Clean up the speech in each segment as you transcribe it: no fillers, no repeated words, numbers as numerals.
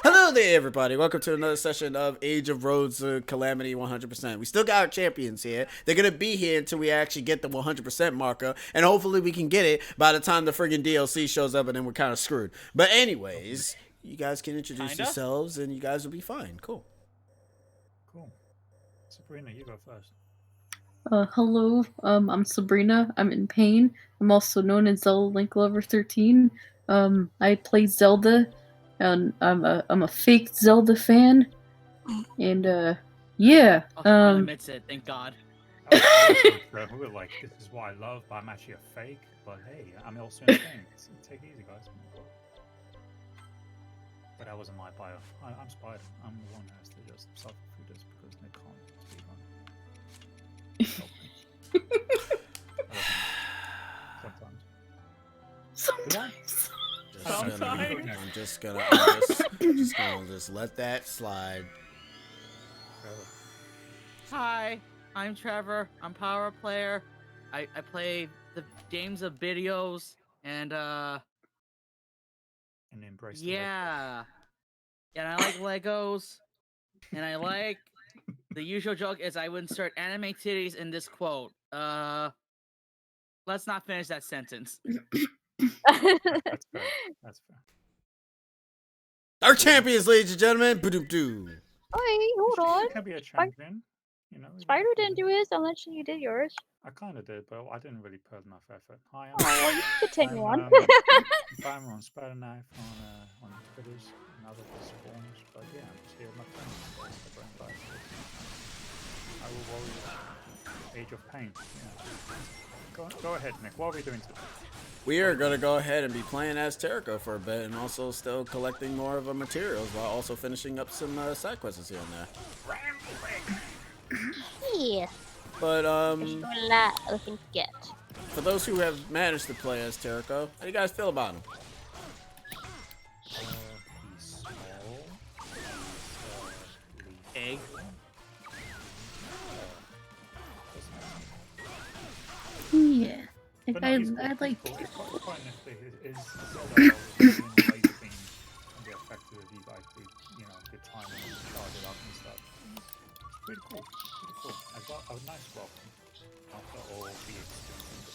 Hello there, everybody. Welcome to another session of Age of Roads Calamity 100%. We still got our champions here. They're going to be here until we actually get the 100% marker, and hopefully we can get it by the time the friggin' DLC shows up, and then we're kind of screwed. But anyways, you guys can introduce yourselves, and you guys will be fine. Cool. Cool. Sabrina, you go first. Hello, I'm Sabrina. I'm in pain. I'm also known as Zelda Link Lover 13. I play Zelda, and I'm a fake Zelda fan. And yeah. Admits it, thank God. We were like, this is what I love, but I'm actually a fake. But hey, I'm also in pain. Take it easy, guys. But that wasn't my bio. I'm Spider. I'm the one who has to just suffer through this because they can't speak on. Sometimes. I'm just gonna let that slide. Hi, I'm Trevor. I'm power player. I play the games of videos and embrace. Yeah, and I like Legos, and I like the usual joke is I would insert anime titties in this quote. Let's not finish that sentence. That's fair. That's fair. Our champions, ladies and gentlemen. Ba-doop-doo. Hey, hold on. Can be a champion. You know, Spider didn't do his unless you did yours. I kind of did, but I didn't really put enough effort. Hi, well, you continue on. I'm on Spider Knife on Twitters and other forums, but yeah, I'm just here with my friends. I will roll Age of Pain. Yeah. Go ahead, Nick. What are we doing today? We are going to go ahead and be playing as Terrico for a bit and also still collecting more of our materials while also finishing up some side quests here and there. Yeah. But, There's a lot of things to get. For those who have managed to play as Terrico, how do you guys feel about him? He's small. Egg. Yeah. But I no, like. It's quite nifty. Is Zelda laser beam can be effective if you like good time and charge it up and stuff. It's pretty cool. Pretty cool. A nice welcome after all the experience in the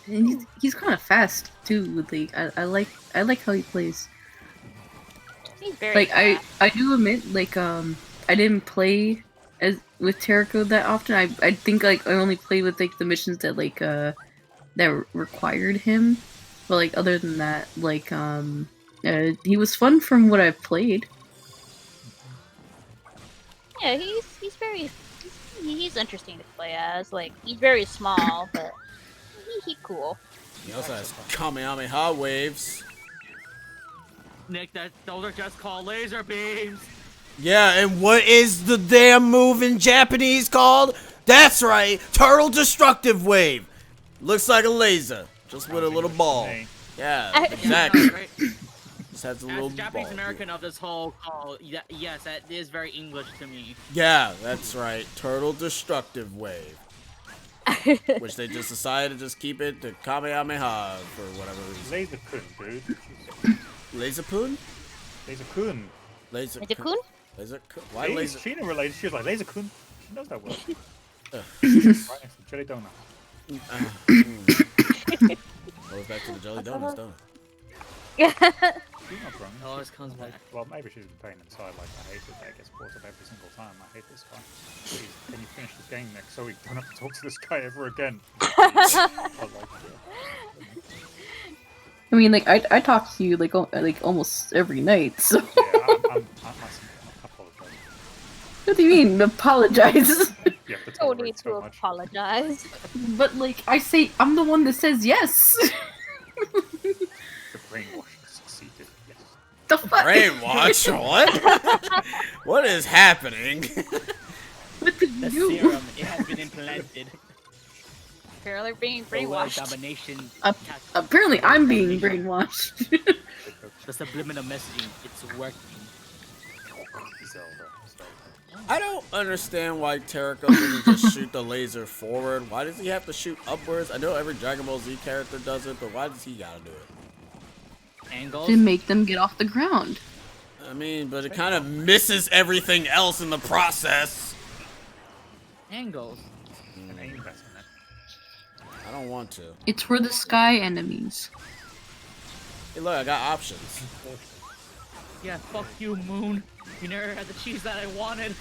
story. And he's kind of fast too. Like I like how he plays. He's very Like fast. I do admit, like I didn't play as with Terrico that often. I think like I only played with like the missions that like that required him. But like other than that, like he was fun from what I've played. Yeah, he's interesting to play as. Like he's very small, but he's cool. He also has Kamehameha waves. Nick, those are just called laser beams. Yeah, and what is the damn move in Japanese called? That's right, Turtle Destructive Wave. Looks like a laser, just with a little ball. Yeah, exactly. Just has a little As the Japanese ball. American of this whole call, yes, that is very English to me. Yeah, that's right, Turtle Destructive Wave. Which they just decided to just keep it to Kamehameha for whatever reason. Laser Kun, dude. Laser Poon? Laser Kun. Laser Kun? Laser Kun? Why laser? She didn't relate. She was like, Laser Kun. She knows that word. Right next to Jelly Donut. Goes back to the Jelly Donuts, don't it? She's not wrong. It always comes back. Well, maybe she's been playing inside. Like, I hate it. That gets brought up every single time. I hate this guy. Please, can you finish this game, Nick, so we don't have to talk to this guy ever again? I mean, like I talk to you like almost every night. So Yeah, I apologize. what do you mean apologize? You have to No tolerate need to so much. apologize. But like I say, I'm the one that says yes. The brainwash has succeeded. Yes. The fuck? Brainwash? What? What is happening? What did you The do? serum, it has been implanted. Apparently being The world brainwashed. domination. Apparently, I'm being brainwashed. The subliminal messaging, it's working. Zelda. I don't understand why Terraco doesn't just shoot the laser forward. Why does he have to shoot upwards? I know every Dragon Ball Z character does it, but why does he gotta do it? Angles. To make them get off the ground. I mean, but it kind of misses everything else in the process. Angles. An aim better, man. I don't want to. It's for the sky enemies. Hey, look, I got options. Yeah, fuck you, Moon. You never had the cheese that I wanted.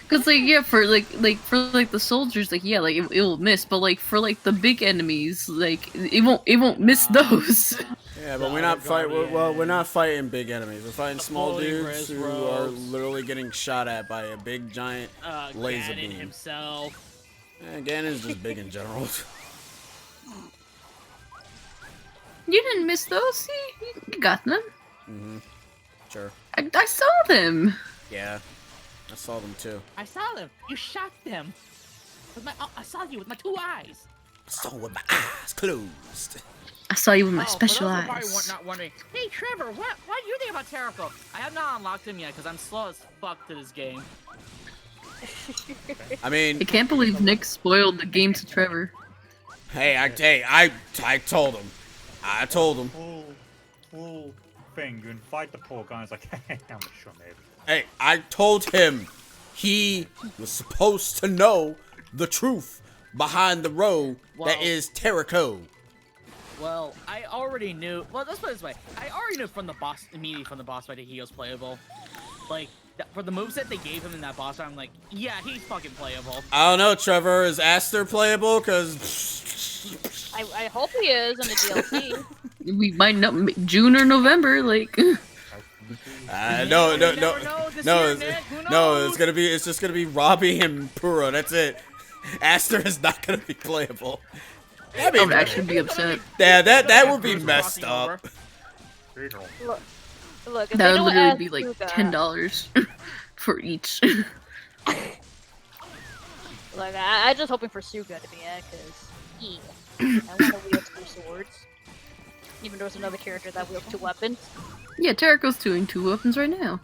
Cause like yeah, for the soldiers, like yeah, like it will miss, but like for like the big enemies, like it won't miss those. Yeah, but we're not fighting. Well, we're not fighting big enemies. We're fighting small Floating dudes who Res are Robes. literally getting shot at by a big giant laser Ganon beam. himself. Ganon's just big in general. You didn't miss those, see? You got them. Sure. I saw them. Yeah, I saw them too. I saw them. You shot them. With my, I saw you with my 2 eyes. I saw with my eyes closed. I saw you with my Oh, special for those who eyes. probably not wondering, hey Trevor, what do you think about Terraco? I have not unlocked him yet because I'm slow as fuck to this game. I mean, I can't believe Nick spoiled the game to Trevor. I told him. I told him. Full thing. You invite the poor guy. It's like, hey, I'm sure maybe. Hey, I told him he was supposed to know the truth behind the road that Well- is Terraco. Well, I already knew. Well, let's put it this way. I already knew from the boss, immediately from the boss fight that he was playable. Like, for the moveset they gave him in that boss fight, I'm like, yeah, he's fucking playable. I don't know, Trevor. Is Aster playable? Cause I hope he is in the DLC. We might know June or November, like. no. You never know this year, Nick. Who knows? It's just gonna be Robbie and Puro. That's it. Aster is not gonna be playable. I would actually be upset. Yeah, that would be messed up. Look, if That they would don't literally add be like Suga- $10 for each. Like, I'm just hoping for Suga to be it, because I want to wield 2 swords. Even though there's another character that wields 2 weapons. Yeah, Terraco's doing 2 weapons right now.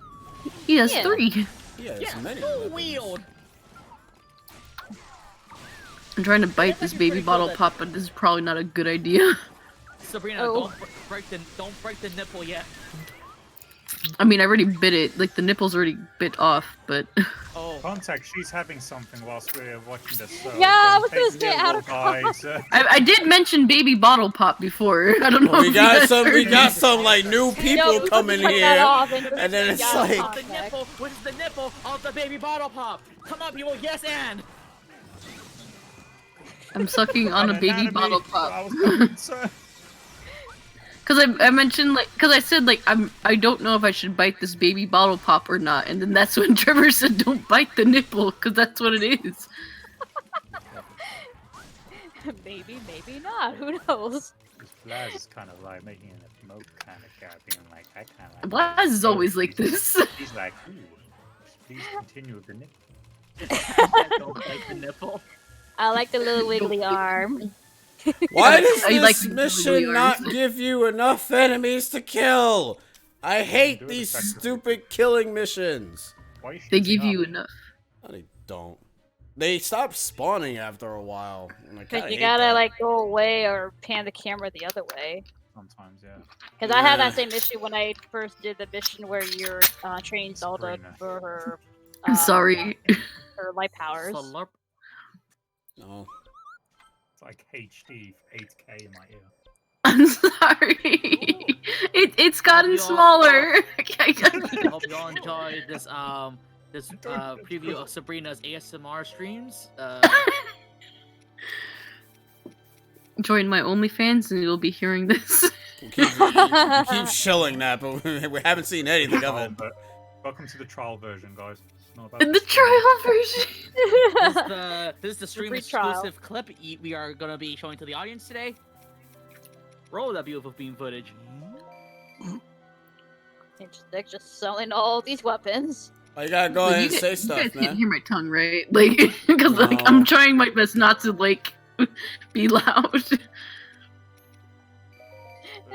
He has Yeah. 3. Yeah, it's Yeah, many. full wield. I'm trying to bite this actually baby pretty cool bottle that- pop, but this is probably not a good idea. Sabrina, Oh. don't break the nipple yet. I mean, I already bit it. Like, the nipple's already bit off, but... Oh, Contact, she's having something whilst we're watching this. So Yeah, I don't was gonna take say, it out ill, of guys. I did mention baby bottle pop before. I don't know We if got you guys some. We heard got me. some like new people Yo, we coming can cut that here, off and then it's yeah, like, the nipple, which is the nipple of the baby bottle pop. Come on, people, yes and. I'm sucking on a baby Anatomy, bottle I pop. was concerned. Cause I mentioned like, cause I said like I don't know if I should bite this baby bottle pop or not, and then that's when Trevor said don't bite the nipple, cause that's what it is. maybe not. Who knows? This Blaz is kind of like making an emote kind of guy, being like, I kind of like. Blaz is always like this. He's like, ooh, please continue with the nick. Don't bite the nipple. I like the little wiggly arm. why does I this like the mission wiggly not arms. give you enough enemies to kill? I hate Do it these effectively. stupid killing missions. Why are you They shooting give you up? enough. No, they don't. They stop spawning after a while. and I Because kinda you hate gotta that. like go away or pan the camera the other way. Sometimes, yeah. Because I had Yeah. that same issue when I first did the mission where you're training Zelda Sabrina. for her. I'm sorry. Her light powers. Slurp. No. It's like HD 8K in my ear. I'm sorry. It's gotten Hope you all- smaller. I hope you all enjoyed this preview of Sabrina's ASMR streams. Join my OnlyFans and you'll be hearing this. We keep shilling that, but we haven't seen anything of Oh, it. but welcome to the trial version, guys. It's not about In the trial version. This is the stream free trial. exclusive clip we are gonna be showing to the audience today. Roll that beautiful beam footage. They're just selling all these weapons. Oh, you gotta go Like, ahead you and guys- say you stuff, guys can't man. hear my tongue, right? Like, because like No. I'm trying my best not to like be loud.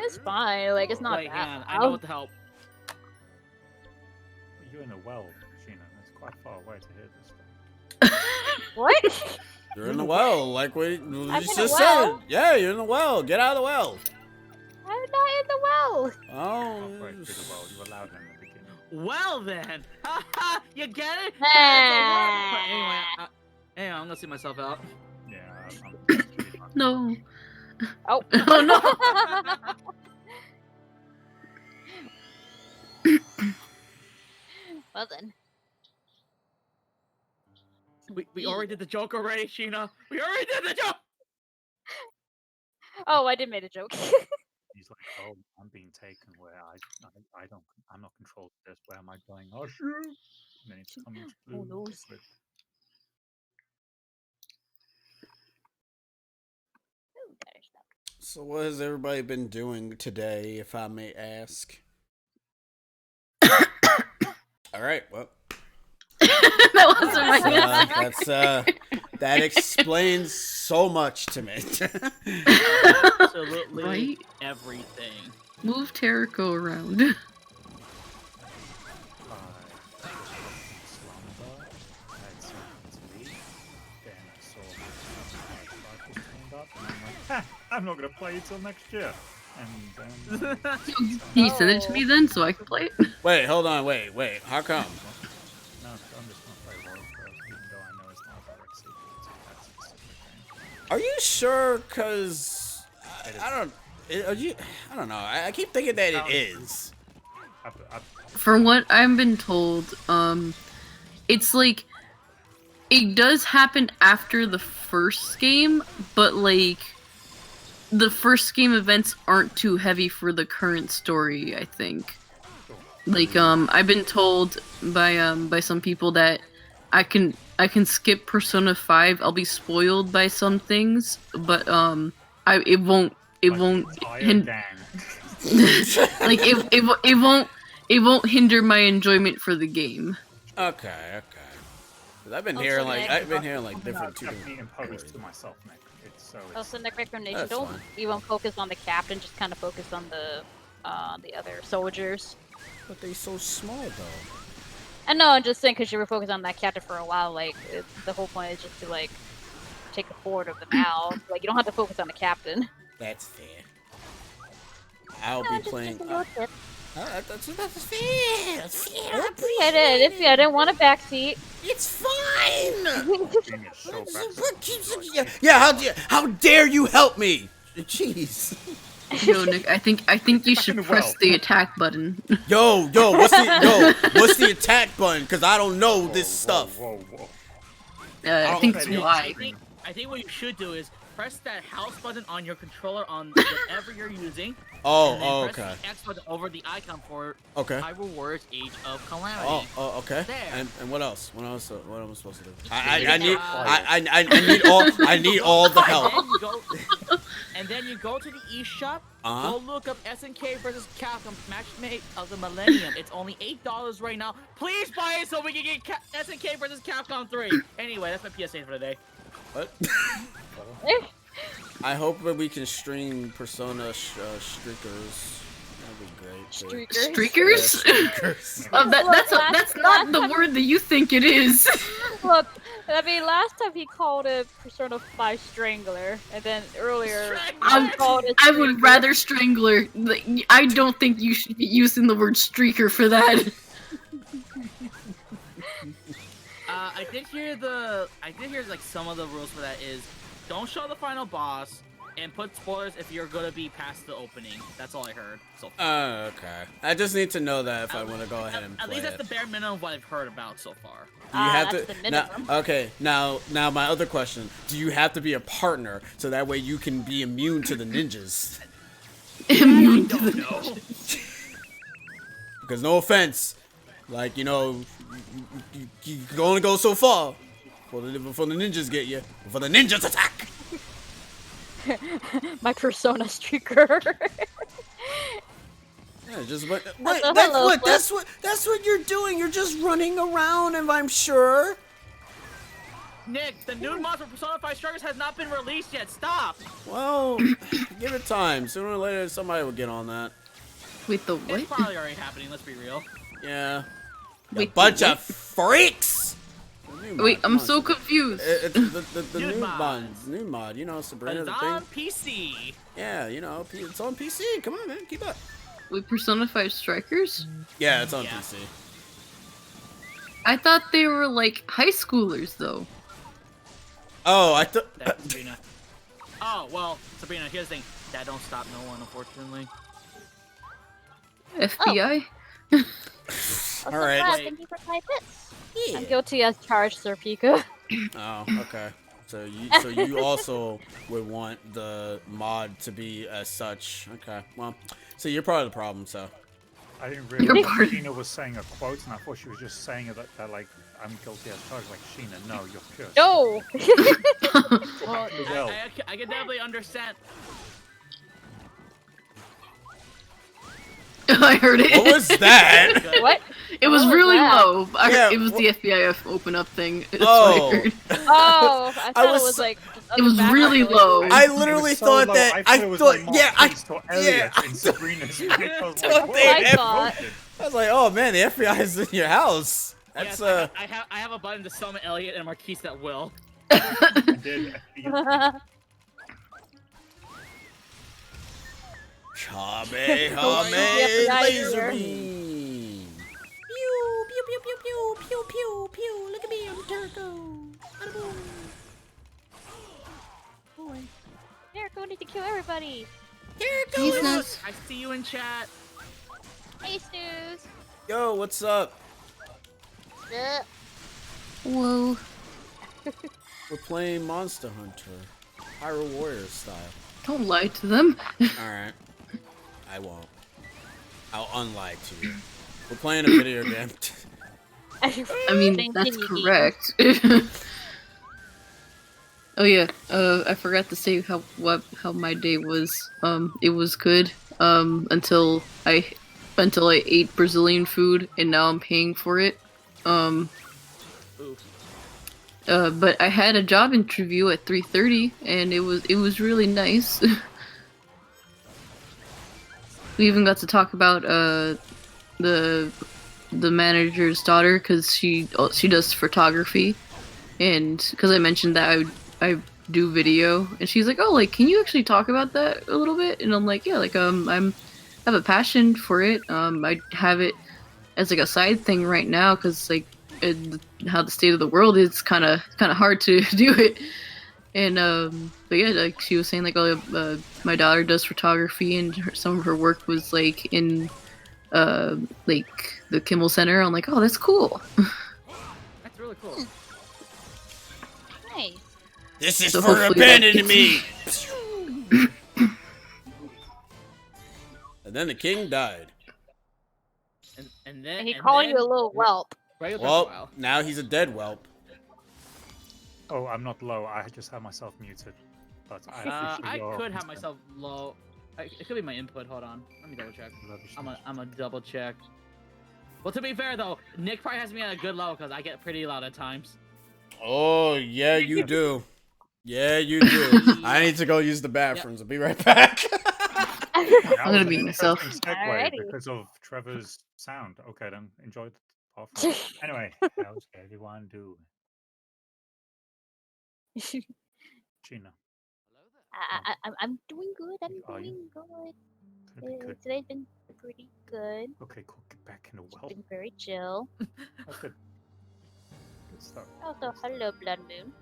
It's fine. Like it's not Wait, that. hang on, I know what the hell. you're in a well, Sheena. It's quite far away to hear this stuff. What? You're in the well, like what you I'm in a just well? said. Yeah, you're in the well. Get out of the well. I'm not in the well. Oh. Halfway through the well, you allowed them in the beginning. Well then, haha, you get it? Ah. Anyway, I'm gonna see myself out. Yeah, No. Oh. Oh no. Well then. We already did the joke already, Sheena. We already did the joke. Oh, I did make a joke. he's like, oh, I'm being taken where I'm not controlled with this. Where am I going? Oh shoot! And then it's coming to Who knows? with Ooh, better stuff. So what has everybody been doing today, if I may ask? All right, well. That wasn't my That explains so much to me. Absolutely Right? everything. Move Terrico around. slumber. I had something to eat. Then I saw my rifle turned up, and I'm like, ha! I'm not gonna play it till next year. And then Can you send it to me then so I can play it? Wait, hold on, wait. How come? no, I'm just gonna play World first, even though I know it's not a direct sequel to that specific game. Are you sure? Cause I don't know. I keep thinking that it is. From what I've been told, it's like it does happen after the first game, but like the first game events aren't too heavy for the current story, I think. Like I've been told by some people that I can skip Persona 5. I'll be spoiled by some things, but it won't like it won't hinder my enjoyment for the game. Okay. 'Cause I've been Also, hearing Nick- like different two definitely different imposed stories. to myself, Nick. It's Also, Nick recommendation: That's don't fine. even focus on the captain. Just kind of focus on the other soldiers. But they so small though. I know. I'm just saying because you were focused on that captain for a while. Like the whole point is just to like take a forward of them out. Like you don't have to focus on the captain. That's fair. I'll No, be just playing. a little tip. That's fair. That's fair. I I did. I didn't want a backseat. It's fine. being a show back. Yeah, how dare you help me? Jeez. Yo, Nick, I think you should Fucking press well. the attack button. Yo, what's the attack button? Cause I don't know this stuff. Whoa. I think it's Okay, Y. I think what you should do is press that house button on your controller on whatever you're using. And then Oh, press okay. the X button over the icon for Okay. Hyrule Warriors Age of Calamity. Oh, okay. There. And what else? What am I supposed to do? I need all the help. And then you go to the eShop. Uh-huh. Go look up SNK versus Capcom Matchmate of the Millennium. It's only $8 right now. Please buy it so we can get SNK versus Capcom 3. Anyway, that's my PSA for the day. What? I hope that we can stream Persona Streakers. That'd be great. too. Streakers. Streakers? Yeah, Streakers. That's not the word that you think it is. Look, I mean, last time he called it Persona 5 Strangler, and then earlier he called it I would Streaker. rather Strangler. Like, I don't think you should be using the word streaker for that. I did hear like some of the rules for that is don't show the final boss and put spoilers if you're gonna be past the opening. That's all I heard so far. Okay. I just need to know that if I want to go ahead and play At least that's it. the bare minimum of what I've heard about so far. Do you have that's to? the Now, minimum. okay. Now my other question: do you have to be a partner so that way you can be immune to the ninjas? Immune to Don't the know. Because no offense, like you can only go so far before the ninjas get you. Before the ninjas attack. My Persona Streaker. Yeah, just wait. hello, That's what you're doing. You're just running around, and I'm sure. Nick, the new mod for Persona 5 Strikers has not been released yet. Stop. Well, give it time. Sooner or later, somebody will get on that. Wait, the It's what? probably already happening. Let's be real. Yeah. Wait, bunch what? of freaks. The new Wait, mod, I'm come on. so confused. It's the New new mod. mod, new mod. You know, But Sabrina it's the on thing. PC. Yeah, you know, it's on PC. Come on, man, keep up. Wait, Persona 5 Strikers? Yeah, it's on Yeah. PC. I thought they were like high schoolers though. Oh, I thought. That Sabrina. Oh well, Sabrina. Here's the thing. That don't stop no one, unfortunately. FBI? Also, All right. Brad, Wait. thank you for 5 bits. Yeah. I'm guilty as charged, Sir Pika. Oh, okay. So you also would want the mod to be as such. Okay. Well, so you're part of the problem. So. I didn't You're realize part- Sheena was saying a quote, and I thought she was just saying it that like, I'm guilty as charged. Like, Sheena, no, you're cursed. No! Well, Well. I can definitely understand. I heard it. What was that? What? It was What was really that? low. Yeah, It was the FBI open up thing. That's Oh. what I heard. Oh, I thought was it was so- like. It was really low. I It literally was so thought low, that. I I thought it was thought. like Mark Yeah. I. Priest or Yeah. Elliot I in Sabrina's mic. I was thought like, they what? had thought- I was like, oh man, the FBI is in your house. That's Yes, I have a button to summon Elliot and Marquise at will. I did. Chame, Oh, Hame, yeah, laser yeah. beam. Pew, pew, pew, pew, pew, pew, pew, pew. Look at me, I'm Turco. Attaboom. Boy. Jericho need to kill everybody. Turco He's is- not- Look, I see you in chat. Hey, Snooze. Yo, what's up? Whoa. We're playing Monster Hunter. Hyrule Warriors style. Don't lie to them. Alright. I won't. I'll unlie to you. We're playing a video game. I mean, that's correct. Oh yeah, I forgot to say how my day was. It was good. Until I ate Brazilian food and now I'm paying for it. Oof. But I had a job interview at 3:30 and it was really nice. We even got to talk about the manager's daughter because she does photography, and because I mentioned that I do video, and she's like, oh, like, can you actually talk about that a little bit? And I'm like, yeah, like I have a passion for it. I have it as like a side thing right now because like how the state of the world is kind of hard to do it. And but yeah, like she was saying, like, oh, my daughter does photography, and some of her work was like in like the Kimmel Center. I'm like, oh, that's cool. That's really cool. Nice. This is So for hopefully that abandoning gets- me. And then the king died. And then And he called then, you a little whelp. Right with Well, now he's a dead whelp. Oh, I'm not low. I just have myself muted. But I appreciate I your could have consent. myself low. It could be my input. Hold on. Let me double check. I'm a double check. Well, to be fair though, Nick probably has me at a good level because I get pretty loud at times. Oh, yeah, you do. Yeah, you do. I need to go use the bathrooms. I'll be right back. That I'm was gonna an mute myself. interesting segue Alrighty. because of Trevor's sound. Okay, then enjoy the part from- Anyway, how's everyone doing? Gina, I'm doing good. I'm Are you? doing good. gonna be good. Today's been pretty good. Okay, cool. Get back in the well. Been very chill. That's good. Good stuff. Also, hello, Blood Moon.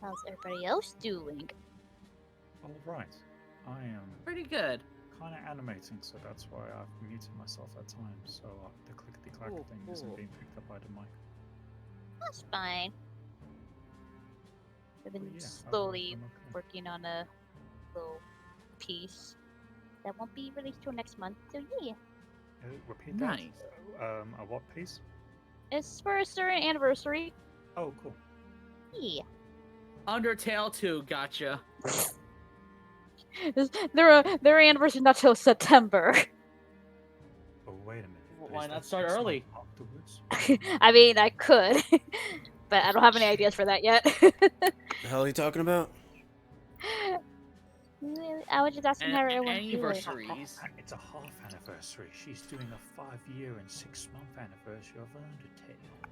How's everybody else doing? All right. I am Pretty good. kind of animating, so that's why I've muted myself at times, so the clickety-clack Cool, thing isn't cool. being picked up by the mic. That's fine. I've been But yeah, slowly I'm okay. working on a little piece that won't be released till next month. So yeah, Repeat that. Nice. A what piece? it's for a certain anniversary. Oh, cool. Yeah, Undertale 2, gotcha. their anniversary not till September. Oh, wait a minute. Well, Is why that not start 6 early? months Afterwards? I mean, I could, but I don't have any ideas for that yet. The hell are you talking about? I was just asking how everyone's feeling. Anniversaries. It's a half anniversary. She's doing a 5-year and 6-month anniversary of Undertale.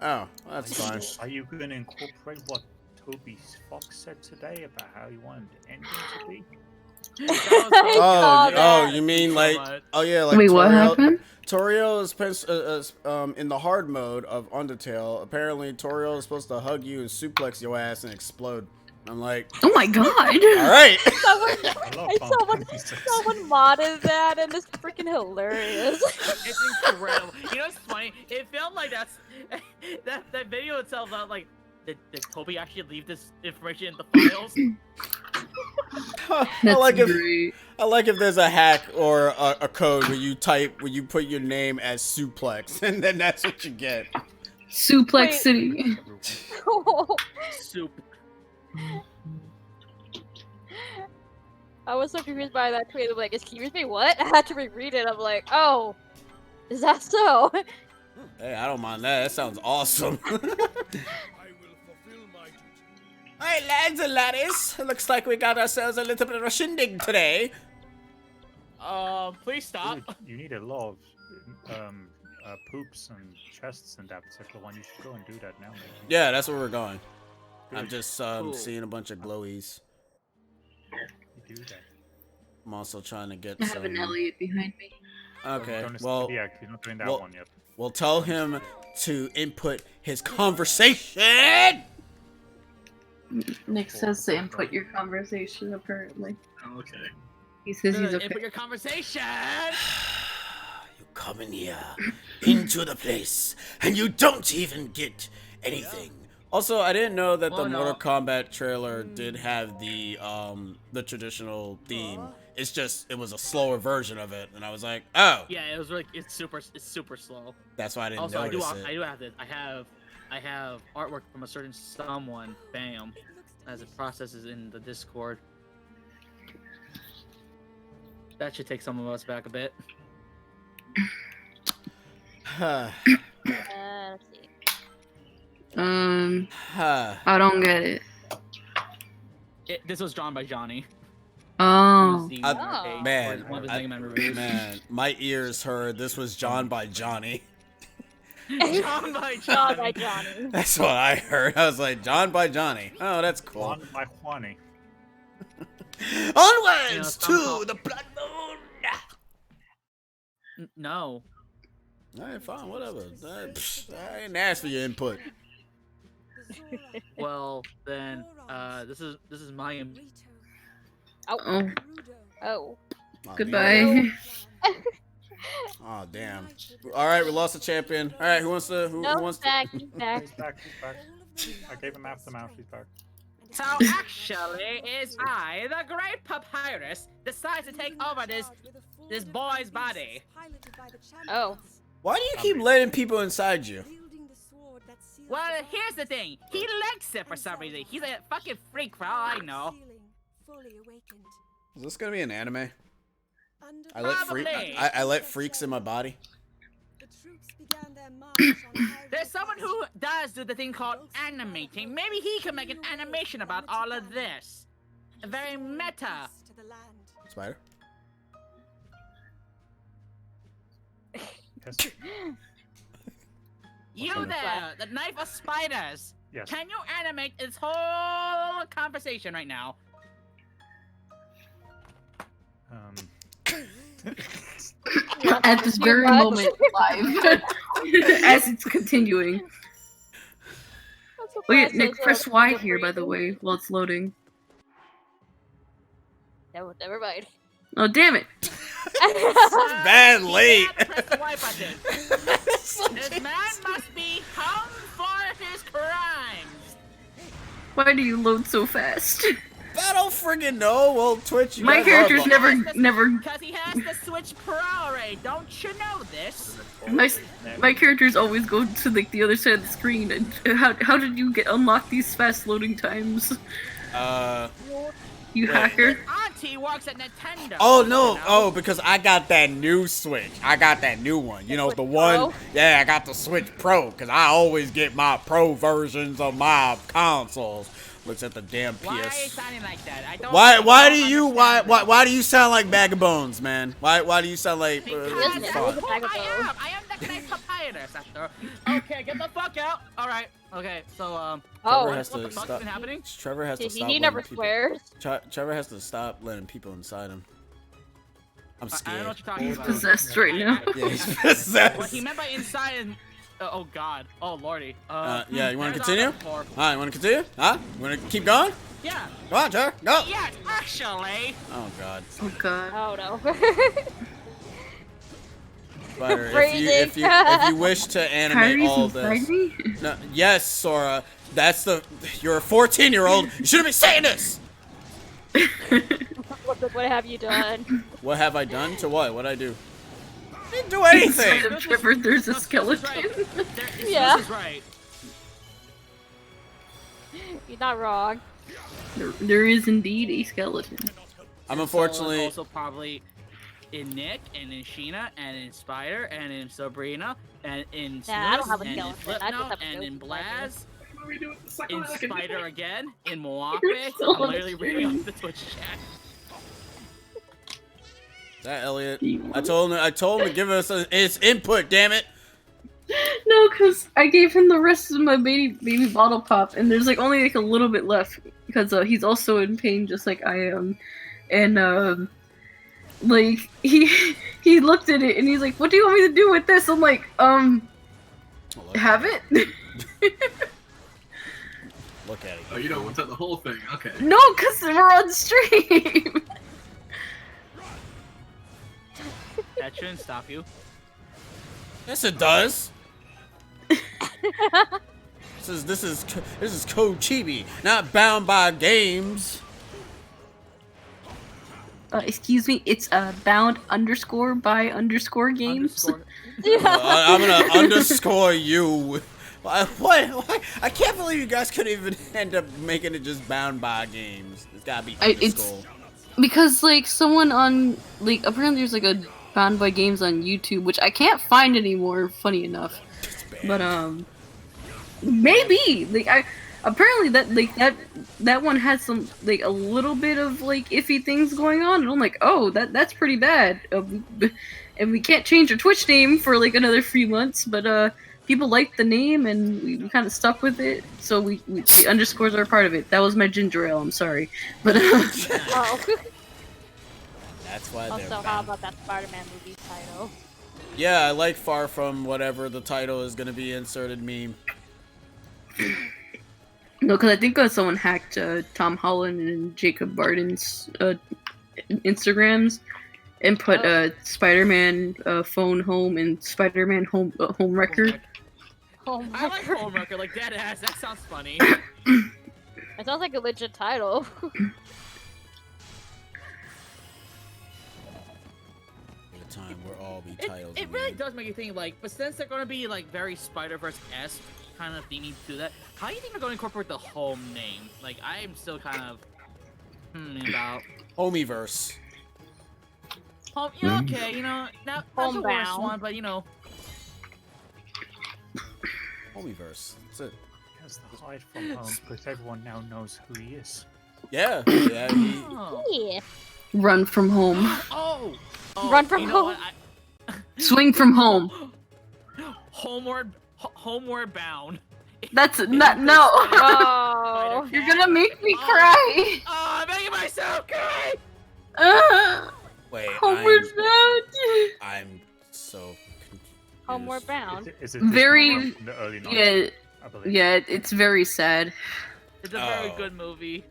Oh, well, that's fine. Are you going to incorporate what Toby Fox said today about how he wanted the ending to be? Oh, you mean like? Oh yeah, like. Wait, what happened? Toriel is in the hard mode of Undertale. Apparently, Toriel is supposed to hug you and suplex your ass and explode. I'm like, oh my god! All right. Someone modded that, and it's freaking hilarious. It's incredible. You know what's funny? It felt like that video itself. I was like, did Toby actually leave this information in the files? I like if there's a hack or a code where you put your name as suplex, and then that's what you get. Suplex City. Soup. I was so confused by that tweet. I'm like, excuse me, what? I had to reread it. I'm like, oh, is that so? Hey, I don't mind that. That sounds awesome. Alright, lads and laddies. Looks like we got ourselves a little bit of a shindig today. Please stop. Dude, you need a lot of poops and chests in that particular one. You should go and do that now. Maybe. Yeah, that's where we're going. Good. I'm just Cool. seeing a bunch of glowies. You do that. I'm also trying to get I have an Elliot behind me. Okay, Don't well, yeah, you're not doing that well- one yet. we'll tell him to input his conversation. Nick says to input your conversation, apparently. Okay. He says he's okay. Input your conversation. You come in here, into the place, and you don't even get anything. Also, I didn't know that the Well, no. Mortal Kombat trailer did have the traditional theme. It's just it was a slower version of it, and I was like, oh, Yeah, it was really it's super slow. that's why I didn't Also, I do notice it. have this. I have artwork from a certain someone. Bam, as it processes in the Discord. That should take some of us back a bit. Let's see. I don't get it. This was drawn by Johnny. Oh. This was Oh. Man, one of his Mega Man reviews. man, my ears heard this was John by Johnny. Drawn by John Johnny. by Johnny. That's what I heard. I was like, John by Johnny. Oh, that's cool. One by Juani. Onwards some to call- the Blood Moon. No. Alright, fine, whatever. I didn't ask for your input. Well, then, this is my Oh. Oh. Goodbye. Oh damn. Alright, we lost the champion. Alright, who wants to who No, wants back, to he's back. He's back, he's back. I gave him half the mouse, he's back. So actually, is I, the Great Papyrus, decides to take over this boy's body. Oh. Why do you keep letting people inside you? Well, here's the thing. He likes it for some reason. He's a fucking freak for all I know. Is this gonna be an anime? Probably. I let freaks in my body. There's someone who does do the thing called animating. Maybe he can make an animation about all of this. Very meta. Spider? Yes. You there, the knife of spiders. Yes. Can you animate this whole conversation right now? At this very What? moment, live. As it's continuing. Oh yeah, Nick, press Y here, by the way, while it's loading. Never mind. Oh, damn it. Bad late. He had to press the Y button. This man must be hung for his crimes. Why do you load so fast? I don't friggin' know. Well, Twitch. You My guys character's love- never. Because he has the Switch Pro already. Don't you know this? My characters always go to like the other side of the screen. And how did you unlock these fast loading times? You Wait. hacker. On IT works at Nintendo. Oh no! you know? Oh, because I got that new Switch. I got that new one. You know, the one. Pro? Yeah, I got the Switch Pro because I always get my Pro versions of my consoles. Looks at the damn PS. Why are you sounding like that? I don't. Why? I Why do don't you? understand this. Why do you sound like Bag of Bones, man? Why do you sound like? Because Doesn't that's it? who It's a bag of bones. I am the co-commentators, after. Okay, get the fuck out. All right. Okay. So Trevor Oh, has what to the fuck's stop. been happening? Trevor has to he stop. never letting people- swears. Trevor has to stop letting people inside him. I'm I don't know scared. what you're talking about. Possessed right now. Yeah, he's possessed. What he meant by inside and oh god, oh lordy. Yeah, you want to there's continue? all that before. All right, you want to continue? Huh? You want to keep going? Yeah. Go on, Trevor. Go. Yes, actually. Oh God. Oh god. Oh no. Spider, Phrasing. if you wish to animate Kyrie's all inside this. me? No, yes, Sora. That's the. You're a 14-year-old. You shouldn't be saying this. What have you done? What have I done to what? What'd I do? I didn't do anything. Inside of Trevor, there's a No, skeleton. Yeah. This is right. You're not wrong. There is indeed a skeleton. I'm Solo's unfortunately. also probably in Nick and in Sheena and in Spider and in Sabrina and in Nah, I don't Smooth have a and in skeleton. I just Flipnote have a and in ghost legend. Blaz, What do we do with the second in one? I can do Spider it. again, in Moape. so I'm literally reading off the Twitch chat. That Elliot. I told him to give us his input. Damn it. No, because I gave him the rest of my baby bottle pop, and there's like only like a little bit left because he's also in pain just like I am, and like he looked at it and he's like, "What do you want me to do with this?" I'm like, have it. Look at it. Oh, you don't want the whole thing. Okay. No, because we're on stream. That shouldn't stop you. Yes, it does. This is Code Chibi, not bound by games. Excuse me, it's bound _ games. Underscore. I'm gonna underscore you. What? I can't believe you guys could even end up making it just bound by games. It's gotta be underscore. Because like someone on like apparently there's like a bound by games on YouTube, which I can't find anymore. Funny enough, but maybe like I apparently that one has some like a little bit of like iffy things going on, and I'm like, oh, that's pretty bad. And we can't change our Twitch name for like another 3 months, but people liked the name and we kind of stuck with it, so we the underscores are a part of it. That was my ginger ale. I'm sorry, but Oh. That's why they're Also, how bound. about that Spider-Man movie title? Yeah, I like far from whatever the title is gonna be inserted meme. no, because I think someone hacked Tom Holland and Jacob Barden's Instagrams and put Spider-Man phone home and Spider-Man home wrecker. Oh I my like god. Homewrecker, like dead ass. That sounds funny. It sounds like a legit title. At a time where all be It, titles. it really does make you think, like, but since they're going to be, like, very Spider-Verse-esque kind of theming to that, how do you think they're going to incorporate the home name? Like, I am still kind of about Homieverse. home. Yeah, okay, you know, not the worst Homebound. one, but you know, Homieverse. That's it. He has to hide from home because everyone now knows who he is. Yeah. Yeah. oh, Yeah. Run from home. oh, Run from you know home. what? Swing from home. Homeward bound. That's not no. Oh. You're gonna make me cry. Oh, I'm making myself cry. Wait. Homeward bound. I'm so confused. Homeward Bound. Is it Very- Disney from the early 90s, Yeah, I believe. yeah. It's very sad. It's a very Oh. good movie.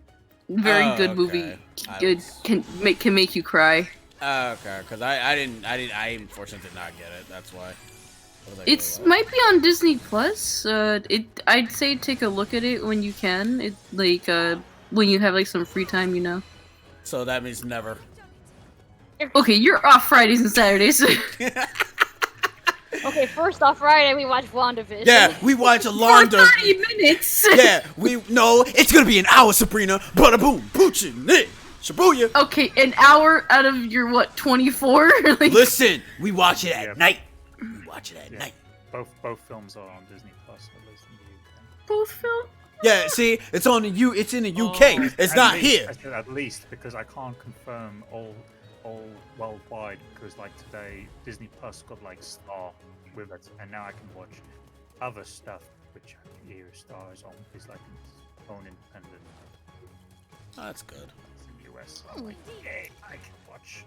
Very Oh, good okay. movie. I Good was- can make you cry. Okay, because I unfortunately did not get it. That's why. I was like, It's wait, what? might be on Disney Plus. I'd say take a look at it when you can. It like when you have like some free time, you know. So that means never. Okay, you're off Fridays and Saturdays. Okay, first off, Friday we watched WandaVision. Yeah, we watch a For Londa. 30 minutes. Yeah, we no, it's gonna be an hour, Sabrina. Bada boom, poochie, Nick, Shibuya. Okay, an hour out of your what, 24? Like, Listen, we watch it Yeah. at night. We watch it at Yeah. night. Both films are on Disney Plus, at least in the UK. both film. Yeah, see, it's on the It's in the UK. Oh, it's At not least- here. I said at least because I can't confirm all worldwide because like today Disney Plus got like Star with it, and now I can watch other stuff which here Star is on is like its own independent. Oh, that's good. It's in the US. So I'm like, yay, I can watch.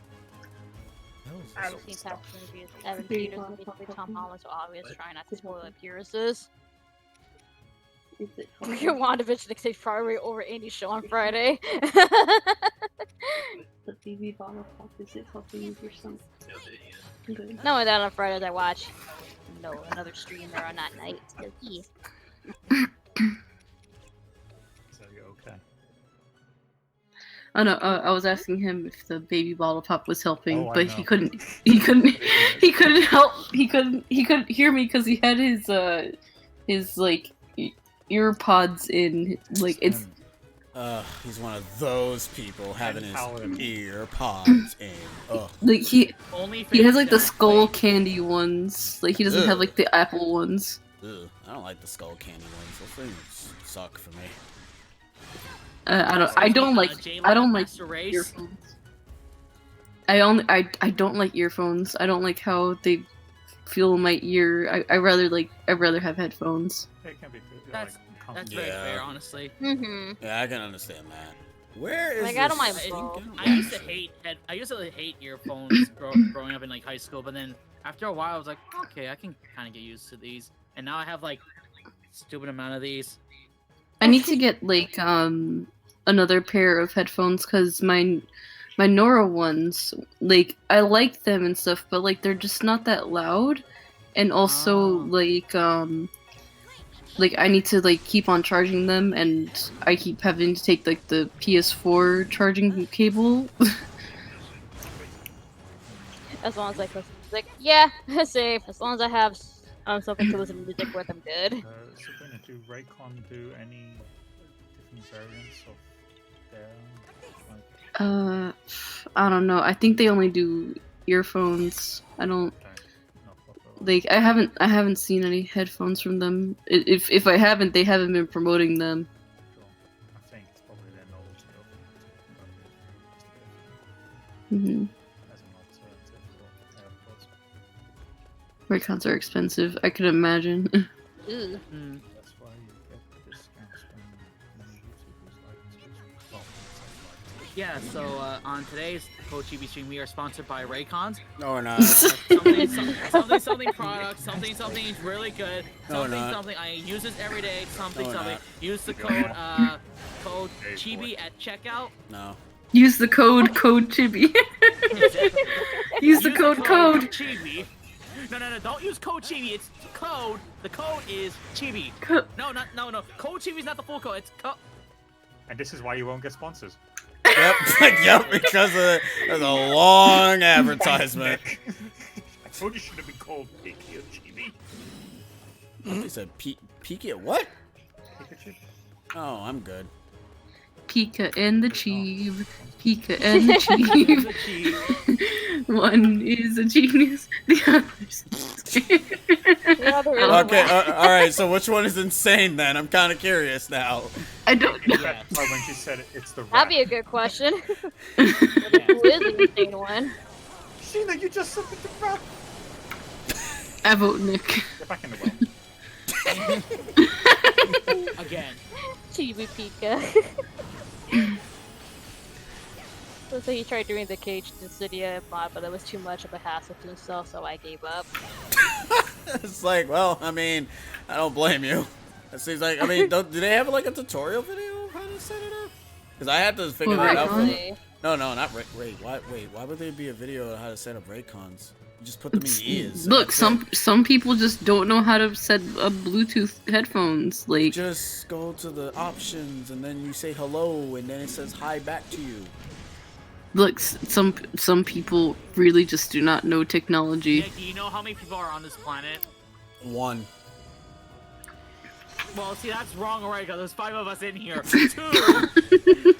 I've seen past interviews with Evan Peters and basically Tom Holland, so obvious trying not to spoil it. Pierce's. WandaVision takes priority over any show on Friday. The BB bottle pop, is it helping you with your Good. Not only that, on Fridays I watch another streamer on that night. So, yeah. So you're okay. Oh no, I was asking him if the baby bottle pop was helping, Oh, I but know. he couldn't help. He couldn't hear me because he had his like ear pods in. Like it's He's one of those people having his Howard. ear pods in. Ugh. like he Only has like the fans skull that candy ones. Like he doesn't have Ugh. like the apple ones. Ugh. I don't like the skull candy ones. Those things suck for me. I don't like Master Race. earphones. I don't like earphones. I don't like how they feel in my ear. I rather have headphones. It can be good. That's comfortable. very Yeah. fair, honestly. Mm-hmm. Yeah, I can understand that. Where is Like, I don't this mind thing both. going? I used to hate earphones growing up in like high school, but then after a while I was like, okay, I can kind of get used to these, and now I have like stupid amount of these. I need to get like another pair of headphones because my Nora ones, like I like them and stuff, but like they're just not that loud, and also Oh. like I need to like keep on charging them, and I keep having to take like the PS4 charging cable. As long as I listen to music. Yeah, safe. As long as I have something to listen to music with, I'm good. Sabrina, do Raycon do any different variants of their like, I don't know. I think they only do earphones. I don't. okay, not proper? Like I haven't seen any headphones from them. If I haven't, they haven't been promoting them. Sure. I think it's probably their novelty of hmm as an alternative for AirPods. Raycons are expensive. I could imagine. Ooh. Mm. That's why you get discounts when many YouTubers like to. Well, like Yeah, so on today's Kochibi stream, we are sponsored by Raycons. No, we're not. Something product, something really good, No, we're not. something I use this every day, something. No, we're not. Use the Yeah. code Hey, Chibi boy. at checkout. No. Use the code Chibi. Use the code Chibi. No, don't use code Chibi. It's code. The code is Chibi. Co- No. Code Chibi is not the full code. It's code. And this is why you won't get sponsors. Yep. Yep. Because of a long advertisement. I told you should have been called Piki or Chibi. He said Peek at what? Pikachu? Oh, I'm good. Pika and the Chibi. Pika and the Chibi. One is a genius. The other's. The other is Okay. one. All right. So which one is insane then? I'm kind of curious now. I don't know. Yeah. Oh, when she said it, it's the That'd rap. be a good question. Who is the insane one? Sheena, you just submitted the rap! I vote Nick. Get back in the well. Again. Chibi Pika. So he tried doing the Cage Dissidia mod, but it was too much of a hassle to install, so I gave up. It's like, well, I mean, I don't blame you. It seems like, I mean, do they have like a tutorial video of how to set it up? Because I had to figure Well, that out. For Raycon? no, not Wait, why would there be a video on how to set up Raycons? You just put them in your ears. and Look, that's it. some people just don't know how to set up Bluetooth headphones. Like, Just go to the options and then you say hello and then it says hi back to you. look, some people really just do not know technology. Nick, do you know how many people are on this planet? One. Well, see, that's wrong already, because there's 5 of us in here. 2.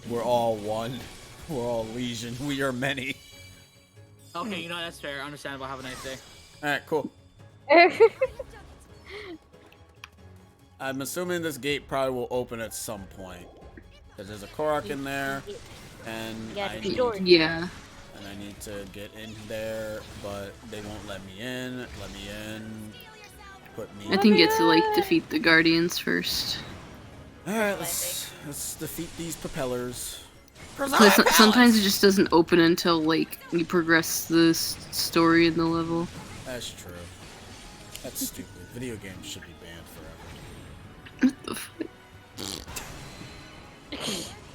We're all one. We're all legion. We are many. Okay, you know that's fair. Understandable. Have a nice day. All right, cool. I'm assuming this gate probably will open at some point. Because there's a Korok in there, and Yeah, I the need, door. Yeah. and I need to get in there, but they won't let me in. Let me in. Put me. I think you have to like defeat the Guardians first. All right, let's defeat these propellers. Because sometimes it just doesn't open until like you progress the story in the level. That's true. That's stupid. Video games should be banned forever. What the fuck?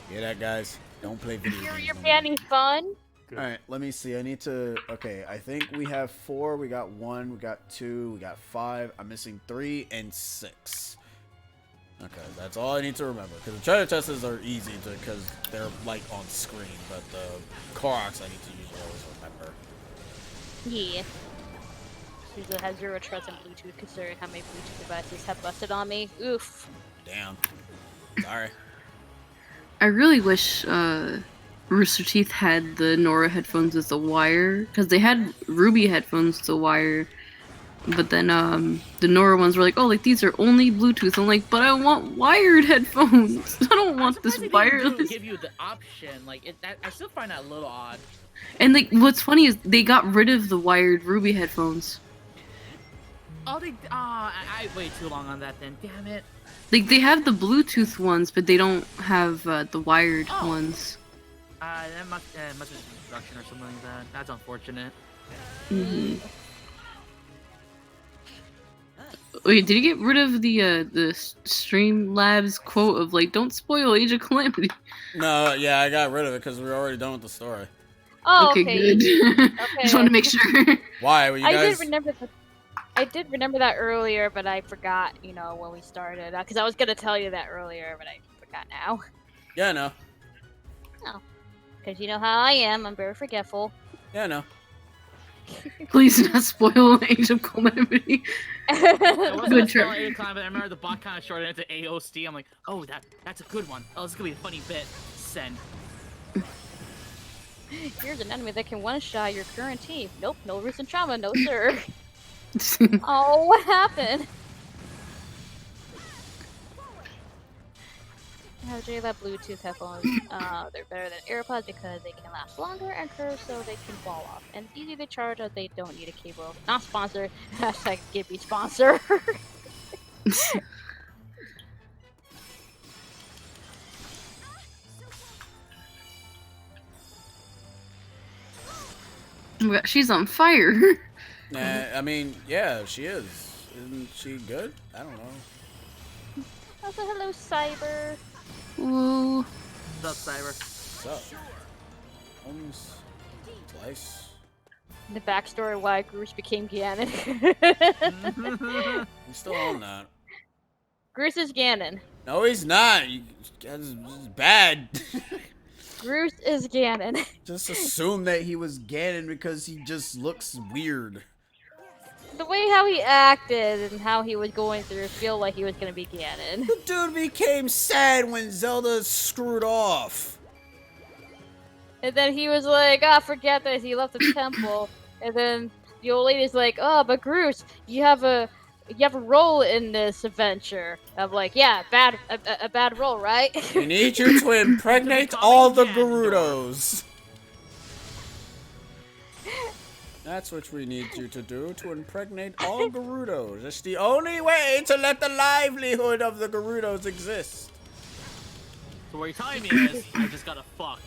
Hear that, guys? Don't play video games. You're no more. banning fun? Good. All right, let me see. I need to. Okay, I think we have 4. We got 1. We got 2. We got 5. I'm missing 3 and 6. Okay, that's all I need to remember. Because the treasure chests are easy because they're like on screen, but the Koroks I need to usually always remember. Yeah. Usually has 0 trust in Bluetooth considering how many Bluetooth devices have busted on me. Oof. Damn. Sorry. I really wish Rooster Teeth had the Nora headphones with the wire, because they had Ruby headphones with the wire, but then the Nora ones were like, oh, like these are only Bluetooth. I'm like, but I want wired headphones. I don't want this Surprised they didn't wireless. give you the option. Like, I still find that a little odd. And like, what's funny is they got rid of the wired Ruby headphones. Oh, I waited too long on that then. Damn it. Like they have the Bluetooth ones, but they don't have the wired Oh. ones. That must be an introduction or something like that. That's unfortunate. hmm Wait, did you get rid of the Streamlabs quote of like, "Don't spoil Age of Calamity"? No, yeah, I got rid of it because we were already done with the story. Oh, Okay, good. Just want to make sure. Why? Were you I guys? did remember that earlier, but I forgot, you know, when we started. Because I was gonna tell you that earlier, but I forgot now. Yeah, no. Because you know how I am, I'm very forgetful. Yeah, no. Please do not spoil Age of Calamity. I wasn't Good gonna try. spoil but I remember the bot kind of shorted into AOST. I'm like, oh, that's a good one. Oh, this is gonna be a funny bit. Send. Here's an enemy that can one-shot your current team. Nope, no recent trauma, no sir. Oh, what happened? JLab Bluetooth headphones. They're better than AirPods because they can last longer and curve so they can fall off. And it's easy to charge as they don't need a cable. Not sponsored. Hashtag Gibby sponsor. She's on fire. Nah, I mean, yeah, she is. Isn't she good? I don't know. Also, hello, Cyber. Whoa. What's up, Cyber? What's up? Holmes. Slice. The backstory why Groose became Ganon. He's still on that. Groose is Ganon. No, he's not. You guys is bad. Groose is Ganon. Just assume that he was Ganon because he just looks weird. The way how he acted and how he was going through feel like he was gonna be Ganon. The dude became sad when Zelda screwed off. And then he was like, ah, forget this, he left the temple. And then the old lady's like, oh, but Groose, you have a role in this adventure. I'm like, yeah, a bad role, right? We need you to impregnate all the Gerudos. That's what we need you to do, to impregnate all Gerudos. It's the only way to let the livelihood of the Gerudos exist. So what you're telling me is, I just gotta fuck.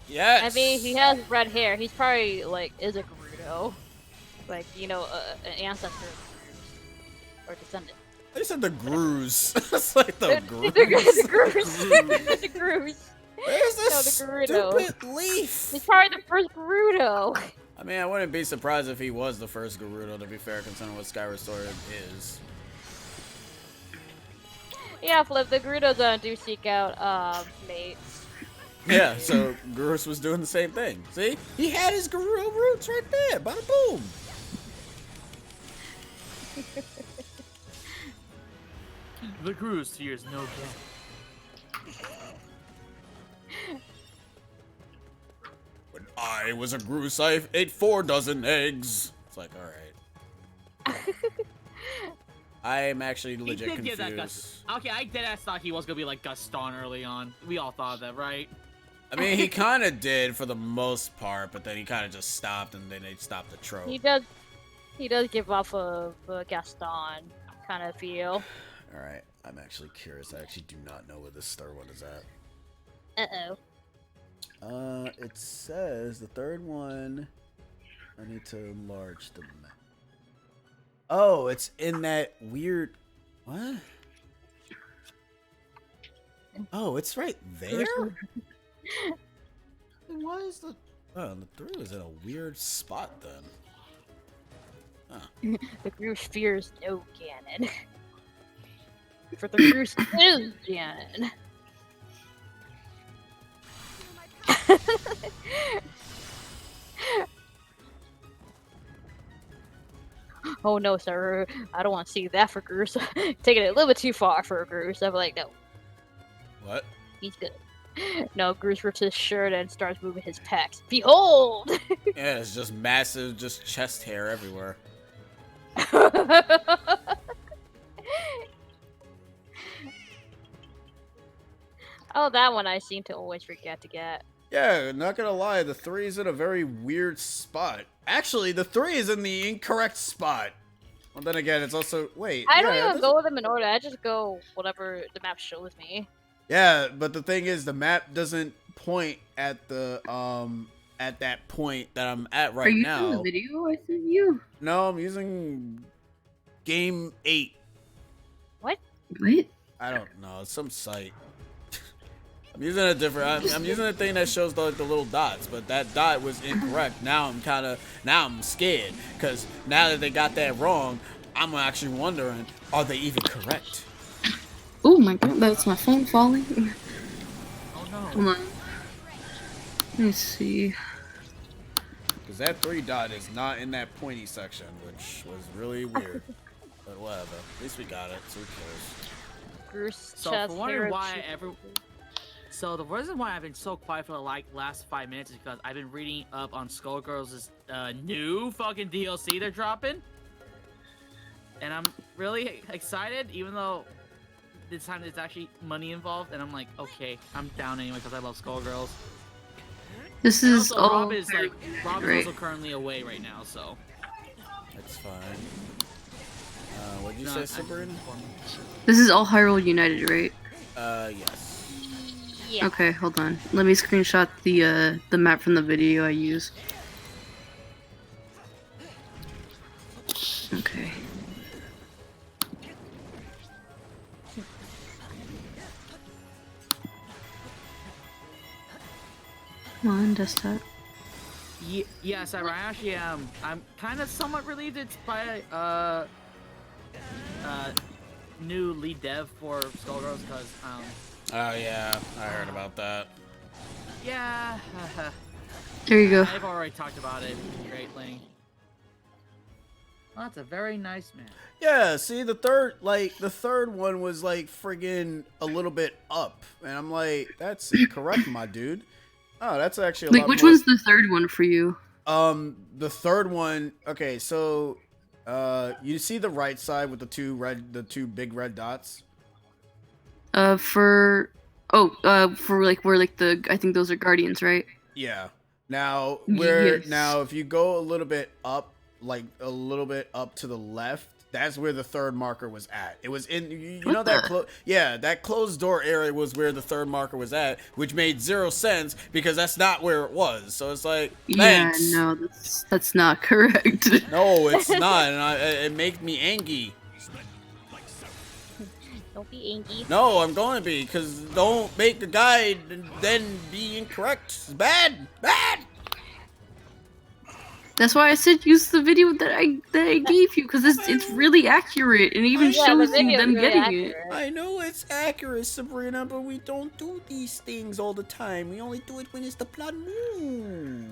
Yes. I mean, he has red hair. He's probably, like, is a Gerudo. Like, you know, an ancestor of Groose. Or descendant. They said the Grus. It's like the The Grus. Groose. The Groose. Where's No, this the Gerudo. stupid leaf? He's probably the first Gerudo. I mean, I wouldn't be surprised if he was the first Gerudo, to be fair, considering what Skyward Sword is. Yeah, Flip, the Gerudos do seek out, mates. Yeah, so Grus was doing the same thing. See? He had his Gerudo roots right there. Bada boom. The cruise to yours no I was a goose. I ate 4 dozen eggs. It's like, all right. I'm actually He legit did give that confused. Gus. Okay, I deadass thought he was gonna be like Gaston early on. We all thought that, right? I mean, he kind of did for the most part, but then he kind of just stopped, and then they stopped the trope. He does give off a Gaston kind of feel. All right, I'm actually curious. I actually do not know where this third one is at. Uh-oh. It says the third one. I need to enlarge the map. Oh, it's in that weird. What? Oh, it's right there. Then why is the? Oh, the 3 was in a weird spot then. Huh. The Groose fears no Ganon. For the Groose is Ganon. Oh no, sir. I don't want to see that for Groose. Taking it a little bit too far for Groose. I'm like, no, What? he's good. No, Groose rips his shirt and starts moving his pecs. Behold! Yeah, it's just massive, just chest hair everywhere. Oh, that one I seem to always forget to get. Yeah, not gonna lie, the 3 is in a very weird spot. Actually, the 3 is in the incorrect spot. Well, then again, it's also wait. I don't yeah, even go with them in order. I just go whatever the map shows me. Yeah, but the thing is, the map doesn't point at the at that point that I'm at right Are you now. using the video I sent you? No, I'm using game 8. What? I don't know, it's some site. I'm using a different. I'm using a thing that shows the little dots, but that dot was incorrect. Now I'm scared because now that they got that wrong, I'm actually wondering, are they even correct? Oh my god, that's my phone falling. Oh no. Hold on. Let me see. Because that 3 dot is not in that pointy section, which was really weird. But whatever. At least we got it. So who cares? Groose So chest for wondering hair, why cheek- So the reason why I've been so quiet for the last 5 minutes is because I've been reading up on Skullgirls' new fucking DLC they're dropping, and I'm really excited, even though this time there's actually money involved. And I'm like, okay, I'm down anyway because I love Skullgirls. This And is also, all Rob is right. also currently away right now, so. That's fine. What did you No, say, I- Sabrina? This is all Hyrule United, right? Yes. Yeah. Okay, hold on. Let me screenshot the map from the video I use. Okay. Come on, desktop. Yes, I actually am. I'm kind of somewhat relieved it's by new lead dev for Skullgirls because Oh yeah, I heard about that. yeah. There you go. I've already talked about it great length. Well, that's a very nice man. Yeah, see the third one was like friggin' a little bit up, and I'm like, that's incorrect, my dude. Oh, that's actually a Like, lot which more. one's the third one for you? The third one. Okay, so you see the right side with the two big red dots. For like where like I think those are Guardians, right? Yeah. Now Yes. if you go a little bit up, like a little bit up to the left, that's where the third marker was at. It was in you know What that the? that closed door area was where the third marker was at, which made 0 sense because that's not where it was. So it's like, thanks. Yeah, no, that's not correct. No, it's not, and it makes me angry. Don't be angry. No, I'm going to be, because don't make a guide and then be incorrect. It's bad. Bad. That's why I said use the video that I gave you, because it's really accurate and it even Yeah, the shows you video them is really getting it. accurate. I know it's accurate, Sabrina, but we don't do these things all the time. We only do it when it's the blood moon.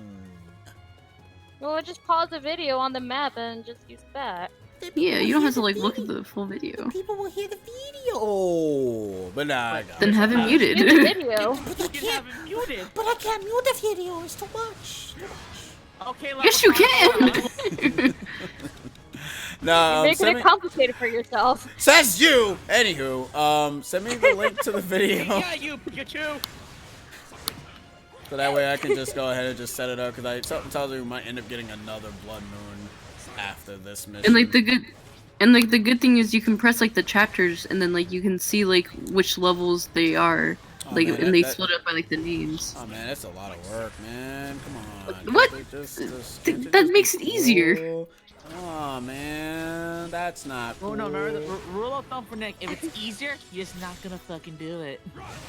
Well, just pause the video on the map and just use that. Yeah, you don't have to like look at the full video. People will hear the video. But nah, I got Then it. have it In the muted. video. But I You can have can't. it muted. But I can't mute the video. It's too much. Okay, Yes, you Leprechaun, can. No, Making it complicated for yourself. says you. Anywho, send me the link to the video. Yeah, you Pikachu. So that way I can just go ahead and just set it up, because something tells me we might end up getting another Blood Moon after this mission. And like the good thing is you can press like the chapters and then like you can see like which levels they are. Oh, Like man, and they that- split up by like the names. Oh man, that's a lot of work, man. Come on. What? Can't you That just makes be it easier. cool? Oh man, that's not cool. Oh no, remember the rule of thumb for Nick. If it's easier, you're just not gonna fucking do it.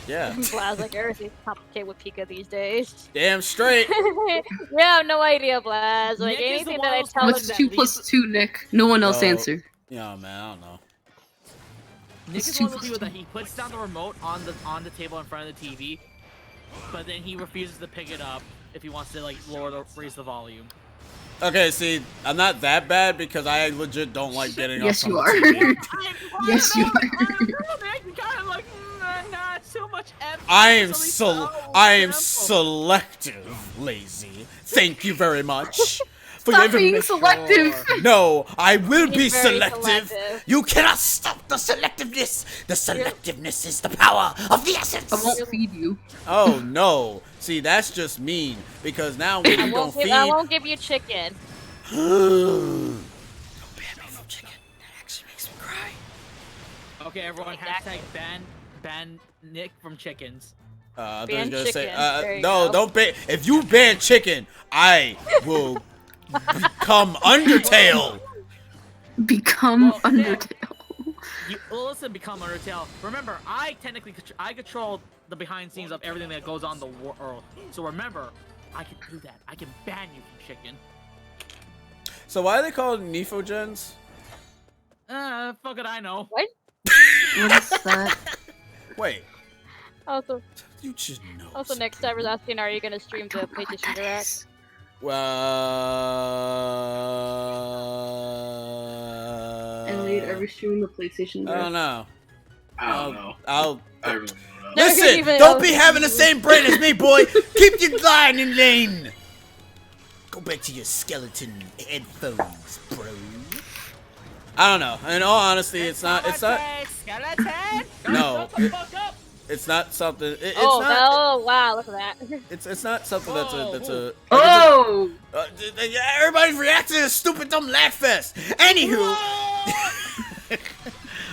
Yeah, Blaz, like everything's complicated with Pika these days. damn straight. Yeah, I have no idea, Blaz. Like Nick is the anything one that I who's tell him What's that 2 these- plus 2, Nick? No one else Yo. answer. Yeah, man, I don't know. Nick It's is too one of the people close. that he puts down the remote on the table in front of the TV, but then he refuses to pick it up if he wants to like raise the volume. Okay, see, I'm not that bad because I legit don't like getting Yes, up you from are. the TV. Yes, you are. Kind of like, nah, too much effort. I am It's so only I am simple. selective, lazy. Thank you very much for Stop giving being me. selective. No, I will be He's very selective. selective. You cannot stop the selectiveness. The selectiveness is the power of the essence. I won't feed you. Oh no! See, that's just mean because now when I you don't won't, feed. I won't give you chicken. Don't ban me from chicken. That actually makes me cry. Okay, everyone, Exactly. hashtag ban Nick from chickens. I thought you Ban was gonna say, chicken. There you no, go. don't ban. If you ban chicken, I will become Undertale. Become Well, Undertale. Listen, become Undertale. Remember, I control the behind scenes of everything that goes on the world. So remember, I can do that. I can ban you from chicken. So why are they called Nephogens? Fuck it, I know. What is that? Wait, Also, you should know. also next time was asking, are you gonna stream the Don't know what PlayStation that Direct? is. Well, Elliot, are we streaming the PlayStation? I don't know. I don't know. I'll I really don't know. No, listen. even- Don't be having the same brain as me, boy. Keep your line in lane. Go back to your skeleton headphones, bro. I don't know. In all honesty, it's not. Skeleton! No, Shut the it- fuck up! It's not something. It's Oh, not. oh, wow, look at that. It's not something that's a. Oh! Everybody's reacting to this stupid dumb laugh fest. Anywho.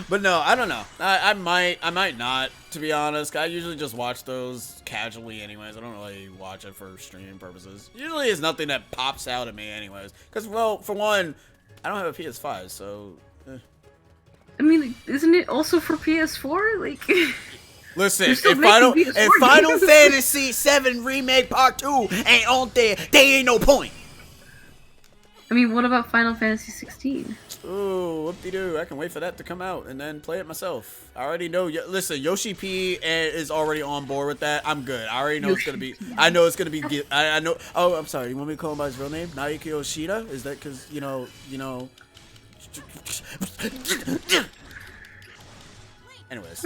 But no, I don't know. I might not, to be honest. I usually just watch those casually anyways. I don't really watch it for streaming purposes. Usually it's nothing that pops out at me anyways. Because, well, for one, I don't have a PS5, so... I mean, isn't it also for PS4? Like, Listen, They're if still making PS4 Final games. Fantasy VII Remake Part 2 ain't on there ain't no point. I mean, what about Final Fantasy 16? Ooh, whoop-de-doo. I can wait for that to come out and then play it myself. I already know. Listen, Yoshi P is already on board with that. I'm good. I already know it's going to be... I know it's going to be... I know... Oh, I'm sorry. You want me to call him by his real name? Naoki Yoshida? Is that because, you know... Anyways.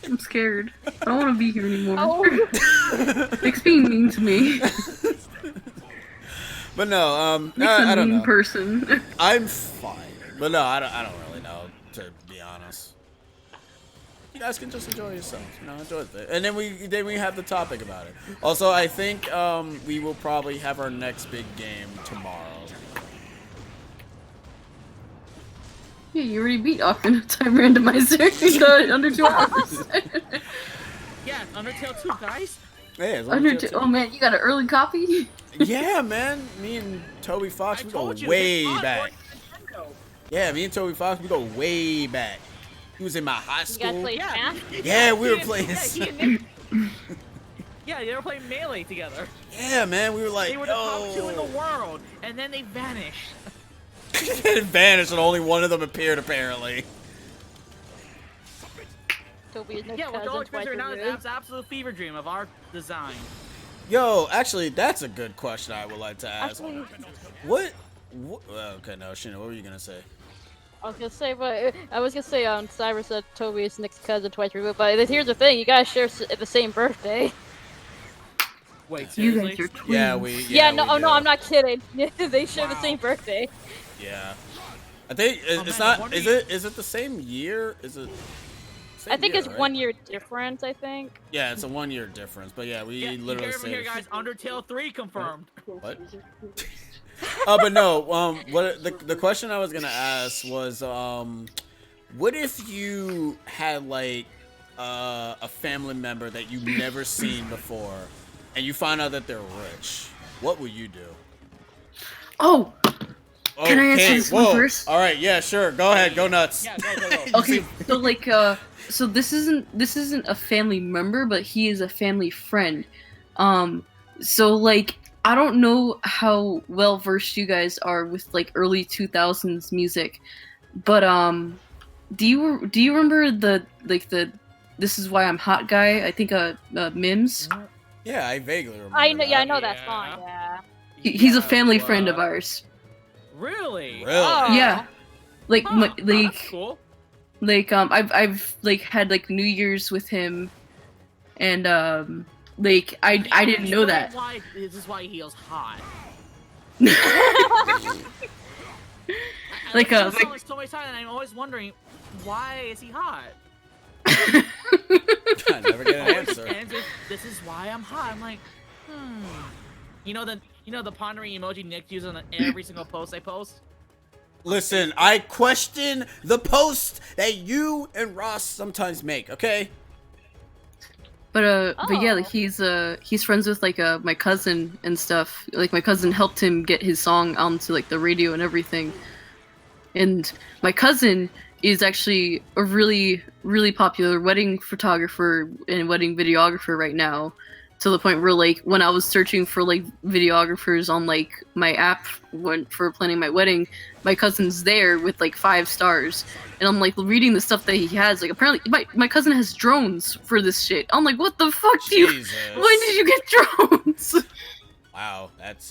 I'm scared. I don't want to be here anymore. Oh, Nick's being mean to me. But no, Nick's I a don't mean know. person. I'm fine. But no, I don't really know, to be honest. You guys can just enjoy yourselves, enjoy it. And then we have the topic about it. Also, I think we will probably have our next big game tomorrow. Yeah, you already beat Ocarina of Time Randomizer in under 2 hours. Yeah, Undertale 2, guys. Yeah, it's only two. Oh man, you got an early copy? Yeah, man. Me and Toby Fox, I we go told you, way it's back. Nintendo. Yeah, me and Toby Fox, we go way back. He was in my high you guys school. play Yeah. Smash? Yeah, we were He and- playing. Yeah, he and Nick. Yeah, they were playing Melee together. Yeah, man, we were like, They were the top 2 in yo. the world, and then they vanished. It vanished and only one of them appeared apparently. Toby is no Yeah, which all cousin, expensive twice now removed. is absolute fever dream of our design. Yo, actually, that's a good question I would like to ask. Actually, What? Well, okay, no, Sheena, what were you gonna say? I was gonna say, Cyrus said Toby is Nick's cousin twice removed, but here's the thing: you guys share the same birthday. Wait, You seriously? guys are twins. Yeah, we. Yeah, we no, do. no, I'm not kidding. They share the Wow. same birthday. Yeah. I think it's man, not. what Is do you- it? Is it the same year? Is it? I think it's right? 1 year difference. I think. Yeah, it's a 1 year difference. But yeah, we Yeah, you literally hear it from here, say guys. Undertale 3 confirmed. what? But no. What the question I was gonna ask was what if you had like a family member that you've never seen before, and you find out that they're rich? What would you do? Oh, Can I answer this one first? All right, yeah, sure. Go ahead, go nuts. Yeah, go. okay. So like, so this isn't a family member, but he is a family friend. So like, I don't know how well versed you guys are with like early 2000s music, but do you remember the "This Is Why I'm Hot" guy? I think Mims. Yeah, I vaguely remember. I know. Yeah, I that. know that Yeah. song. Yeah. He's a Yeah, family friend of what? ours. Really? Really? Oh. Yeah, like Huh, like that's cool. I've like had like New Year's with him, and like I didn't know that. Why, this is why he feels hot. Like, I saw this so many times, and I'm always wondering, why is he hot? I never get an Always answer. ends with, "This is why I'm hot." I'm like, You know the pondering emoji Nick uses on every single post I post. Listen, I question the post that you and Ross sometimes make. Okay. But yeah, Oh. like he's friends with like my cousin and stuff. Like my cousin helped him get his song onto like the radio and everything. And my cousin is actually a really, really popular wedding photographer and wedding videographer right now. To the point where like when I was searching for like videographers on like my app for planning my wedding, my cousin's there with like 5 stars. And I'm like reading the stuff that he has. Like apparently my cousin has drones for this shit. I'm like, what the fuck do you? Jesus. When did you get drones? Wow, that's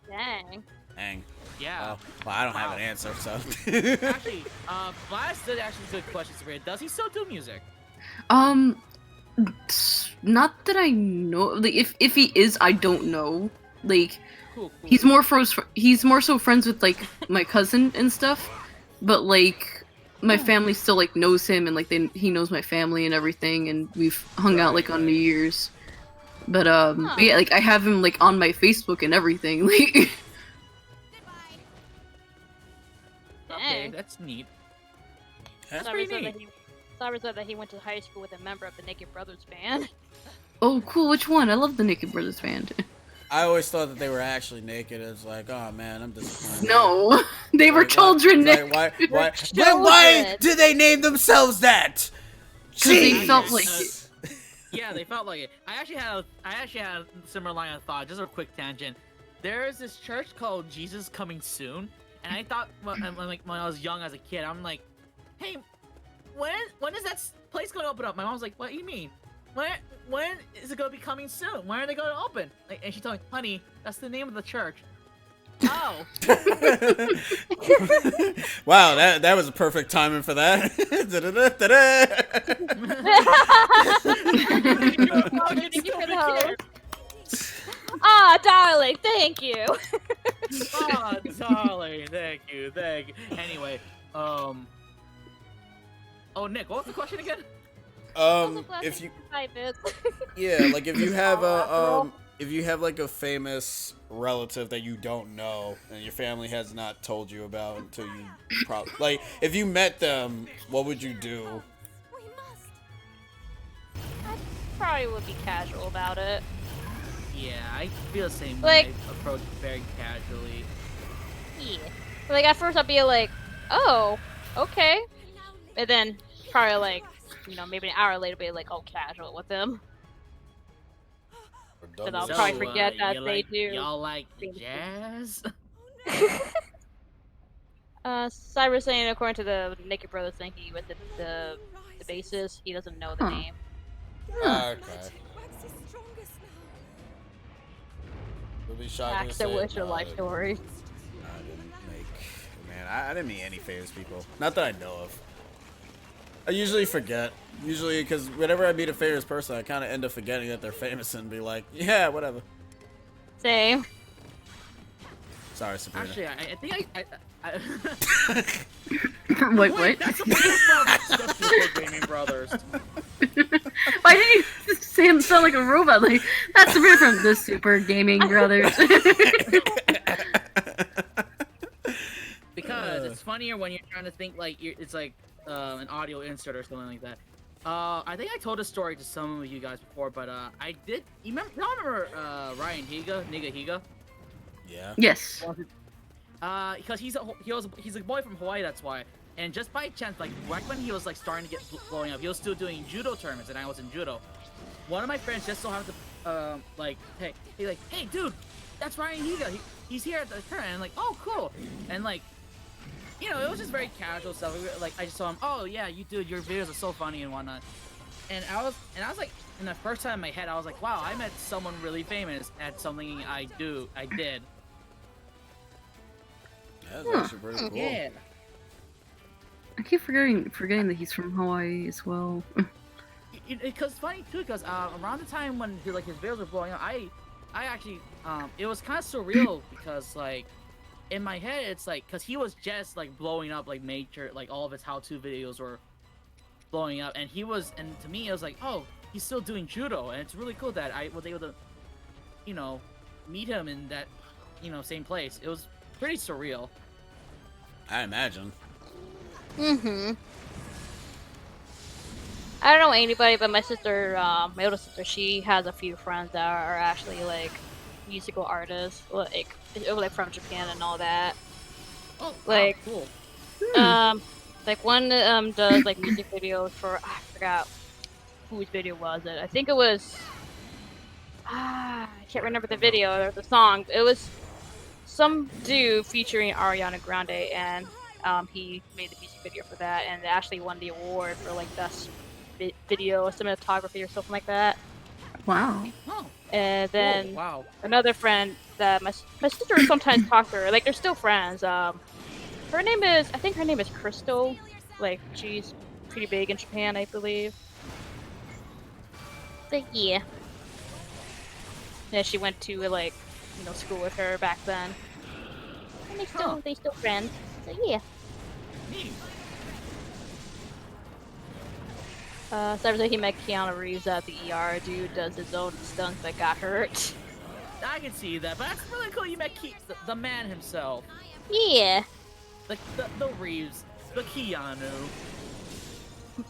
Dang. dang. Yeah. Well, I don't have Wow. an answer, so. Actually, Blast did actually good question, Sabrina. Does he still do music? Not that I know. Like if he is, I don't know. Like Cool. he's more so friends with like my cousin and stuff. But like my family still like knows him and like he knows my family and everything, and we've hung out like on New Year's. But yeah, like I have him like on my Facebook and everything. Like Okay, Dang. that's neat. That's Cyrus pretty said that Cyrus said that he went to high school with a member of the Naked Brothers band. oh cool, which one? I love the Naked Brothers band. I always thought that they were actually naked. It's like, oh man, I'm disappointed. No, they were Like, children, like, Nick. why children. did they name themselves that? 'Cause they Jeez. felt like it. Yeah, they felt like it. I actually had a similar line of thought. Just a quick tangent. There is this church called Jesus Coming Soon, and I thought when I was young as a kid, I'm like, hey, when is that place going to open up? My mom's like, what do you mean? When is it going to be coming soon? When are they going to open? Like, and she told me, honey, that's the name of the church. Oh. Wow, that was a perfect timing for that. Ah, darling, thank you. Oh, darling, thank you. Anyway, oh, Nick, what was the question again? If you Private. yeah, like if you have Oh, if you have like a famous relative that you don't know and your family has not told you about until you like if you met them, what would you do? I probably would be casual about it. Yeah, I feel the same Like- way. I approach very casually. Yeah. Like at first I'd be like, oh, okay. And then probably like, maybe an hour later be like, oh, casual with them. But I'll probably forget that you they like, do. Y'all like things. jazz? Cyrus saying according to the Naked Brothers thing, he with the bassist, he doesn't know the Huh. name. Okay. We'll be shocked Max, that was your life story. I didn't make. Man, I didn't meet any famous people. Not that I know of. I usually forget. Usually, because whenever I meet a famous person, I kind of end up forgetting that they're famous and be like, yeah, whatever. Same. Sorry, Sabrina. Actually, I think I Wait, wait, what? that's the Super Gaming Brothers. Why did you say him sound like a robot? Like, that's the from the Super Gaming Brothers. Because it's funnier when you're trying to think like it's like an audio insert or something like that. I think I told a story to some of you guys before, but I did. Y'all remember Ryan Higa, Nigga Higa? Yeah. Yes. Because he's a boy from Hawaii, that's why. And just by chance, like back when he was like starting to get blowing up, he was still doing judo tournaments, and I was in judo. One of my friends just so happened to hey dude, that's Ryan Higa. He's here at the tournament. And like, oh cool, and like, you know, it was just very casual stuff. Like I just saw him. Oh yeah, you dude, your videos are so funny and whatnot. And I was like, in the first time in my head, I was like, wow, I met someone really famous at something I did. That's actually pretty cool. Yeah. I keep forgetting that he's from Hawaii as well. Because funny too, because around the time when his videos were blowing up, I actually it was kind of surreal because like in my head it's like because he was just like blowing up like major like all of his how-to videos were blowing up, and to me it was like, oh, he's still doing judo, and it's really cool that I was able to, you know, meet him in that, you know, same place. It was pretty surreal. I imagine. Mm-hmm. I don't know anybody, but my sister, my older sister, she has a few friends that are actually like musical artists, like from Japan and all that. Oh, like, wow, cool. Like one does like music videos for, I forgot whose video was it. I think it was I can't remember the video or the song. It was some dude featuring Ariana Grande, and he made the music video for that, and they actually won the award for like best video cinematography or something like that. Wow. Oh, And then cool. Wow. another friend that my sister sometimes talk to her, like they're still friends. I think her name is Crystal. Like she's pretty big in Japan, I believe. But yeah. Yeah, she went to like, you know, school with her back then. And they still friends. So yeah. Neat. So he met Keanu Reeves at the ER. Dude does his own stunts but got hurt. I can see that, but that's really cool. You met the man himself, Yeah. the Reeves, the Keanu.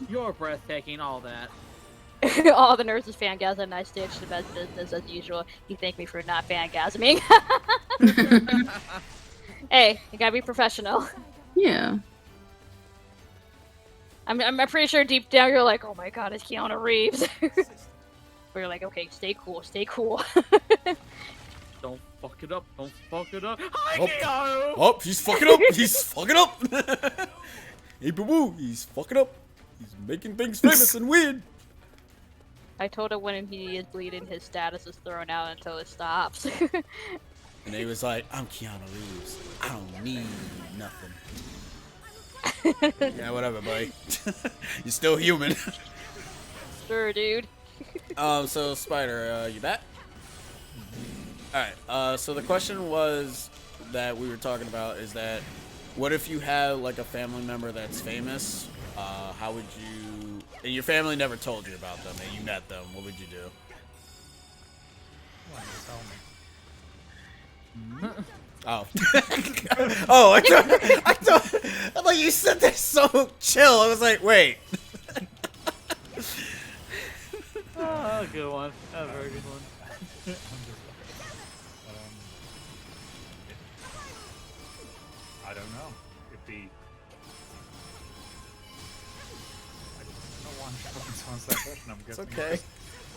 You're breathtaking, all that. All the nurses fangasm, and I stitched the best business as usual. You thank me for not fangasming. Hey, you gotta be professional. Yeah. I'm pretty sure deep down you're like, oh my god, it's Keanu Reeves. We're like, okay, stay cool, stay cool. Don't fuck it up. Don't fuck it up. Hi, Oh. Keanu! Oh, he's fucking up. He's fucking up. Hey, boo boo, he's fucking up. He's making things famous and weird. I told him when he is bleeding, his status is thrown out until it stops. And he was like, I'm Keanu Reeves. I don't need nothing. Yeah, whatever, buddy. You're still human. Sure, dude. So Spider, you back? Alright, so the question was that we were talking about is that what if you have like a family member that's famous? How would you, and your family never told you about them and you met them, what would you do? Why you tell me? Oh. Oh, I thought you said that so chill. I was like, wait. Oh, good one. A very good one. I'm just I don't know. It'd be. I don't know why I'm struggling to answer that question. I'm It's guessing. okay.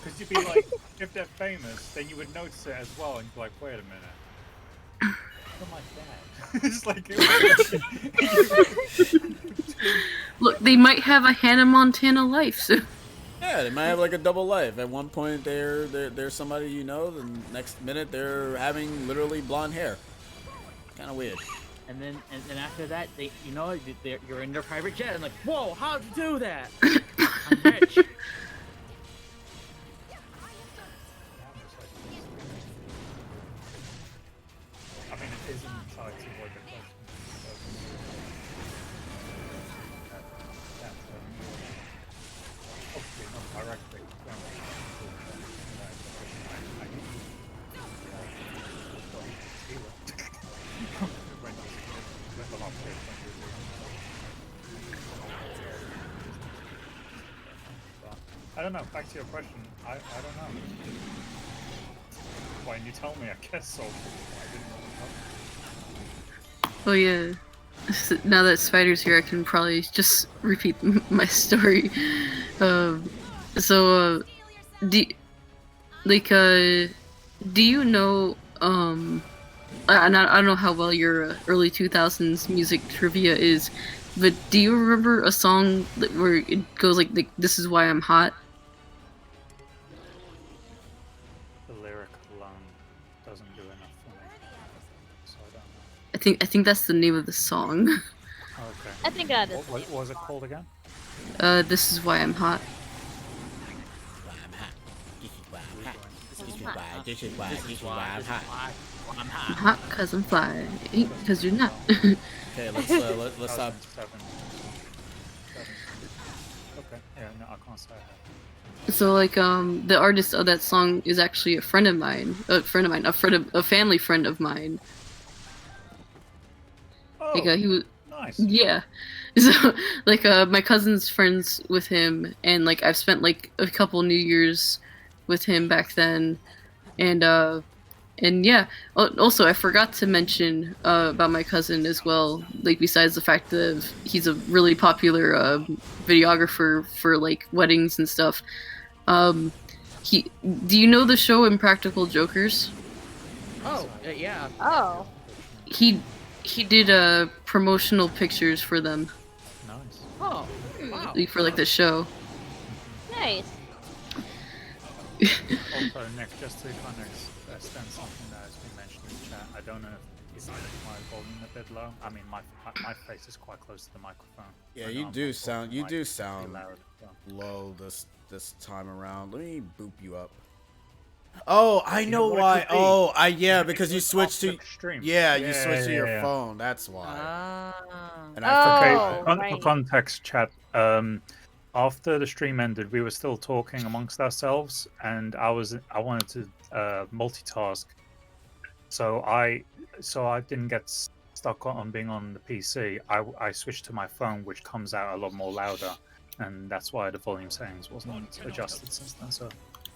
Because you'd be like, if they're famous, then you would notice it as well, and you'd be like, wait a minute. Oh my dad. It's like. Look, they might have a Hannah Montana life, so. Yeah, they might have like a double life. At one point, they're somebody you know. The next minute, they're having literally blonde hair. Kind of weird. And then after that, you're in their private jet. I'm like, whoa, how'd you do that? I'm rich. I mean, it is inside to avoid the question. Obviously not directly. I don't know. Back to your question. I don't know. Why didn't you tell me? I guess so. I didn't know. Oh yeah. Now that Spider's here, I can probably just repeat my story. Do you know? I don't know how well your early 2000s music trivia is, but do you remember a song where it goes like "This is why I'm hot"? The lyric alone doesn't do enough for me, so I don't know. I think that's the name of the song. Okay. I think that is. What was it called again? This is why I'm hot. This is why I'm hot. I'm hot 'cause I'm fly, ain't 'cause you're not. Okay, let's stop. 2007. Okay. Yeah. No, I can't say that. So like the artist of that song is actually a family friend of mine. Oh, Like he was nice. yeah. So like my cousin's friends with him, and like I've spent like a couple New Years with him back then, and yeah. Also, I forgot to mention about my cousin as well. Like besides the fact that he's a really popular videographer for like weddings and stuff. Do you know the show Impractical Jokers? Oh, yeah. Oh. He did promotional pictures for them, Nice. Oh, wow. like, for like the show. Nice. Also, Nick, just to kind of extend something that has been mentioned in chat, I don't know if you make my volume a bit low. I mean, my face is quite close to the microphone. Yeah, I you know I'm do not sound talking too sound loud, so. low this time around. Let me boop you up. Oh, I You know know what it why. could be? Oh, yeah, Maybe because you it's switched to off the stream. you switched to your yeah. phone. That's why. Ah. And Oh. I Okay, forgot. right. for context, chat. After the stream ended, we were still talking amongst ourselves, and I wanted to multitask, so I didn't get stuck on being on the PC. I switched to my phone, which comes out a lot more louder, and that's why the volume settings wasn't adjusted since then. So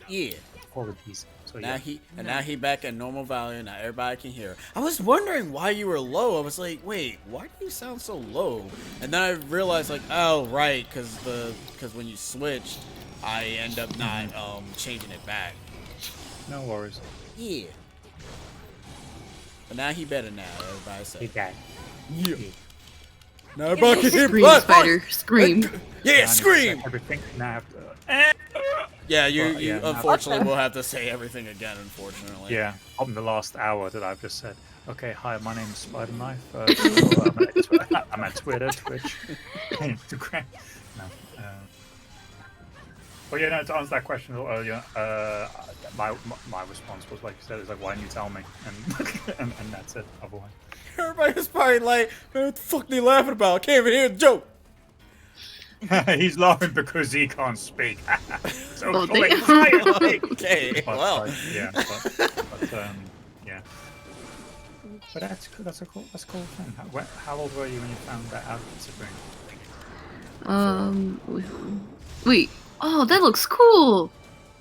Yeah. apologies. So Now yeah. now he back at normal value. Now everybody can hear. I was wondering why you were low. I was like, wait, why do you sound so low? And then I realized, like, oh right, because when you switched, I end up not changing it back. No worries. Yeah. But now he better now. Everybody say. He got. Yeah. Now everybody can hear. Scream, Spider, scream. Yeah, scream. Everything now. I have to, Yeah, you Well, yeah, now- unfortunately will have to say everything again. Unfortunately. Yeah, on the last hour that I've just said. Okay, hi, my name is Spider Knife. I'm at Twitter, Twitch, Instagram. No. But yeah, no, to answer that question earlier, my response was like you said, it's like, why didn't you tell me? And that's it. Otherwise, Everybody's probably like, man, what the fuck are they laughing about? I can't even hear the joke. he's laughing because he can't speak. So Oh, fully damn. entirely. Okay, well. yeah, yeah. But that's a cool thing. How old were you when you found that out, Sabrina? Wait. Oh, that looks cool.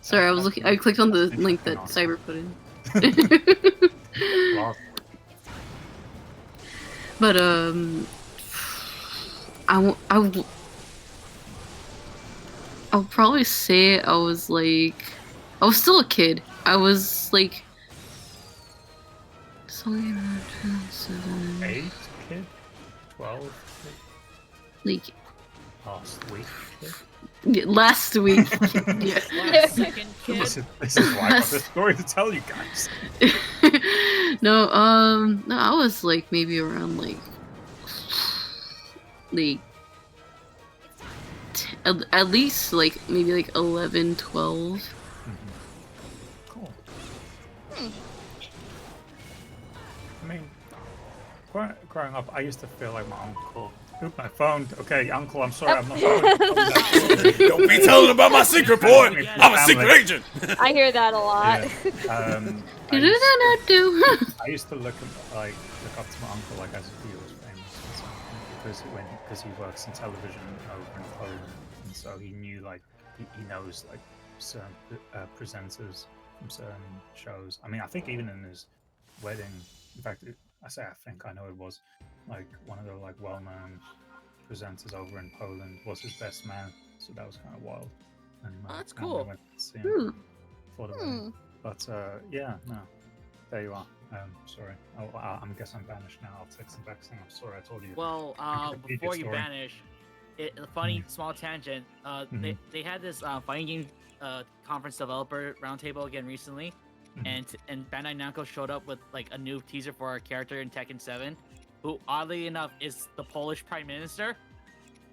Sorry, I was looking. I clicked on the link that Cyber put in. Wow. But I'll probably say I was still a kid. I was like, something around 7, 8 kid? 12 kid? like Last week kid? Last week. Yeah. Last second kid. This is why I got this story to tell you guys. No, I was like maybe around like at least like maybe like 11, 12. Cool. Hmm. I mean, growing up, I used to feel like my uncle. Oop, my phone. Okay, uncle, I'm sorry, I'm not. Don't be telling about my secret, boy. I'm a secret agent. I hear that a lot. Yeah. You do not do. I used to look up to my uncle like as if he was famous or something because he works in television over in Poland, and so he knew like he knows like certain presenters from certain shows. I mean, I think even in his wedding, in fact, I think I know it was like one of the like well-known presenters over in Poland was his best man, so that was kind of wild. And, that's and we cool. went to see him for the wedding. But yeah, no, there you are. Sorry, I guess I'm banished now. I'll text him back saying I'm sorry. I told you. Well, Repeat before your you story. banish, a funny small tangent. They had this fighting game conference developer roundtable again recently, and Bandai Namco showed up with like a new teaser for a character in Tekken 7, who oddly enough is the Polish Prime Minister,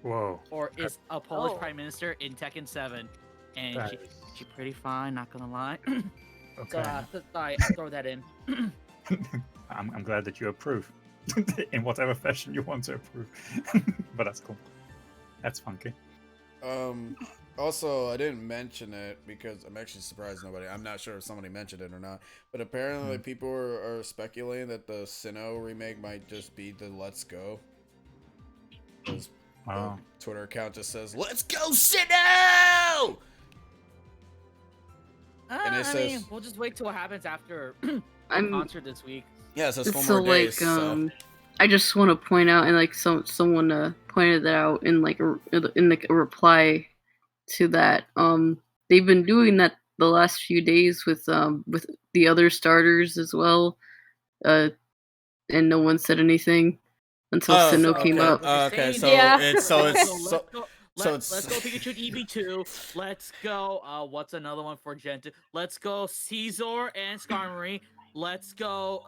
Whoa. or is a Polish Oh. Prime Minister in Tekken 7, and That she pretty fine, not gonna lie. So Okay. sorry, I'll throw that in. I'm glad that you approve in whatever fashion you want to approve. But that's cool. That's funky. Also, I didn't mention it because I'm actually surprised nobody. I'm not sure if somebody mentioned it or not, but apparently people are speculating that the Sinnoh remake might just be the Let's Go. Because Wow. Twitter account just says "Let's go Sinnoh." And it I says- mean, we'll just wait till what happens after I'm concert this week. Yeah, it says 4 so more days. like I just want to point out, and like someone pointed that out in like a reply to that. They've been doing that the last few days with the other starters as well. And no one said anything until Oh, Sinnoh okay. came up. Okay, so Yeah. it's Let's go Pikachu EB2. Let's go. What's another one for Gen 2? Let's go Caesar and Skarmory. Let's go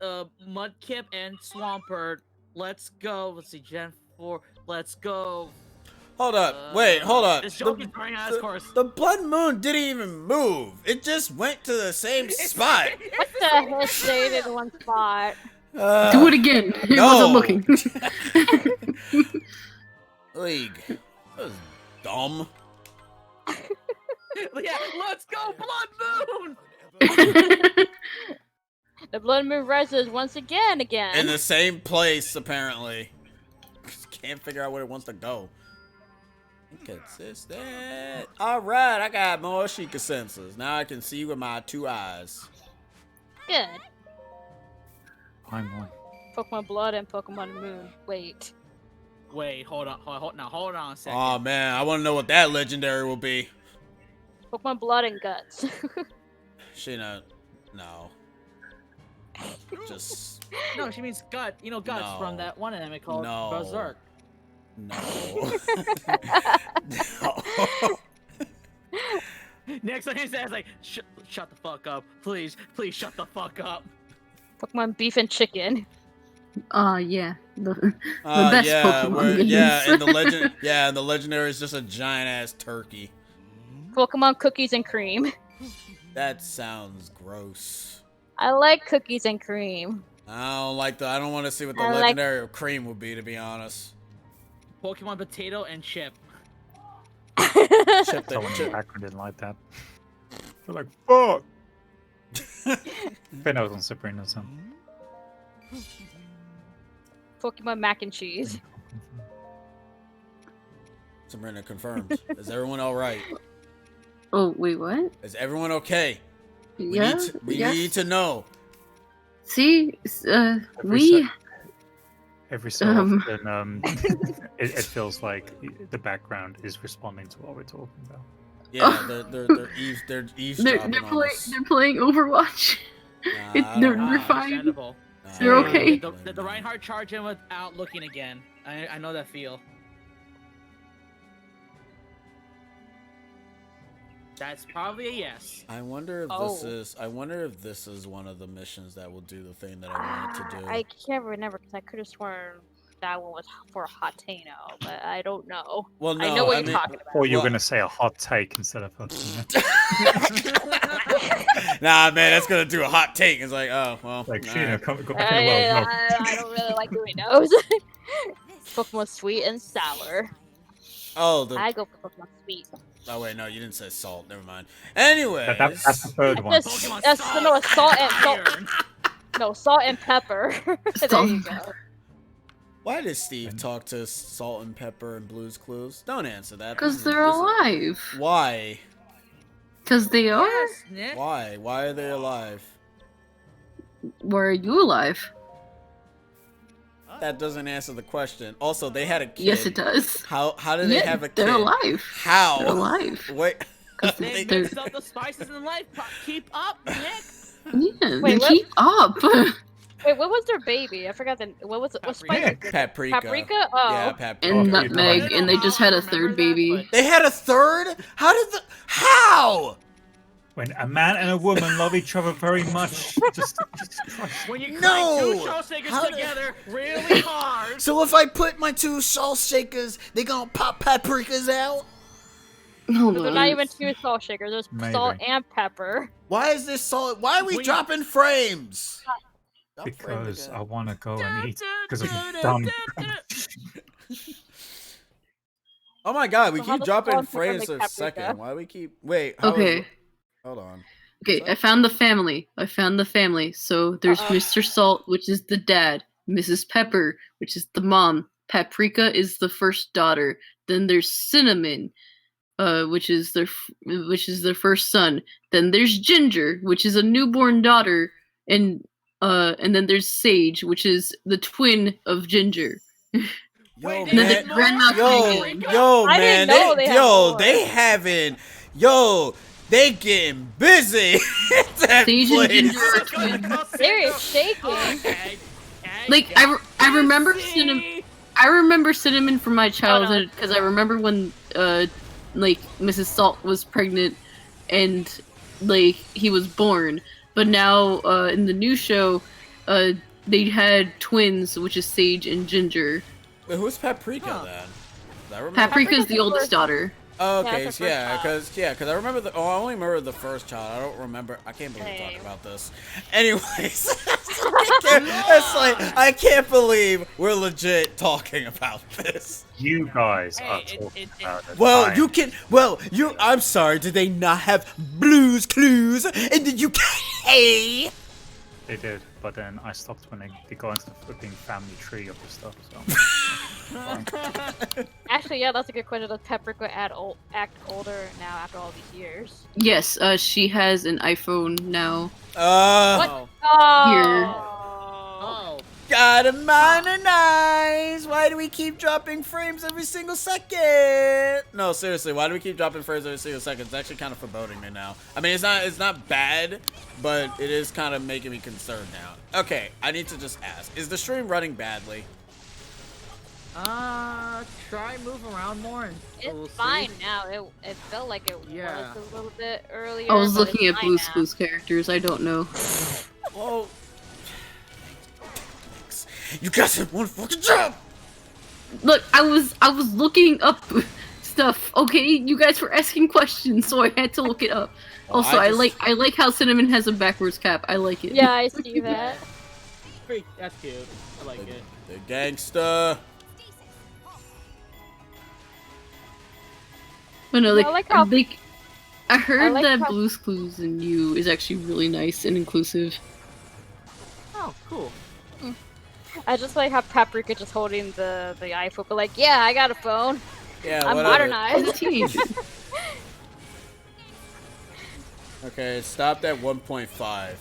Mudkip and Swampert. Let's go. Let's see Gen 4. Let's go. Hold up. Wait, hold up. This joke is running out of course. The Blood Moon didn't even move. It just went to the same spot. What the heck stayed in one spot? Do it again. It no. wasn't looking. League. That was dumb. Yeah, let's go Blood Moon. The Blood Moon rises once again. In the same place, apparently. Can't figure out where it wants to go. Inconsistent. Alright, I got more Sheikah senses. Now I can see with my 2 eyes. Good. Finally. Pokemon Blood and Pokemon Moon. Wait. Wait, hold on a second. Oh man, I want to know what that legendary will be. Pokemon Blood and Guts. No. Just No, she means gut. You know, guts No. from that one anime called No. Berserk. no. no. Next thing he says, like, shut the fuck up, please shut the fuck up. Pokemon Beef and Chicken. Yeah. The best Pokemon games. Yeah, and the legend. Yeah, and the legendary is just a giant ass turkey. Pokemon Cookies and Cream. That sounds gross. I like cookies and cream. I don't want to see what the I like- legendary of cream would be, to be honest. Pokemon Potato and Chip. Chip Someone in the chip. background didn't like that. They're like, fuck! Ben was on Sabrina's son. Pokemon Mac and Cheese. Sabrina confirmed. Is everyone all right? Oh wait, what? Is everyone okay? We Yeah. need to know. See, Every we. Every so often, it feels like the background is responding to what we're talking about. Yeah, they're eavesdropping They're on us. playing Overwatch. Nah, They're I don't know. fine. Understandable. Nah, They're I don't okay. know. Did the Reinhardt charge in without looking again? I know that feel. That's probably a yes. I wonder if this is. I wonder if this is one of the missions that will do the thing that I wanted to do. I can't remember because I could have sworn that one was for Hateno, but I don't know. Well, no, I know what I you're mean- talking about. Or you're Well- gonna say a hot take instead of a Nah, man, that's gonna do a hot take. It's like, oh well. like all Sheena, right. come okay, well, no. I don't really like doing those. Pokemon sweet and sour. Oh, the. I go for Pokemon sweet. Oh wait, no, you didn't say salt. Never mind. Anyways. That's the third one. That's salt and Iron. salt and pepper. There Salt you and go. Why does Steve talk to Salt and Pepper and Blue's Clues? Don't answer that. Because they're alive. Why? Because they are? Yes, Nick. Why? Why are they alive? Why are you alive? That doesn't answer the question. Also, they had a kid. Yes, it does. How did they Yeah, have a kid? they're alive. How? They're alive. Wait. They They're- mixed up the spices in life. Keep up, Nick. Yeah, Wait, they what? keep up. Wait, what was their baby? I forgot what was it? What spice? Paprika. was it? Paprika. Paprika? Oh. Yeah, paprika. And Oh, nutmeg, you and they just had a Remember third that, baby. but- They had a third? How did the? How? When a man and a woman love each other very much, just When you No! crank two show shakers How did- together really hard. So if I put my two salt shakers, they gonna pop paprikas out? Hold They're on. not even two salt shakers. There's salt Maybe. and pepper. Why is this salt? Why are we We- dropping frames? Stop framing because again. I want to go and eat because I'm done. Oh my god, we So how keep does dropping salt and pepper frames make a paprika? second. Why we keep? Wait. how is Okay. it- Hold on. Okay, I found the family. So there's Mr. Salt, which is the dad, Mrs. Pepper, which is the mom, Paprika is the first daughter. Then there's Cinnamon, which is their first son. Then there's Ginger, which is a newborn daughter, and then there's Sage, which is the twin of Ginger. Yo, Wait, And then man. there's Grandma Yo, Cregan. yo, I man. didn't know they had more. they having. Yo, they getting busy. at that Sage and place. Ginger are twins. They're shaking. Okay. Like I remember Cinnamon. I remember Cinnamon from my childhood Oh, because I remember when like Mrs. Salt was pregnant and like he was born. But now in the new show, they had twins, which is Sage and Ginger. Wait, who's Paprika Huh. then? I remember. Paprika's Paprika's the the oldest first- daughter. Oh, Yeah, okay, it's her first because I remember the. Oh, I only remember the first child. I don't remember. I can't believe we're talking Same. about this. Anyways, it's like I can't believe we're legit talking about this. You guys Hey, are it- talking it- about it. Well, I'm- you can. Well, you. I'm sorry. Did they not have Blues Clues in the UK? They did, but then I stopped when they got into the flipping family tree of the stuff. So Actually, yeah, that's a good question. Does Paprika act older now after all these years? Yes, she has an iPhone now. Oh. Oh. Gotta modernize. Why do we keep dropping frames every single second? No, seriously, why do we keep dropping frames every single second? It's actually kind of foreboding me now. I mean, it's not bad, but it is kind of making me concerned now. Okay, I need to just ask: is the stream running badly? Try move around more and we'll It's see. fine now. It felt like it Yeah. was a little bit earlier. I was but looking it's at fine Blue's now. Clues characters. I don't know. Well, you guys have one fucking job. Look, I was looking up stuff. Okay, you guys were asking questions, so I had to look it up. Well, Also, I I just- like how Cinnamon has a backwards cap. I like it. Yeah, I see that. That's cute. I like it. The gangster. But no, like, I like how- I heard like that how- Blue's Clues and You is actually really nice and inclusive. Oh, cool. I just like how Paprika just holding the iPhone, but like, yeah, I got a phone. Yeah, I'm whatever. modernized. Teenage. Okay, it stopped at 1.5.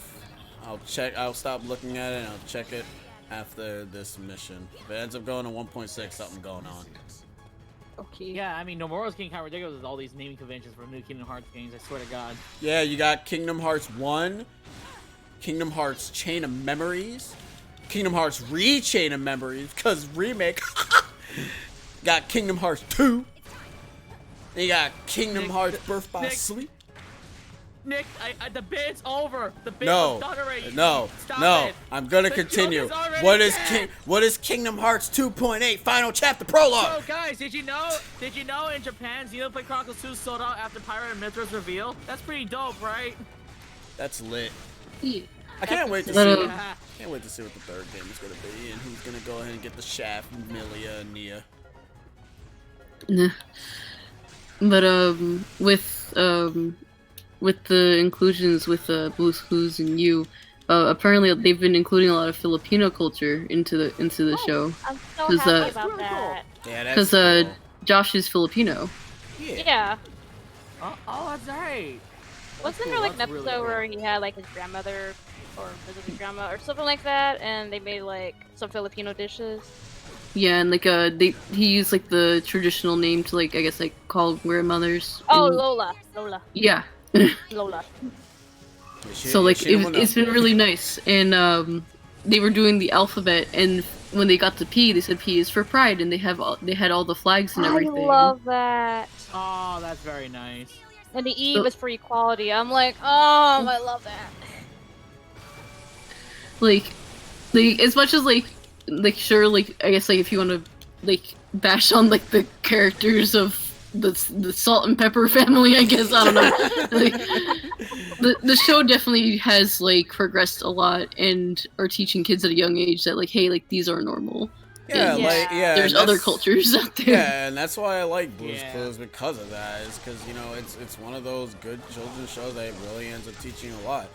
I'll stop looking at it and I'll check it after this mission. If it ends up going to 1.6, something going on. Okay. Yeah, I mean, Nomura's getting kind of ridiculous with all these naming conventions for new Kingdom Hearts games. I swear to God. Yeah, you got Kingdom Hearts 1, Kingdom Hearts Chain of Memories, Kingdom Hearts Re-Chain of Memories, because remake. Got Kingdom Hearts 2. Then you got Kingdom Nick, Hearts Birth by Nick. Sleep. Nick, the bid's over. The bid No, was done already. no, Stop no. it. I'm gonna The joke continue. is already dead. What is Kingdom Hearts 2.8 Final Chapter Prologue? So guys, did you know in Japan Xenoblade Chronicles 2 sold out after Pirate and Mithra's reveal? That's pretty dope, right? That's lit. Yeah. I can't wait to But, see. Yeah. Can't wait to see what the third game is gonna be and who's gonna go ahead and get the shaft, Milia and Nia. Nah. But with the inclusions with Blue's Clues and you, apparently they've been including a lot of Filipino culture into the show. I'm so 'Cause, happy that's about really that. Yeah, that's Because cool. Josh is Filipino. Yeah. Oh, that's right. Wasn't cool, there like an that's episode really cool. where he had like his grandmother or visit his grandma or something like that, and they made like some Filipino dishes? Yeah, and like he used like the traditional name to like I guess like call grandmothers. Oh, and- Lola. yeah. Lola. So like it's been really nice, and they were doing the alphabet, and when they got to P, they said P is for pride, and they had all the flags and I everything. love that. Oh, that's very nice. And the E So- was for equality. I'm like, oh, I love that. like as much as like sure like I guess like if you want to like bash on like the characters of the Salt and Pepper family, I guess I don't know. Like, the show definitely has like progressed a lot and are teaching kids at a young age that like hey like these are normal. Yeah, Yeah. like yeah. There's and other that's- cultures out there. Yeah, and that's why I like Blue's Yeah. Clues because of that. Is because you know it's one of those good children's shows that really ends up teaching a lot.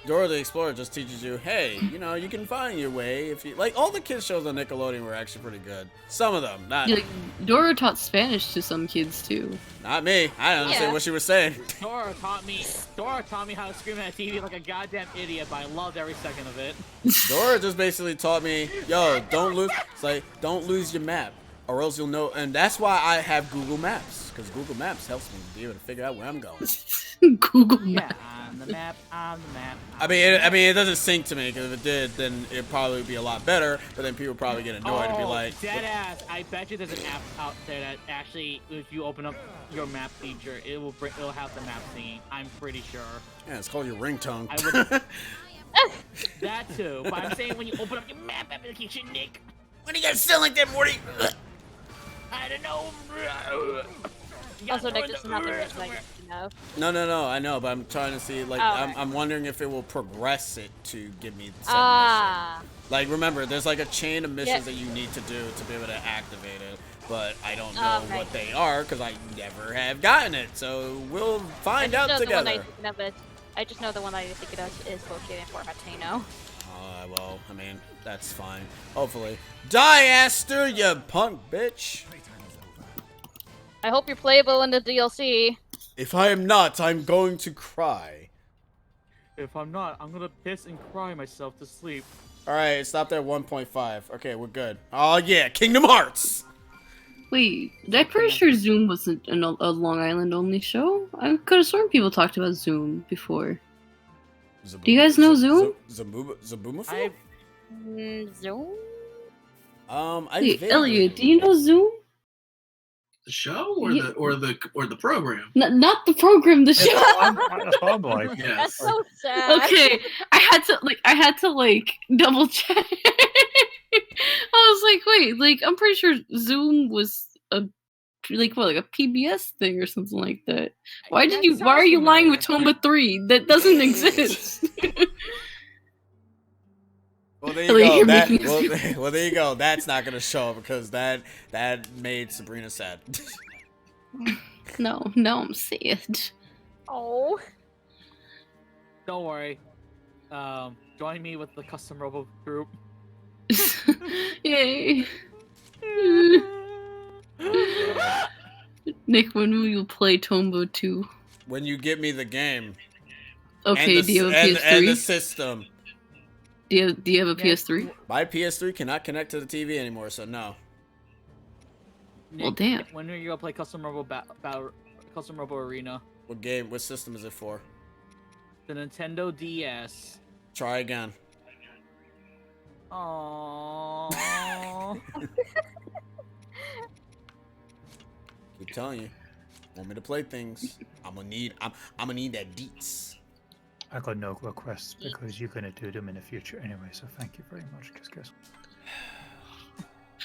Dora the Explorer just teaches you, hey, you know, you can find your way if you like. All the kids shows on Nickelodeon were actually pretty good. Some of them, not Yeah, like, Dora taught Spanish to some kids too. not me. I don't understand Yeah. what she was saying. Dora taught me how to scream at TV like a goddamn idiot, but I loved every second of it. Dora just basically taught me, yo, don't lose. It's like don't lose your map, or else you'll know. And that's why I have Google Maps, because Google Maps helps me be able to figure out where I'm going. Google Yeah, Maps. on the map, on the map. I mean, it doesn't sync to me because if it did, then it'd probably be a lot better. But then people probably get annoyed and be like, dead ass. I bet you there's an app out there that actually, if you open up your map feature, it'll have the map singing. I'm pretty sure. yeah, it's called your ringtone. I would. That too, but I'm saying when you open up your map application, Nick. When you guys sound like that, Morty? I don't know. You Also, gotta Nick, throw just in not the the somewhere. reason, you know. No, I know, but I'm trying to see, like, Oh, I'm, okay. I'm wondering if it will progress it to give me said mission. Ah. Like, remember, there's like a chain of missions Yeah. that you need to do to be able to activate it, but I don't know Oh, okay. what they are because I never have gotten it. So we'll find out together. I just know the one that you're thinking of is located in Fort Matano. Well, I mean, that's fine. Hopefully. Die, Aster, you punk bitch! I hope you're playable in the DLC. If I am not, I'm going to cry. If I'm not, I'm gonna piss and cry myself to sleep. Alright, stop at 1.5. Okay, we're good. Oh yeah, Kingdom Hearts! Wait, I'm pretty sure Zoom wasn't a Long Island only show. I could have sworn people talked about Zoom before. Do you guys know Zoom? Zabumafo? Zoom? I Wait, vaguely Elliot, do you know Zoom? The show or Yeah. the program? Not the program, the show. That's what I'm like. Yes. That's so sad. Okay, I had to double check. I was like, wait, like I'm pretty sure Zoom was a like a PBS thing or something like that. Why are you lying with Tomba 3? That doesn't exist. Well, there Elliot, you you're go. making us Well, there you go. That's not gonna show up because that made Sabrina sad. No, I'm sad. Oh. Don't worry. Join me with the custom robo group. Yay. Nick, when will you play Tomba 2? When you give me the game. Okay, and the, do you have a and, PS3? and the system. Do you have a PS3? My PS3 cannot connect to the TV anymore, so no. Nick, Well, damn. When are you gonna play custom robo custom robo arena? What system is it for? The Nintendo DS. Try again. Aww. Keep telling you. Want me to play things? I'm gonna need that deets. I got no requests because you're gonna do them in the future anyway. So thank you very much, Kiss.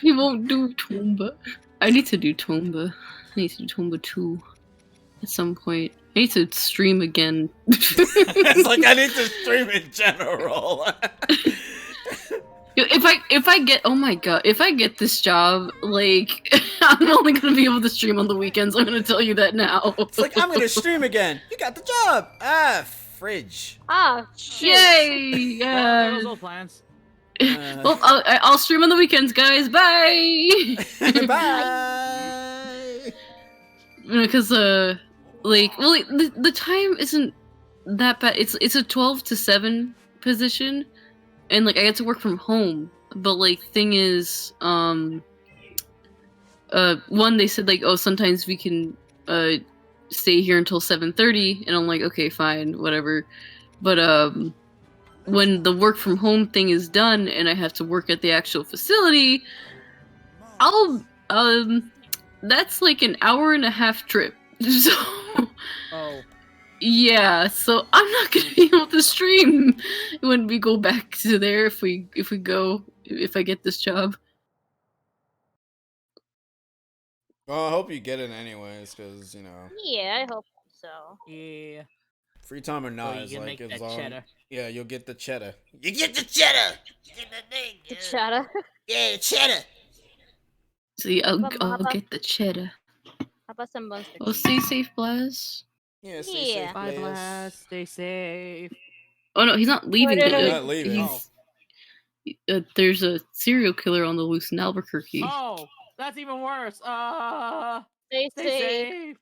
He won't do Tomba. I need to do Tomba. I need to do Tomba 2 at some point. I need to stream again. It's like I need to stream in general. If I get, oh my god, if I get this job, like, I'm only gonna be able to stream on the weekends. I'm gonna tell you that now. It's like, I'm gonna stream again. You got the job. Ah, fridge. Ah, shit. Yay! Well, those old plans. Well, I'll stream on the weekends, guys. Bye. Bye. Because like, well, the time isn't that bad. It's a 12 to 7 position, and like I get to work from home. But like, thing is, one, they said like, oh, sometimes we can stay here until 7:30, and I'm like, okay, fine, whatever. But when the work from home thing is done and I have to work at the actual facility, I'll that's like an hour and a half trip. So Oh. yeah, so I'm not gonna be able to stream when we go back to there if I get this job. Well, I hope you get it anyways, because, you know, Yeah, I hope so. Yeah. free time or not, you is can like, make as that long... cheddar. Yeah, you'll get the cheddar. You get the cheddar! You get the thing, The yeah. chatter. Yeah, the cheddar! See, I'll Mama. get the cheddar. How about some monster? Oh, stay safe, Blaz. Yeah, stay Yeah. safe, Bye, players. Blast. Stay safe. Oh no, he's not leaving. no, no. He's not leaving. There's a serial killer on the loose in Albuquerque. Oh, that's even worse. Stay Stay safe. safe.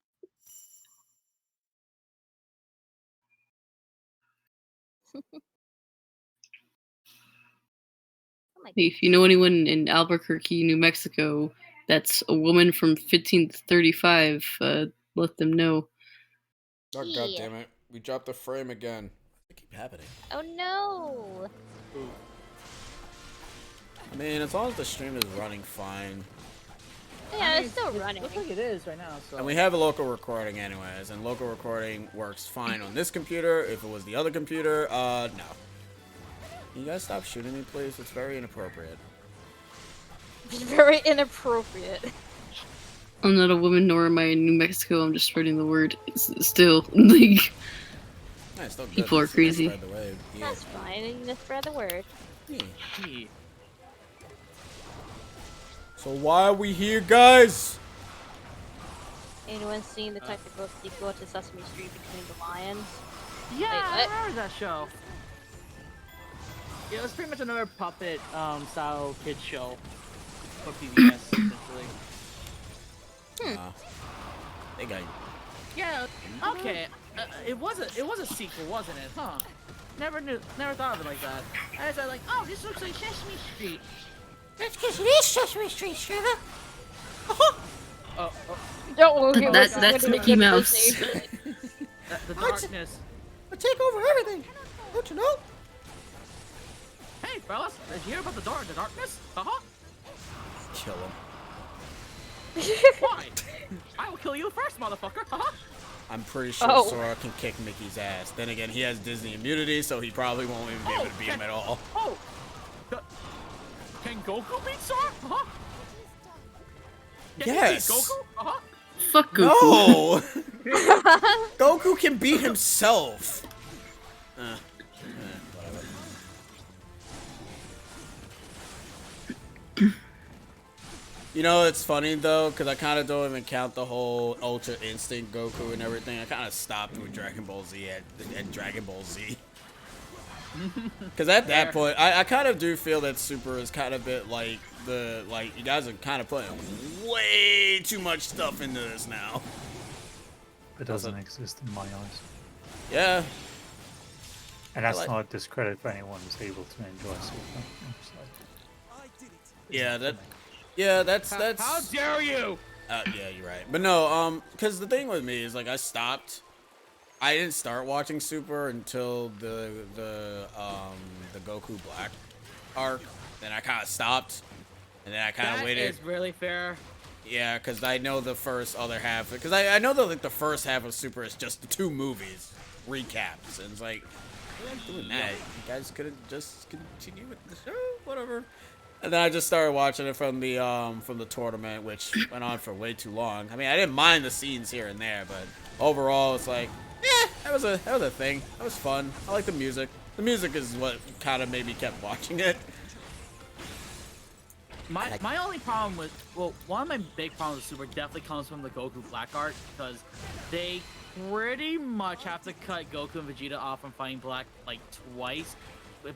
Oh my If you know anyone in Albuquerque, New Mexico, that's a woman from 1535, let them know. Oh, Yeah. God damn it. We dropped the frame again. It keep happening. Oh no. I mean, as long as the stream is running fine. Yeah, it's still running. Looks like it is right now. So. And we have a local recording anyways, and local recording works fine on this computer. If it was the other computer, no. You guys stop shooting me, please? It's very inappropriate. It's very inappropriate. I'm not a woman, nor am I in New Mexico. I'm just spreading the word. Still, like, Yeah, it's still good. People are It's still crazy. spread the wave. Yeah. That's fine. You just spread the word. Yeah. Yeah. So why are we here, guys? Anyone seen the technical sequel to Sesame Street Between the Lions? Yeah, I what? remember that show. Yeah, it was pretty much another puppet style kids show for PBS essentially. They got Yeah, okay. It was a sequel, wasn't it? Huh? Never thought of it like that. I was like, oh, this looks like Sesame Street. That's because it is Sesame Street, Sugar. Oh, Don't worry. That's Mickey Mouse. the darkness. I take over everything. Don't you know? Hey, fellas, did you hear about the darkness? Kill him. Why? I will kill you first, motherfucker. I'm pretty sure Oh. Sora can kick Mickey's ass. Then again, he has Disney immunity, so he probably won't even be able to beat him at all. Oh! Can Goku beat Sora? Can he Yes. beat Goku? Fuck Goku. No! Goku can beat himself. Whatever. You know, it's funny though, because I kind of don't even count the whole Ultra Instinct Goku and everything. I kind of stopped with Dragon Ball Z at Dragon Ball Z. Because at that point, I kind of do feel that Super is kind of a bit like you guys are kind of putting way too much stuff into this now. It doesn't exist in my eyes. Yeah. And that's like- not a discredit for anyone who's able to enjoy Super. It's like, Yeah, that's. How dare you! Yeah, you're right. But no, because the thing with me is like I stopped. I didn't start watching Super until the Goku Black arc. Then I kind of stopped, and then I kind of That waited. is really fair. Yeah, because I know the first other half. Because I know that like the first half of Super is just the two movies. recaps, and it's like, why are you doing that? You guys could have just continued with the show, whatever. And then I just started watching it from the tournament, which went on for way too long. I mean, I didn't mind the scenes here and there, but overall, it's like, that was a thing. That was fun. I like the music. The music is what kind of made me kept watching it. My only problem with, well, one of my big problems with Super definitely comes from the Goku Black art, because they pretty much have to cut Goku and Vegeta off from fighting Black like twice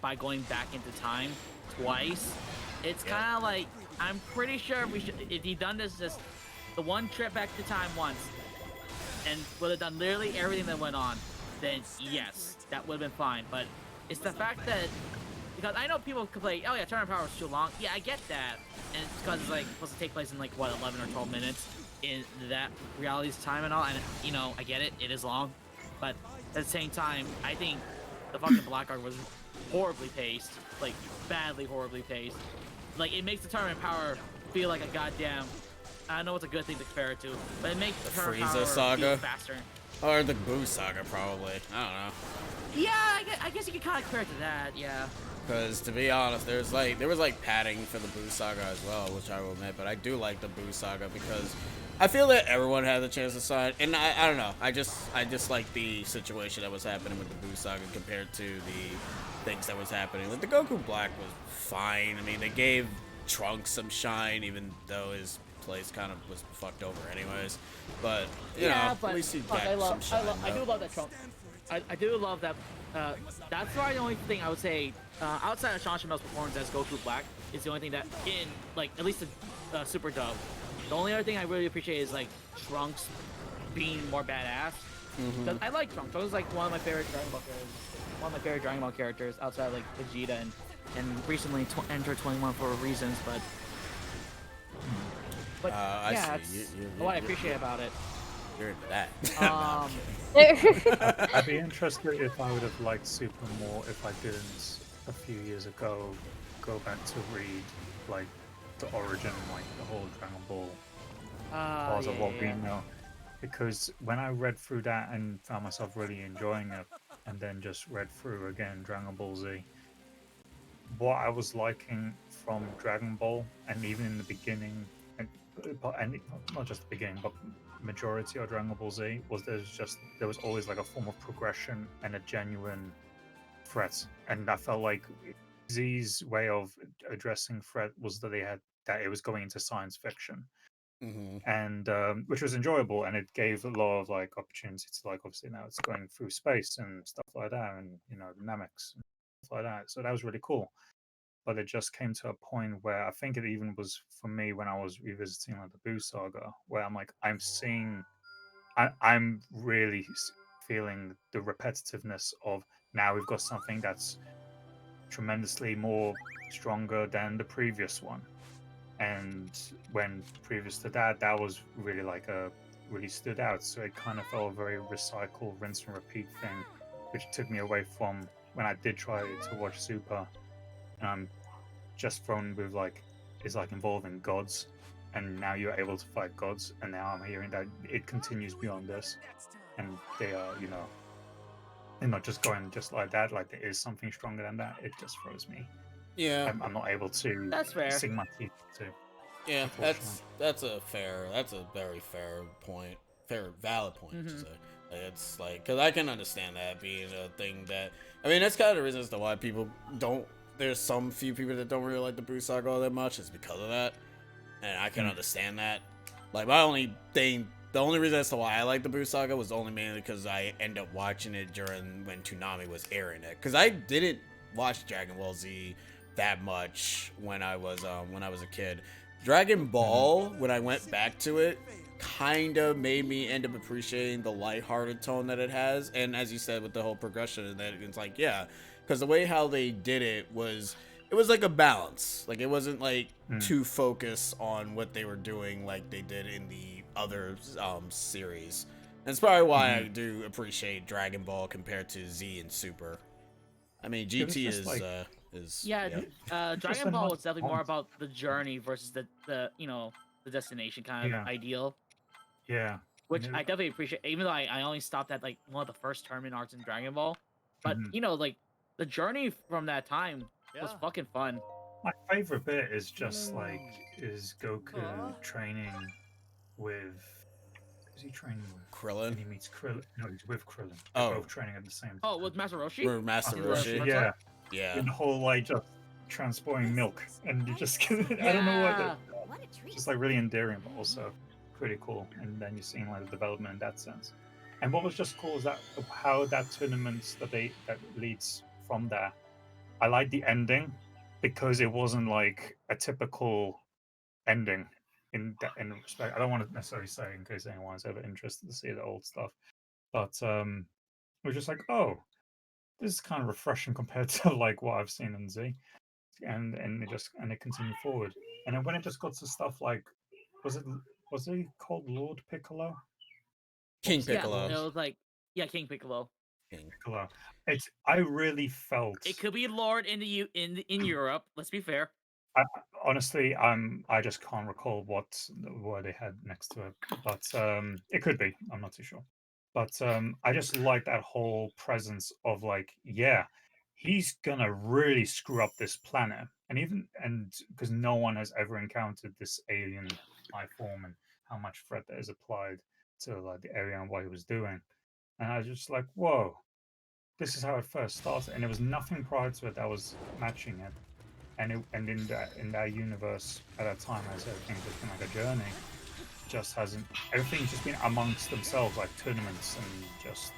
by going back into time twice. It's kind of like, I'm pretty sure if he done this just the one trip back to time once and would have done literally everything that went on, then yes, that would have been fine. But it's the fact that, because I know people complain, oh yeah, Tournament Power was too long. Yeah, I get that. And it's because it's like supposed to take place in like, what, 11 or 12 minutes in that reality's time and all. And, you know, I get it. It is long. But at the same time, I think the fucking Black Art was horribly paced. Like, badly horribly paced. Like, it makes the Tournament Power feel like a goddamn... I know it's a good thing to compare it to, but it makes the Tournament Frieza Power saga? feel faster. Or the Boo saga, probably. I don't know. Yeah, I guess you could kind of compare it to that, yeah. Because to be honest, there was like padding for the Boo saga as well, which I will admit. But I do like the Boo saga because I feel that everyone had the chance to sign, and I don't know. I just like the situation that was happening with the Boo saga compared to the things that was happening. Like the Goku Black was fine. I mean, they gave Trunks some shine, even though his place kind of was fucked over anyways. But you know, at least he got some shine. I do love that Trunks. I do love that. That's probably the only thing I would say outside of Sean Shamel's performance as Goku Black is the only thing that in like at least the Super Dub. The only other thing I really appreciate is like Trunks being more badass. Because I like Trunks. Trunks is like one of my favorite Dragon Ball characters. One of my favorite Dragon Ball characters outside of, like Vegeta and recently entered 21 for reasons, but I yeah, see. that's what I appreciate about it. You're into that. I'd be interested if I would have liked Super more if I didn't a few years ago go back to read like the origin, like the whole Dragon Ball part of what we know. Because when I read through that and found myself really enjoying it, and then just read through again Dragon Ball Z, what I was liking from Dragon Ball, and even in the beginning, and not just the beginning, but majority of Dragon Ball Z, was there was always like a form of progression and a genuine threat, and I felt like Z's way of addressing threat was that it was going into science fiction. And which was enjoyable, and it gave a lot of like opportunity to like, obviously now it's going through space and stuff like that, and you know, dynamics and stuff like that, so that was really cool. But it just came to a point where I think it even was for me when I was revisiting like the Boo saga, where I'm like, I'm really feeling the repetitiveness of, now we've got something that's tremendously more stronger than the previous one. And when previous to that was really like really stood out. So it kind of felt a very recycle, rinse and repeat thing, which took me away from when I did try to watch Super. And I'm just thrown with like, it's like involving gods, and now you're able to fight gods. And now I'm hearing that it continues beyond this, and they are, you know, they're not just going just like that. Like there is something stronger than that. It just throws me. Yeah, I'm not able to That's fair. sink my teeth to. yeah, that's a very fair point, valid point to say. Like, it's like, because I can understand that being a thing that, I mean, that's kind of the reason as to why people don't. There's some few people that don't really like the Boo saga all that much. It's because of that, and I can understand that. Like the only reason as to why I like the Boo saga was only mainly because I ended up watching it during when Toonami was airing it. Because I didn't watch Dragon Ball Z that much when I was a kid. Dragon Ball, when I went back to it, kind of made me end up appreciating the lighthearted tone that it has. And as you said, with the whole progression, and that it's like, yeah, because the way how they did it was like a balance. Like it wasn't like too focused on what they were doing like they did in the other series. And it's probably why I do appreciate Dragon Ball compared to Z and Super. I mean, GT is Dragon Ball was definitely more about the journey versus the you know, the destination kind of ideal. Yeah, which I definitely appreciate. Even though I only stopped at like one of the first tournament arcs in Dragon Ball, but you know, like the journey from that time was fucking fun. My favorite bit is just like is Goku training with. Who's he training with? Krillin. And he meets Krillin. No, he's with Krillin. They're both training at the same time. Oh, with Master Roshi? We're Master Roshi. Yeah. Yeah. In the whole like just transporting milk, and you just I don't know what. Just like really endearing, but also pretty cool. And then you're seeing like the development in that sense. And what was just cool is that how that tournament that leads from there. I like the ending because it wasn't like a typical ending in respect. I don't want to necessarily say in case anyone's ever interested to see the old stuff, but it was just like, oh, this is kind of refreshing compared to like what I've seen in Z, and it continued forward. And then when it just got to stuff like, was he called Lord Piccolo? King Piccolo. Yeah, it was like King Piccolo. Piccolo. I really felt it could be Lord in in Europe. Let's be fair. Honestly, I just can't recall what word they had next to it, but it could be. I'm not too sure. But I just like that whole presence of like, yeah, he's gonna really screw up this planet, and because no one has ever encountered this alien life form and how much threat that is applied to like the area and what he was doing, and I was just like, whoa, this is how it first started, and there was nothing prior to it that was matching it. And in that universe at that time, as everything's just been like a journey, everything's just been amongst themselves, like tournaments and just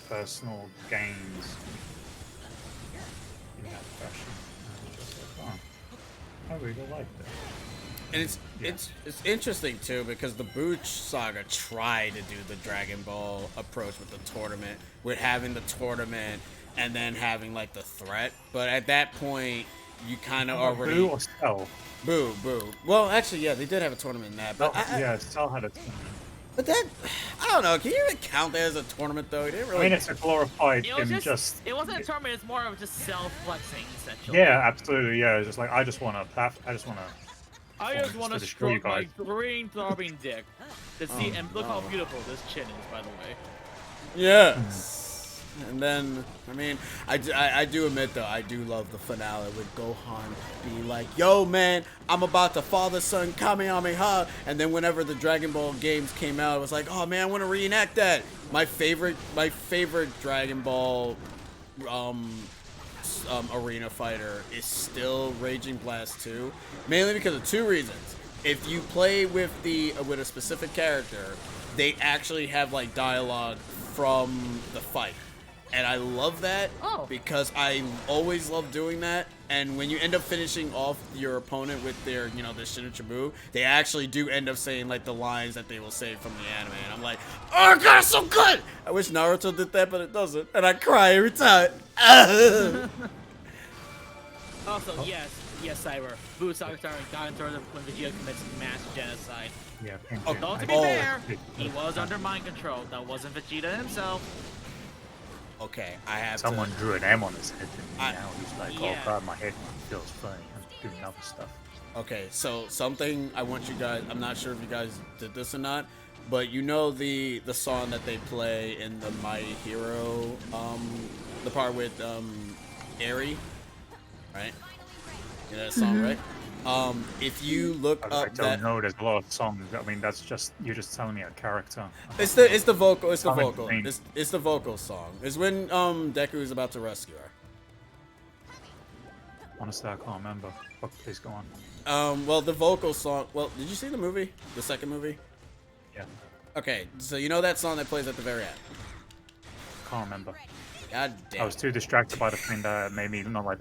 personal gains in that fashion. And I was just like, oh, I really like that. And it's interesting too because the Booch saga tried to do the Dragon Ball approach with the tournament, with having the tournament and then having like the threat, but at that point you kind of already Boo or Cell? Boo. Well, actually, yeah, they did have a tournament in that, but Cell had a tournament. But that, I don't know. Can you even count that as a tournament though? He didn't really. I mean, it's a glorified It wasn't a tournament. It's more of just self-flexing, essentially. Yeah, absolutely. Yeah, it's just like I just want to stroke my green throbbing dick to see, and look how beautiful this chin is, by the way. Yeah. And then, I mean, I do admit though, I do love the finale with Gohan being like, "Yo, man, I'm about to father-son Kamehameha," and then whenever the Dragon Ball games came out, it was like, "Oh man, I want to reenact that." My favorite Dragon Ball arena fighter is still Raging Blast 2, mainly because of two reasons. If you play with a specific character, they actually have like dialogue from the fight. And I love that because I always love doing that. And when you end up finishing off your opponent with their, their signature move, they actually do end up saying like the lines that they will say from the anime. And I'm like, oh god, it's so good! I wish Naruto did that, but it doesn't. And I cry every time. Also, yes, Cyber. Boo Saga got into it when Vegeta commits mass genocide. Yeah. Although to be fair, he was under mind control. That wasn't Vegeta himself. Okay, I have Someone drew an M on his head, and now he's like, Yeah. oh god, my head feels funny. I'm doing other stuff. Okay, so something I want you guys, I'm not sure if you guys did this or not, but you know the song that they play in the My Hero, the part with Eri, right? You know that song, right? If you look I up don't know. There's a lot of songs. I mean, that's just you're just telling me a character. it's the vocal, it's the Haven't vocal, seen- it's the vocal song. It's when Deku is about to rescue her. Honestly, I can't remember. But please go on. Well, the vocal song. Well, did you see the movie? The second movie? Yeah, Okay, so you know that song that plays at the very end. can't remember. God damn. I was too distracted by the thing that made me not like.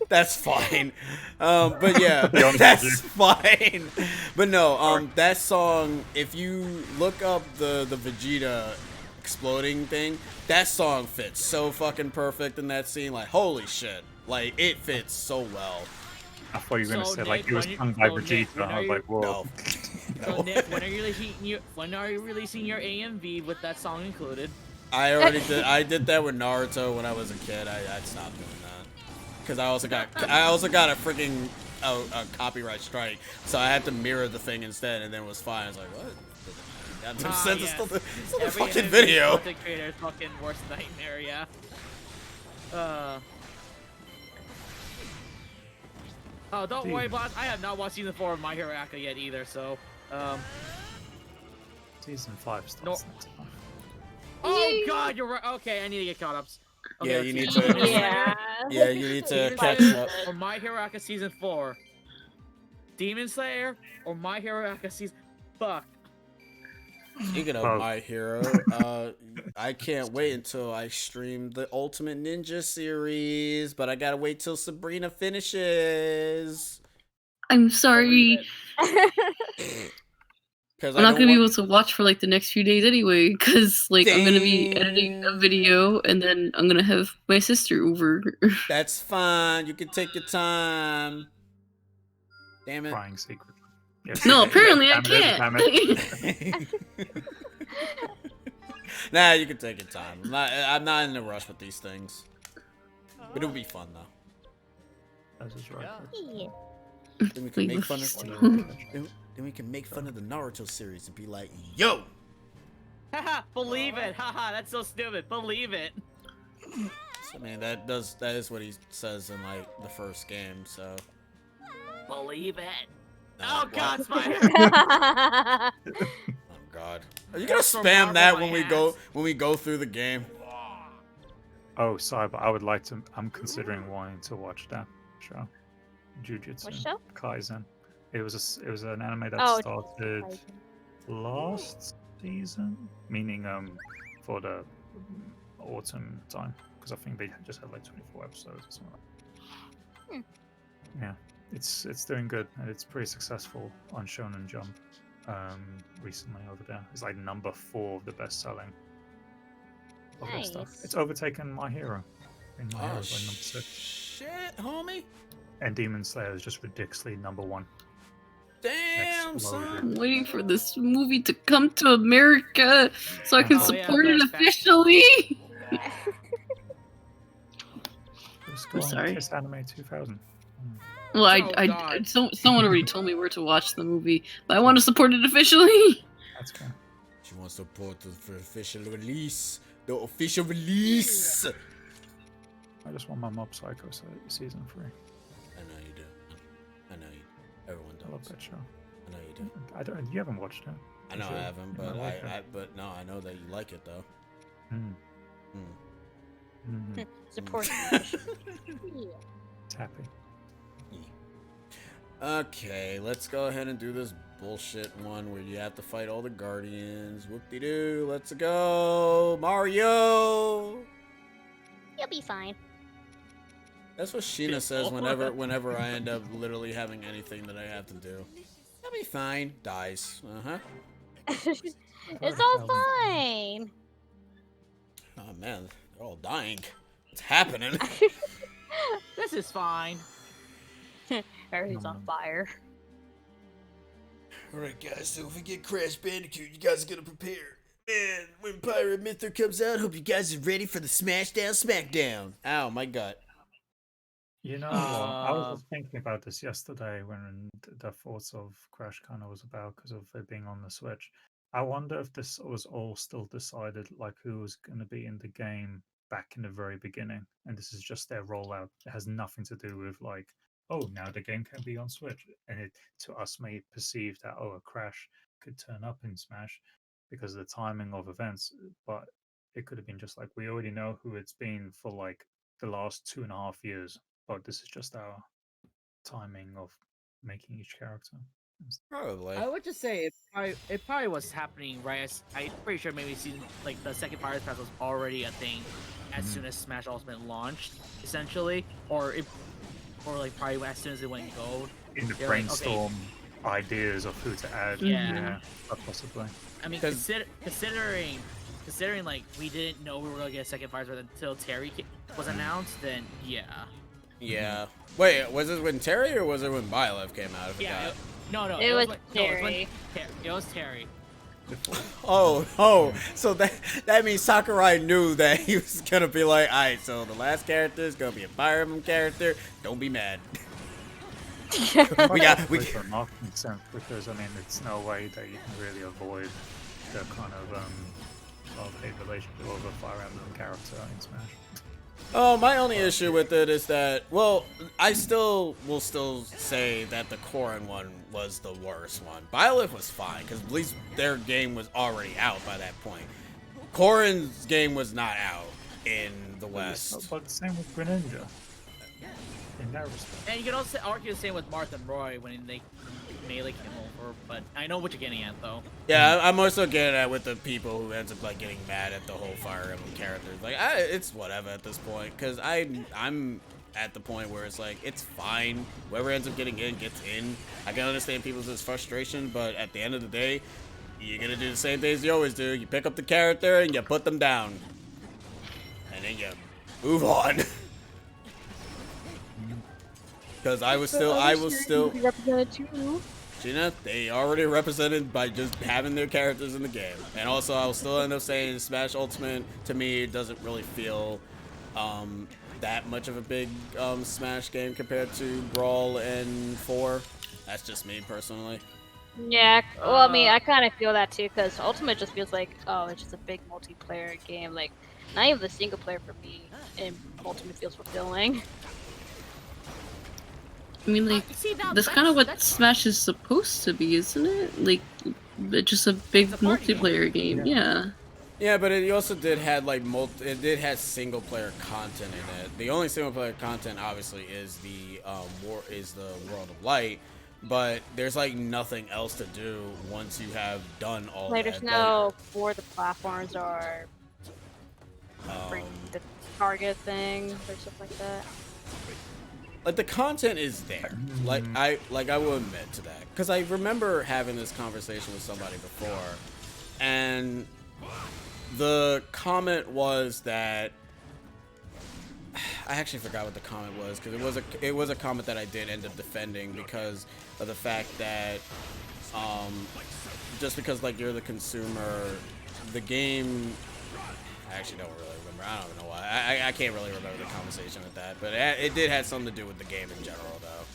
That's fine. But yeah, be honest with that's you. fine. But no, that song, if you look up the Vegeta exploding thing, that song fits so fucking perfect in that scene. Like, holy shit. Like, it fits so well. I thought you were gonna So, say like Nick, he was when you- sung by so, Nick, Vegeta. when I are was you- like, whoa. No. So Nick, when are you releasing your AMV with that song included? I already did. I did that with Naruto when I was a kid. I stopped doing that because I also got a freaking a copyright strike, so I had to mirror the thing instead, and then it was fine. I was like, what? Goddamn Ah, sense, yes. it's still the Every fucking anime video. content creator's fucking worst nightmare, yeah. Oh, don't worry, boss. I have not watched season 4 of My Hero Academia yet either, so Season 5 starts next month. Oh god, you're right. Okay, I need to get caught up. Okay, Yeah, let's you see. need to- Demon Yeah. Slayer, Yeah, you need to Demon catch Slayer, up. or My Hero Academia season 4. Demon Slayer or My Hero Academia season. Fuck. Speaking of Oh. My Hero, I can't wait until I stream the Ultimate Ninja series, but I gotta wait till Sabrina finishes. I'm sorry. Because I'm not gonna be able to watch for like the next few days anyway, because like I'm gonna be editing a Dang. video and then I'm gonna have my sister over. That's fine. You can take your time. Damn it. Crying secret. Yes, No, yes, apparently I damn it, damn can't. it. Nah, you can take your time. I'm not in a rush with these things. But it'll be fun though. That's just right. Then we can Wait, make what fun is of this? then we can make fun of the Naruto series and be like, yo! Haha, believe it. Haha, that's so stupid. Believe it. I mean that is what he says in like the first game, so Believe it. no, Oh what? god, Spider. Oh god. Are you gonna That's from spam Marvel that my when we go through the game? Oh, sorry, but I would like to. I'm considering wanting to watch that show, Jujutsu What show? Kaisen. It was an anime that Oh, started last season, meaning for the autumn time, because I think they just had like 24 episodes or something. Yeah, it's doing good and it's pretty successful on Shonen Jump recently over there. It's like number 4 of the best selling of their stuff. Nice. It's overtaken My Hero. I think My Hero Oh is like number 6. shit, homie. And Demon Slayer is just ridiculously number 1. Damn, Exploded. son. I'm waiting for this movie to come to America so I can Oh, yeah, support it that's fact. officially. Just go on sorry. Kiss Anime 2000. Well, Oh, God. someone already told me where to watch the movie, but I want to support it officially. That's fair. She wants to support the official release. The official release. I just want my Mob Psycho season 3. I know you do. I know you. Everyone I love does. that show. I know you do. I don't. You haven't watched it. I know You I should. haven't, You but might like it. but no, I know that you like it though. Mm. Mm. Mhm. Support. It's happy. Okay, let's go ahead and do this bullshit one where you have to fight all the guardians. Whoop-de-doo, let's go, Mario. You'll be fine. That's what Sheena says whenever I end up literally having anything that I have to do. I'll be fine. Dies. It's all fine. Oh man, they're all dying. It's happening. This is fine. Everything's on fire. Alright guys, so if we get Crash Bandicoot, you guys are gonna prepare. Man, when Pirate Myther comes out, hope you guys are ready for the Smash Down Smackdown. Ow, my gut. You know, I was just thinking about this yesterday when the thoughts of Crash kind of was about because of it being on the Switch. I wonder if this was all still decided, like who was going to be in the game back in the very beginning, and this is just their rollout. It has nothing to do with like, oh, now the game can be on Switch, and it to us may perceive that a Crash could turn up in Smash because of the timing of events, but it could have been just like we already know who it's been for like the last 2.5 years. But this is just our timing of making each character. Probably. I would just say it probably was happening right. I'm pretty sure maybe season like the second Pirates Pass was already a thing as soon as Smash Ultimate launched, essentially, or like probably as soon as it went gold. In the They're like, okay. brainstorm ideas of who to add. Yeah. Possibly. I mean, 'Cause- considering like we didn't know we were gonna get a second Pirates Pass until Terry was announced, then yeah. Yeah. Wait, was it when Terry or was it when Byleth came out? I forgot. Yeah. No. It was when- Terry. It was Terry. Oh, so that means Sakurai knew that he was gonna be like, alright, so the last character is gonna be a Fire Emblem character. Don't be mad. we got. With the marketing sense, because I mean, it's no way that you can really avoid the kind of love-hate relationship of a Fire Emblem character in Smash. Oh, my only issue with it is that, well, I still will say that the Corrin one was the worst one. Byleth was fine, because at least their game was already out by that point. Corrin's game was not out in the West. But the same with Greninja. In that respect. And you can also argue the same with Marth and Roy when they melee came over, but I know what you're getting at, though. Yeah, I'm also getting at with the people who ends up like getting mad at the whole Fire Emblem characters. Like, it's whatever at this point, because I'm at the point where it's like, it's fine. Whoever ends up getting in gets in. I can understand people's frustration, but at the end of the day, you're gonna do the same things you always do. You pick up the character and you put them down, and then you move on. Because I was still. Represented too. Gina, they already represented by just having their characters in the game. And also, I will still end up saying Smash Ultimate, to me, doesn't really feel that much of a big Smash game compared to Brawl and 4. That's just me, personally. Yeah, well, I mean, I kind of feel that too, because Ultimate just feels like, oh, it's just a big multiplayer game. Like, not even the single player for me in Ultimate feels fulfilling. I mean, like, that's kind of what Smash is supposed to be, isn't it? Like, it's just a big multiplayer game, yeah. Yeah, but it also did have like it did have single player content in it. The only single player content, obviously, is the World of Light. But there's like nothing else to do once you have done all Like, that. there's no for the platforms or the target thing or stuff like that. Like, the content is there. Like I will admit to that, because I remember having this conversation with somebody before, and the comment was that I actually forgot what the comment was, because it was a comment that I did end up defending because of the fact that just because like you're the consumer, the game. I actually don't really remember. I don't know why. I can't really remember the conversation with that, but it did have something to do with the game in general, though.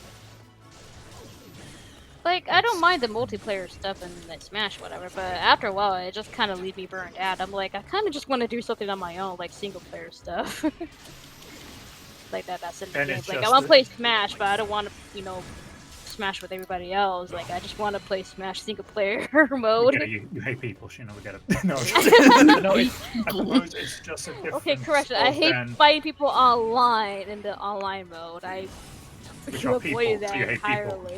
Like, I don't mind the multiplayer stuff in like, Smash, whatever, but after a while, it just kind of leaves me burned out. I'm like, I kind of just want to do something on my own, like single player stuff. Like that's in the And game. it's Like, I just want to that- play Smash, but I don't want to, Smash with everybody else. Like, I just want to play Smash single player mode. Yeah, you hate people, you know, we get it. No, I suppose it's just a difference. Okay, correction. I hate fighting people online in the online mode. I Which are people, avoided so that you hate people. entirely.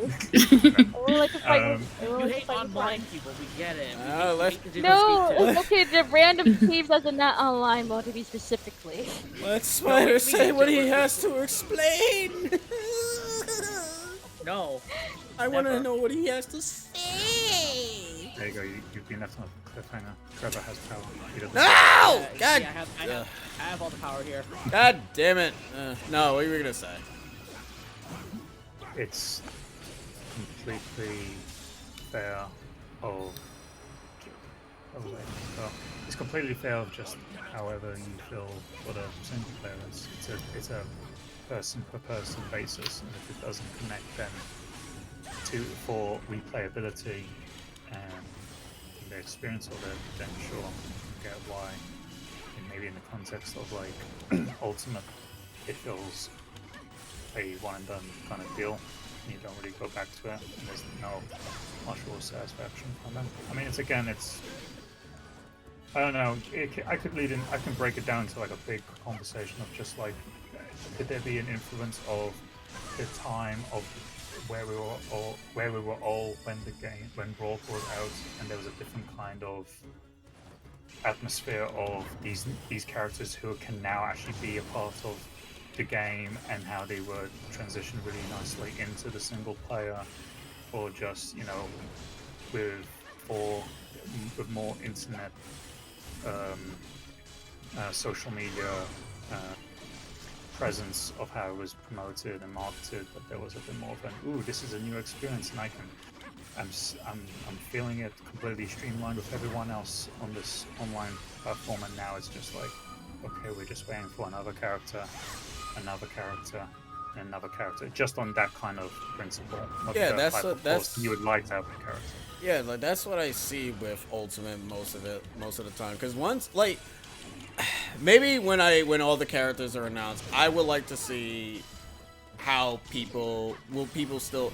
I would like to fight with, I would You like to hate fight with online friends. people, we get it. let's- No, okay, the random thieves as in that online mode to be specifically. Let Spider say what he has to explain. No. I want to Never. know what he has to say. There you go, you've been left on a cliffhanger. Trevor has power. He doesn't. No! See, God, I have all the power here. God damn it. No, what were you gonna say? It's completely fair of. It's completely fair of just however you feel for the single player. It's a person per person basis, and if it doesn't connect then for replayability and the experience of it, then sure, I get why. And maybe in the context of like Ultimate, it feels a one and done kind of deal. And you don't really go back to it, and there's no much more satisfaction from them. I mean, I don't know. I can break it down to like a big conversation of just like, could there be an influence of the time of where we were all when Brawl was out, and there was a different kind of atmosphere of these characters who can now actually be a part of the game, and how they were transitioned really nicely into the single player, or just with more internet, social media presence of how it was promoted and marketed, but there was a bit more of an, ooh, this is a new experience, and I'm feeling it completely streamlined with everyone else on this online platform, and now it's just like, okay, we're just waiting for another character, in another character, just on that kind of principle. Not Yeah, the that's type what- of that's- force you would like to have in a character. Yeah, like that's what I see with Ultimate most of the time. Because once, like, maybe when all the characters are announced, I would like to see how people still,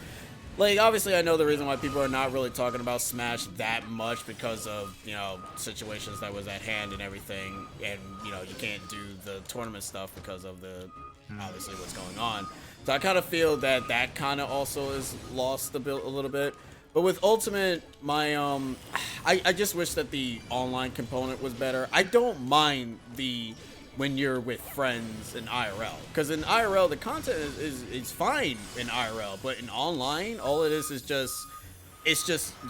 like, obviously I know the reason why people are not really talking about Smash that much because of, you know, situations that was at hand and everything, and, you know, you can't do the tournament stuff because of the obviously what's going on. So I kind of feel that kind of also is lost a little bit. But with Ultimate, my I just wish that the online component was better. I don't mind when you're with friends in IRL, because in IRL the content is fine in IRL, but in online all it is just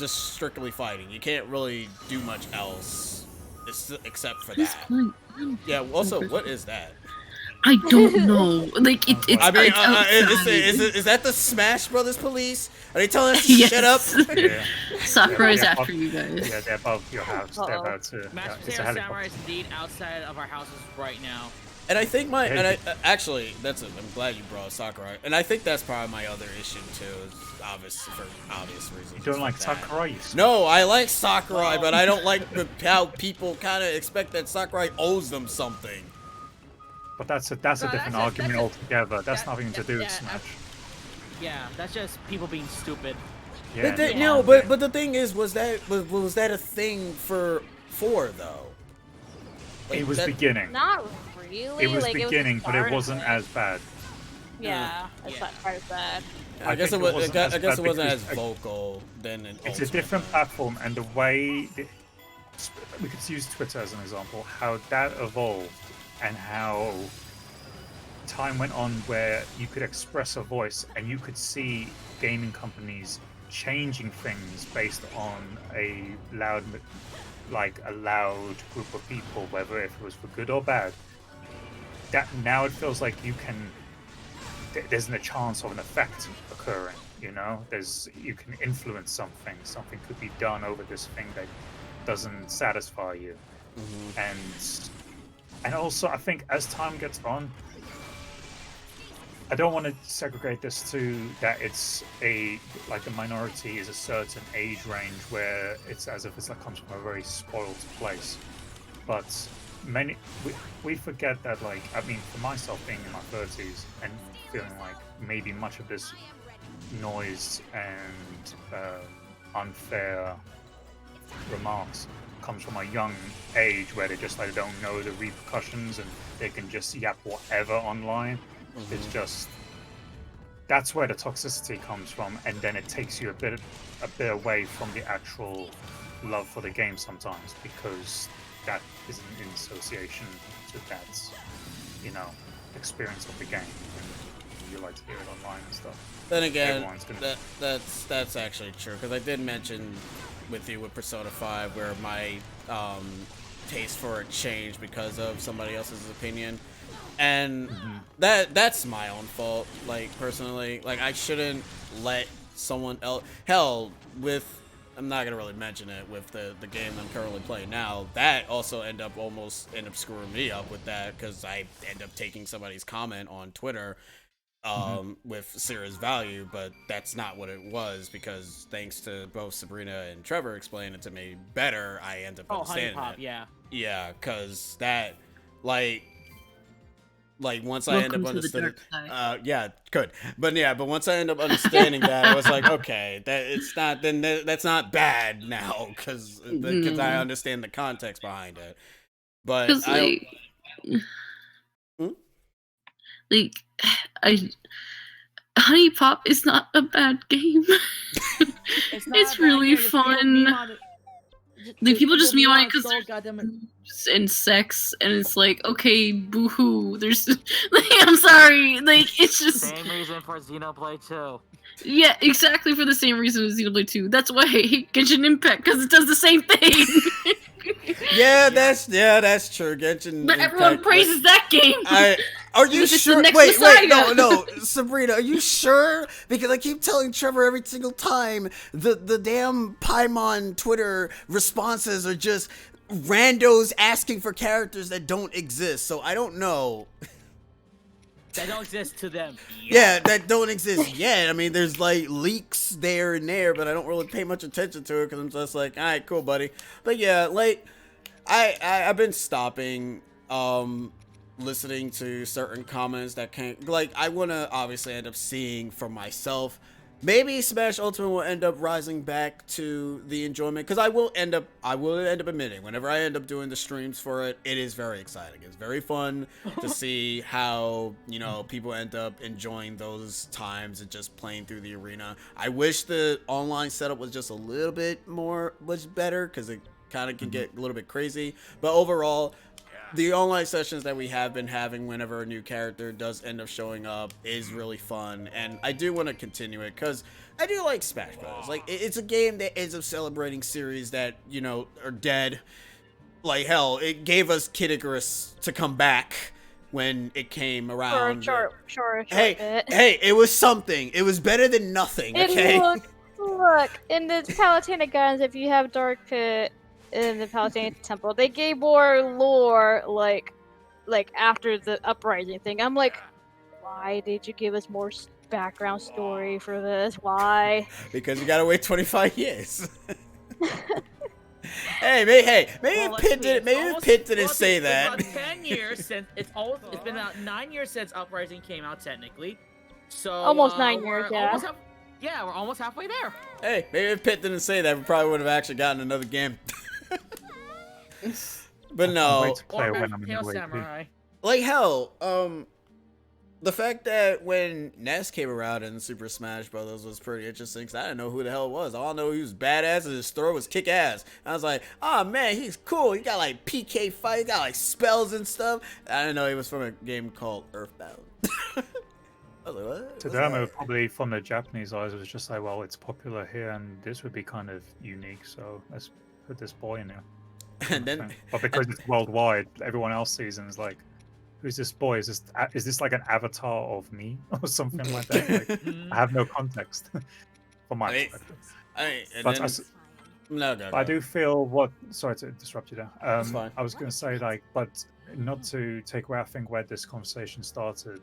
strictly fighting. You can't really do much else except for that. Yeah. Also, what is that? I don't know. Like it's. I mean, it's outside. is that the Smash Brothers police? Are they telling us to Yes. shut up? Yeah. Sakura's Yeah, after you guys. Yeah, they're above your house. They're about to. Mashed Yeah, it's a Potato helicopter. Samurai is indeed outside of our houses right now. And I think actually I'm glad you brought Sakurai, and I think that's probably my other issue too, is for obvious reasons. You don't like that. Sakurai? No, I like Sakurai, but I don't like how people kind of expect that Sakurai owes them something. But that's a that's different just- argument that's just- altogether. That's that- nothing to do with yeah, Smash. Yeah, that's just people being stupid. Yeah, But the, no, no, but the thing is, was that a thing for 4 though? Like, it was that- beginning. Not really. It was like, beginning, it was the but it start wasn't of as bad. Yeah, it's Yeah. not quite as bad. I guess it think was. I guess it wasn't as because vocal then. In It's a Ultimate, different then. platform, and the way we could use Twitter as an example, how that evolved, and how time went on where you could express a voice, and you could see gaming companies changing things based on a loud group of people, whether if it was for good or bad. That now it feels like there's a chance of an effect occurring. You know, you can influence something. Something could be done over this thing that doesn't satisfy you, and also I think as time gets on, I don't want to segregate this to that it's the minority is a certain age range where it's as if comes from a very spoiled place, but we forget that, like, I mean, for myself being in my 30s and feeling like maybe much of this noise and unfair remarks comes from a young age where they just don't know the repercussions and they can just yap whatever online. It's just that's where the toxicity comes from, and then it takes you a bit away from the actual love for the game sometimes, because that isn't in association to that, experience of the game. And you like to hear it online and stuff. Then again, Everyone's gonna- that's actually true, because I did mention with Persona 5 where my taste for it changed because of somebody else's opinion, and that's my own fault. Like, personally, like, I shouldn't let someone else. Hell, I'm not gonna really mention it with the game I'm currently playing now. That also end up screwing me up with that, because I end up taking somebody's comment on Twitter with serious value, but that's not what it was, because thanks to both Sabrina and Trevor explaining it to me better, I end up Oh, Honey understanding Pop, it. yeah. Yeah, because that, like once I end up Welcome to the understanding, dark side. but once I end up understanding that, I was like, okay, that's not bad now, because I understand the context behind it. But Because Honey Pop is not a bad game. It's, It's really fun. Like, people just meme on it because and sex, and it's like, okay, boo-hoo. There's, like, I'm sorry, like, it's just Same reason for Xenoblade 2. yeah, exactly for the same reason as Xenoblade 2. That's why I hate Genshin Impact, because it does the same thing. that's true. Genshin But everyone Impact, praises that game. Are you It's the sure? next Wait, Messiah. no, Sabrina, are you sure? Because I keep telling Trevor every single time the damn Paimon Twitter responses are just randos asking for characters that don't exist. So I don't know. that don't exist to them. Yeah, that don't exist yet. I mean, there's like leaks there and there, but I don't really pay much attention to it because I'm just like, all right, cool, buddy. But yeah, like I've been stopping listening to certain comments that can't, like, I want to obviously end up seeing for myself. Maybe Smash Ultimate will end up rising back to the enjoyment, because I will end up admitting, whenever I end up doing the streams for it, it is very exciting. It's very fun to see how, you know, people end up enjoying those times and just playing through the arena. I wish the online setup was just a little bit much better, because it kind of can get a little bit crazy. But overall, the online sessions that we have been having whenever a new character does end up showing up is really fun, and I do want to continue it because I do like Smash Bros. Like, it's a game that ends up celebrating series that, you know, are dead. Like, hell, it gave us Kid Icarus to come back when it came around. Sure. Hey, it was something. It was better than nothing, okay? And look, in the Palutena guns, if you have Dark Pit in the Palutena Temple, they gave more lore, like after the Uprising thing. I'm like, why did you give us more background story for this? Why? Because you gotta wait 25 years. Maybe Pit didn't say that. It's about 10 years since it's been about 9 years since Uprising came out, technically. So almost 9 years, yeah. We're almost halfway there. Hey, maybe if Pit didn't say that, we probably would have actually gotten another game. But no, Samurai. like, hell, the fact that when Ness came around in Super Smash Bros. Was pretty interesting, because I didn't know who the hell it was. All I know, he was badass and his throw was kick ass. I was like, oh man, he's cool. He got like PK fight, he got like spells and stuff. I didn't know he was from a game called Earthbound. I was like, what? To them, it was probably from the Japanese eyes, it was just like, well, it's popular here, and this would be kind of unique, so let's put this boy in there. And then, but because it's worldwide, everyone else sees and is like, who's this boy? Is this like an avatar of me or something like that? Like, I have no context from my perspective. I do feel sorry to disrupt you there. That's fine. I was going to say, like, but not to take away, I think, where this conversation started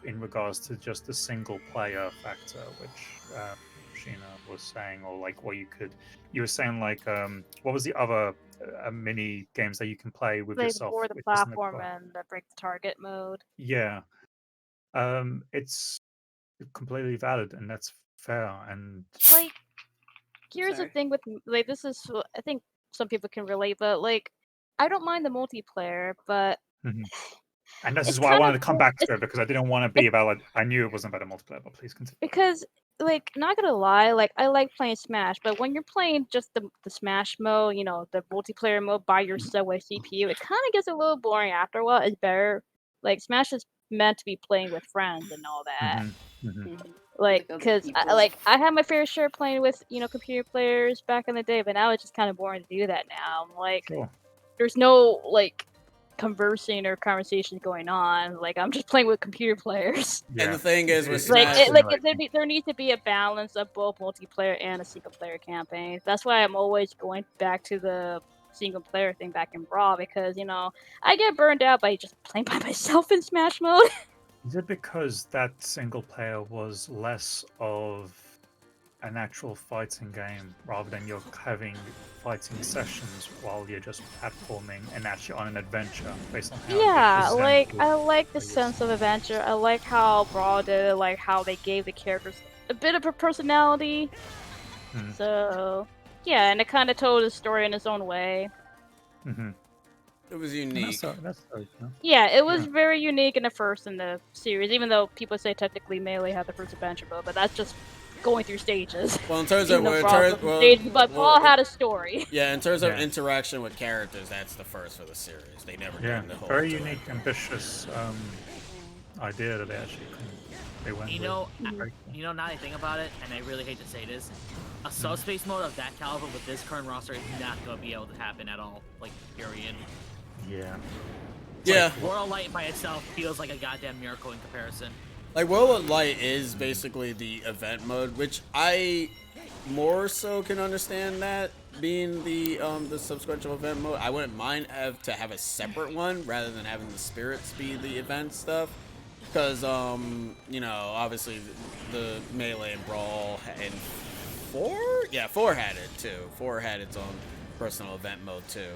in regards to just the single player factor, which Sheena was saying, or like what you were saying, like, what was the other mini games that you can play with yourself? Before the platform and the break the target mode. Yeah. It's completely valid, and that's fair. And like, here's the thing with, like, this is, I think some people can relate, but like, I don't mind the multiplayer, but and this is why I wanted to come back to it, because I didn't want to be about, like, I knew it wasn't about a multiplayer, but please continue. Because, like, not gonna lie, like, I like playing Smash, but when you're playing just the Smash mode, you know, the multiplayer mode by yourself with CPU, it kind of gets a little boring after a while. It's better, like, Smash is meant to be playing with friends and all that. Like, because I had my fair share playing with, you know, computer players back in the day, but now it's just kind of boring to do that now. Like, there's no, like, conversing or conversations going on. Like, I'm just playing with computer players. And the thing is, with Smash, there needs to be a balance of both multiplayer and a single player campaign. That's why I'm always going back to the single player thing back in Brawl, because, you know, I get burned out by just playing by myself in Smash mode. Is it because that single player was less of an actual fighting game rather than you're having fighting sessions while you're just platforming and actually on an adventure based on how I like the sense of adventure. I like how Brawl did it, like how they gave the characters a bit of a personality. So yeah, and it kind of told a story in its own way. It was unique. Yeah, it was very unique in the series, even though people say technically Melee had the first adventure mode, but that's just going through stages. Well, in terms of but Paul had a story. Yeah, in terms of interaction with characters, that's the first for the series. They never did the whole. Very unique, ambitious idea that they actually they went. You know, now that I think about it, and I really hate to say this, a subspace mode of that caliber with this current roster is not going to be able to happen at all. Like, period. Yeah. Like, World of Light by itself feels like a goddamn miracle in comparison. Like, World of Light is basically the event mode, which I more so can understand that being the subsequential event mode. I wouldn't mind to have a separate one rather than having the spirits be the event stuff. because you know, obviously the Melee and Brawl and 4 had it too. 4 had its own personal event mode too.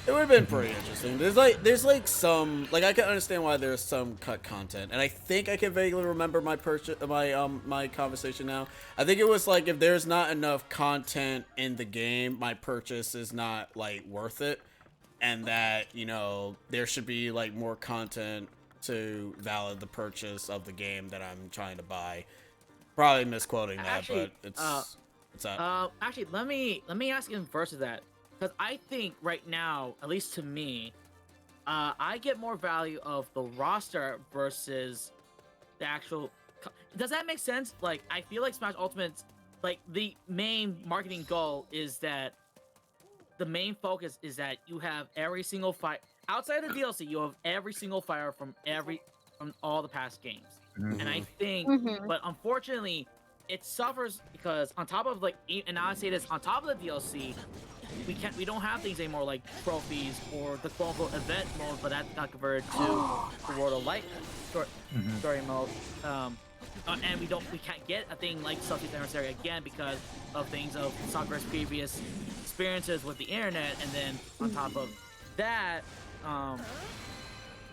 It would have been pretty interesting. There's like some, like, I can understand why there's some cut content, and I think I can vaguely remember my my conversation now. I think it was like, if there's not enough content in the game, my purchase is not like worth it, and that, you know, there should be like more content to validate the purchase of the game that I'm trying to buy. Probably misquoting that, Actually, but it's that. Actually, let me ask in versus that, because I think right now, at least to me, I get more value of the roster versus the actual. Does that make sense? Like, I feel like Smash Ultimate's, like, the main marketing goal is that the main focus is that you have every single fight outside of the DLC. You have every single fire from all the past games, and I think, but unfortunately, it suffers because on top of, like, and I say this, on top of the DLC, we don't have things anymore like trophies or the quote-unquote event mode, but that got converted to the World of Light story mode. And we can't get a thing like Southeast Anniversary again because of things of Sakura's previous experiences with the internet, and then on top of that,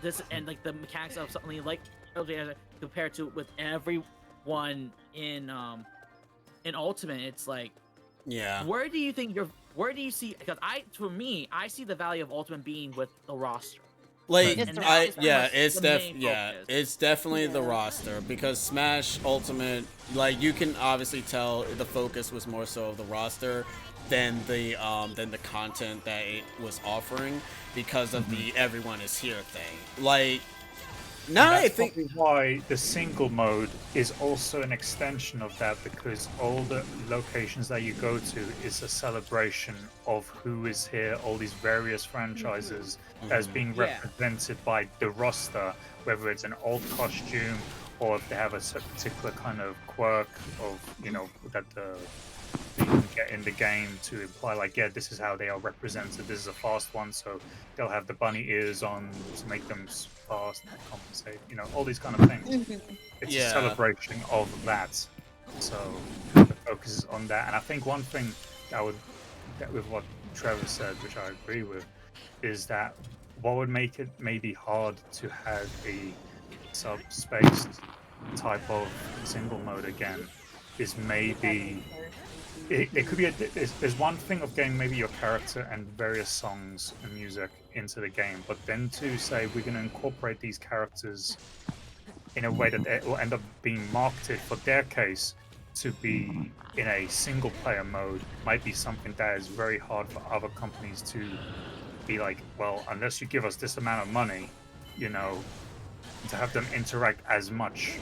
this and like the mechanics of something like compared to with everyone in Ultimate, it's like, Yeah. where do you see? Because for me, I see the value of Ultimate being with the roster. Like, It's the it's definitely the roster, because Smash Ultimate, like, you can obviously tell the focus was more so of the roster than the content that it was offering, because of the everyone is here thing. Like, now I That's think probably why the single mode is also an extension of that, because all the locations that you go to is a celebration of who is here, all these various franchises as being represented by the roster, whether it's an old costume or if they have a particular kind of quirk of, you know, that you can get in the game to imply, like, yeah, this is how they are represented. This is a fast one, so they'll have the bunny ears on to make them fast and compensate. You know, all these kind of things. It's a celebration of that. So the focus is on that. And I think one thing that with what Trevor said, which I agree with, is that what would make it maybe hard to have a sub-spaced type of single mode again is maybe it could be there's one thing of getting maybe your character and various songs and music into the game, but then to say we're going to incorporate these characters in a way that it will end up being marketed for their case to be in a single player mode might be something that is very hard for other companies to be like, well, unless you give us this amount of money, you know, to have them interact as much.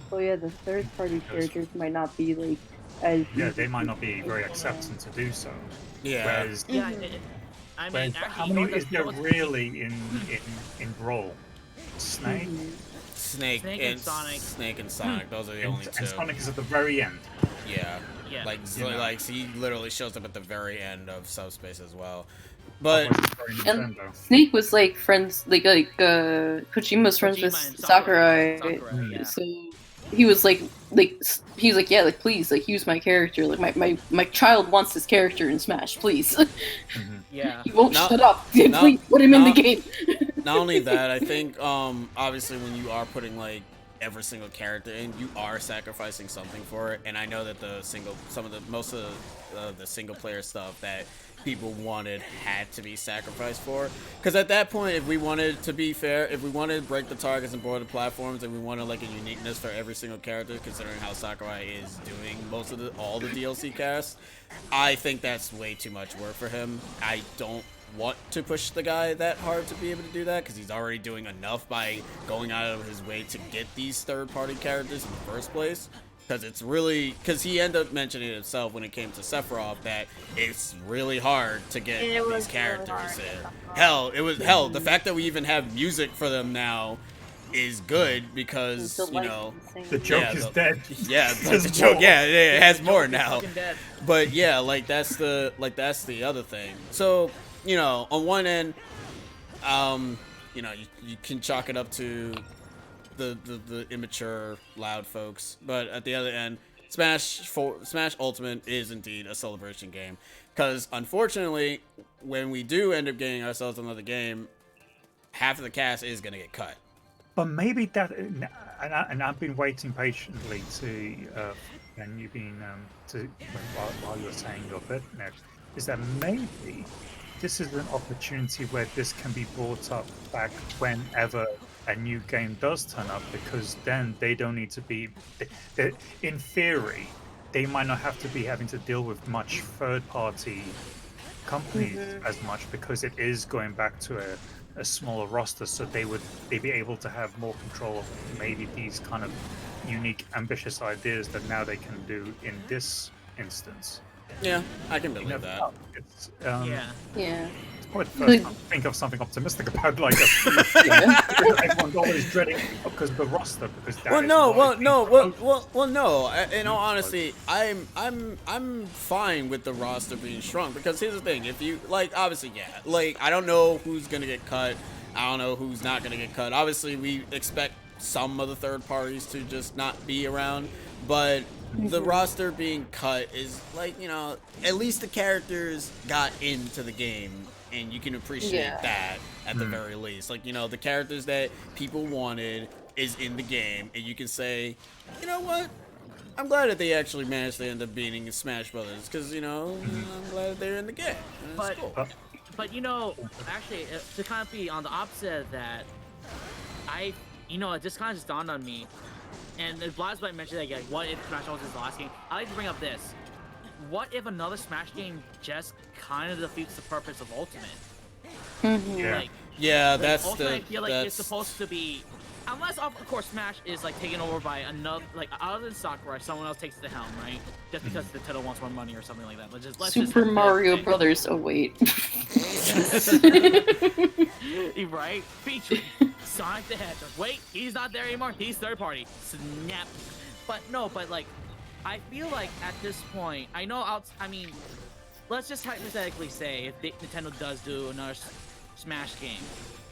Well, yeah, the third-party characters might not be like as. Yeah, they might not be very accepting to do so. Yeah. Whereas, I mean, how many is there really in Brawl? Snake? Snake and Sonic. Snake and Sonic. Those are the only two. And Sonic is at the very end. Yeah. Yeah. Like, You know. like, he literally shows up at the very end of Subspace as well. But And Snake was like friends, like Kojima's friends with Kojima and Sakurai. yeah. So he was like he was like, yeah, like, please, like, use my character. Like, my child wants this character in Smash, please. Yeah. He won't Not- shut up. not- Please put him in the not- game. not only that, I think obviously when you are putting like every single character in, you are sacrificing something for it. And I know that most of the single player stuff that people wanted had to be sacrificed for, because at that point, if we wanted to be fair, if we wanted to break the targets and broader platforms, and we wanted like a uniqueness for every single character, considering how Sakurai is doing all the DLC casts, I think that's way too much work for him. I don't want to push the guy that hard to be able to do that, because he's already doing enough by going out of his way to get these third-party characters in the first place. Because he ended up mentioning it himself when it came to Sephiroth, that it's really hard to get these characters in. Hell, the fact that we even have music for them now is good, because, you know, the joke is dead. yeah, like, There's the joke, more. yeah, it has more now. Fucking dead. But yeah, like, that's the other thing. So, you know, on one end, you know, you can chalk it up to the immature, loud folks. But at the other end, Smash Ultimate is indeed a celebration game. Because unfortunately, when we do end up getting ourselves another game, half of the cast is gonna get cut. But maybe that, and I've been waiting patiently to, and you've been to while you were saying your bit, Nick, is that maybe this is an opportunity where this can be brought up back whenever a new game does turn up, because then they don't need to be, in theory, they might not have to be having to deal with much third-party companies as much, because it is going back to a smaller roster, so they'd be able to have more control of maybe these kind of unique, ambitious ideas that now they can do in this instance. Yeah, I can believe that. It's, Yeah. Yeah. it's probably the first time I think of something optimistic about like everyone's always dreading because of the roster, because that is not no. In all honesty, I'm fine with the roster being shrunk, because here's the thing: if you obviously, I don't know who's gonna get cut. I don't know who's not gonna get cut. Obviously, we expect some of the third parties to just not be around, but the roster being cut is at least the characters got into the game, and you can appreciate that at the very least. The characters that people wanted is in the game, and you can say, you know what? I'm glad that they actually managed to end up beating Smash Brothers, because I'm glad that they're in the game. And it's cool. But actually, to kind of be on the opposite of that, it just kind of just dawned on me. And Blazblade mentioned that, what if Smash Bros. Is the last game? I like to bring up this. What if another Smash game just kind of defeats the purpose of Ultimate? That's Ultimate, I feel like it's supposed to be, unless of course Smash is taken over by another, other than Sakurai, someone else takes the helm, right? Just because Nintendo wants more money or something like that. Let's Super Mario Brothers. Oh wait. Right? Featuring Sonic the Hedgehog. Wait, he's not there anymore. He's third party. Snap. But I feel like at this point, let's just hypothetically say if Nintendo does do another Smash game,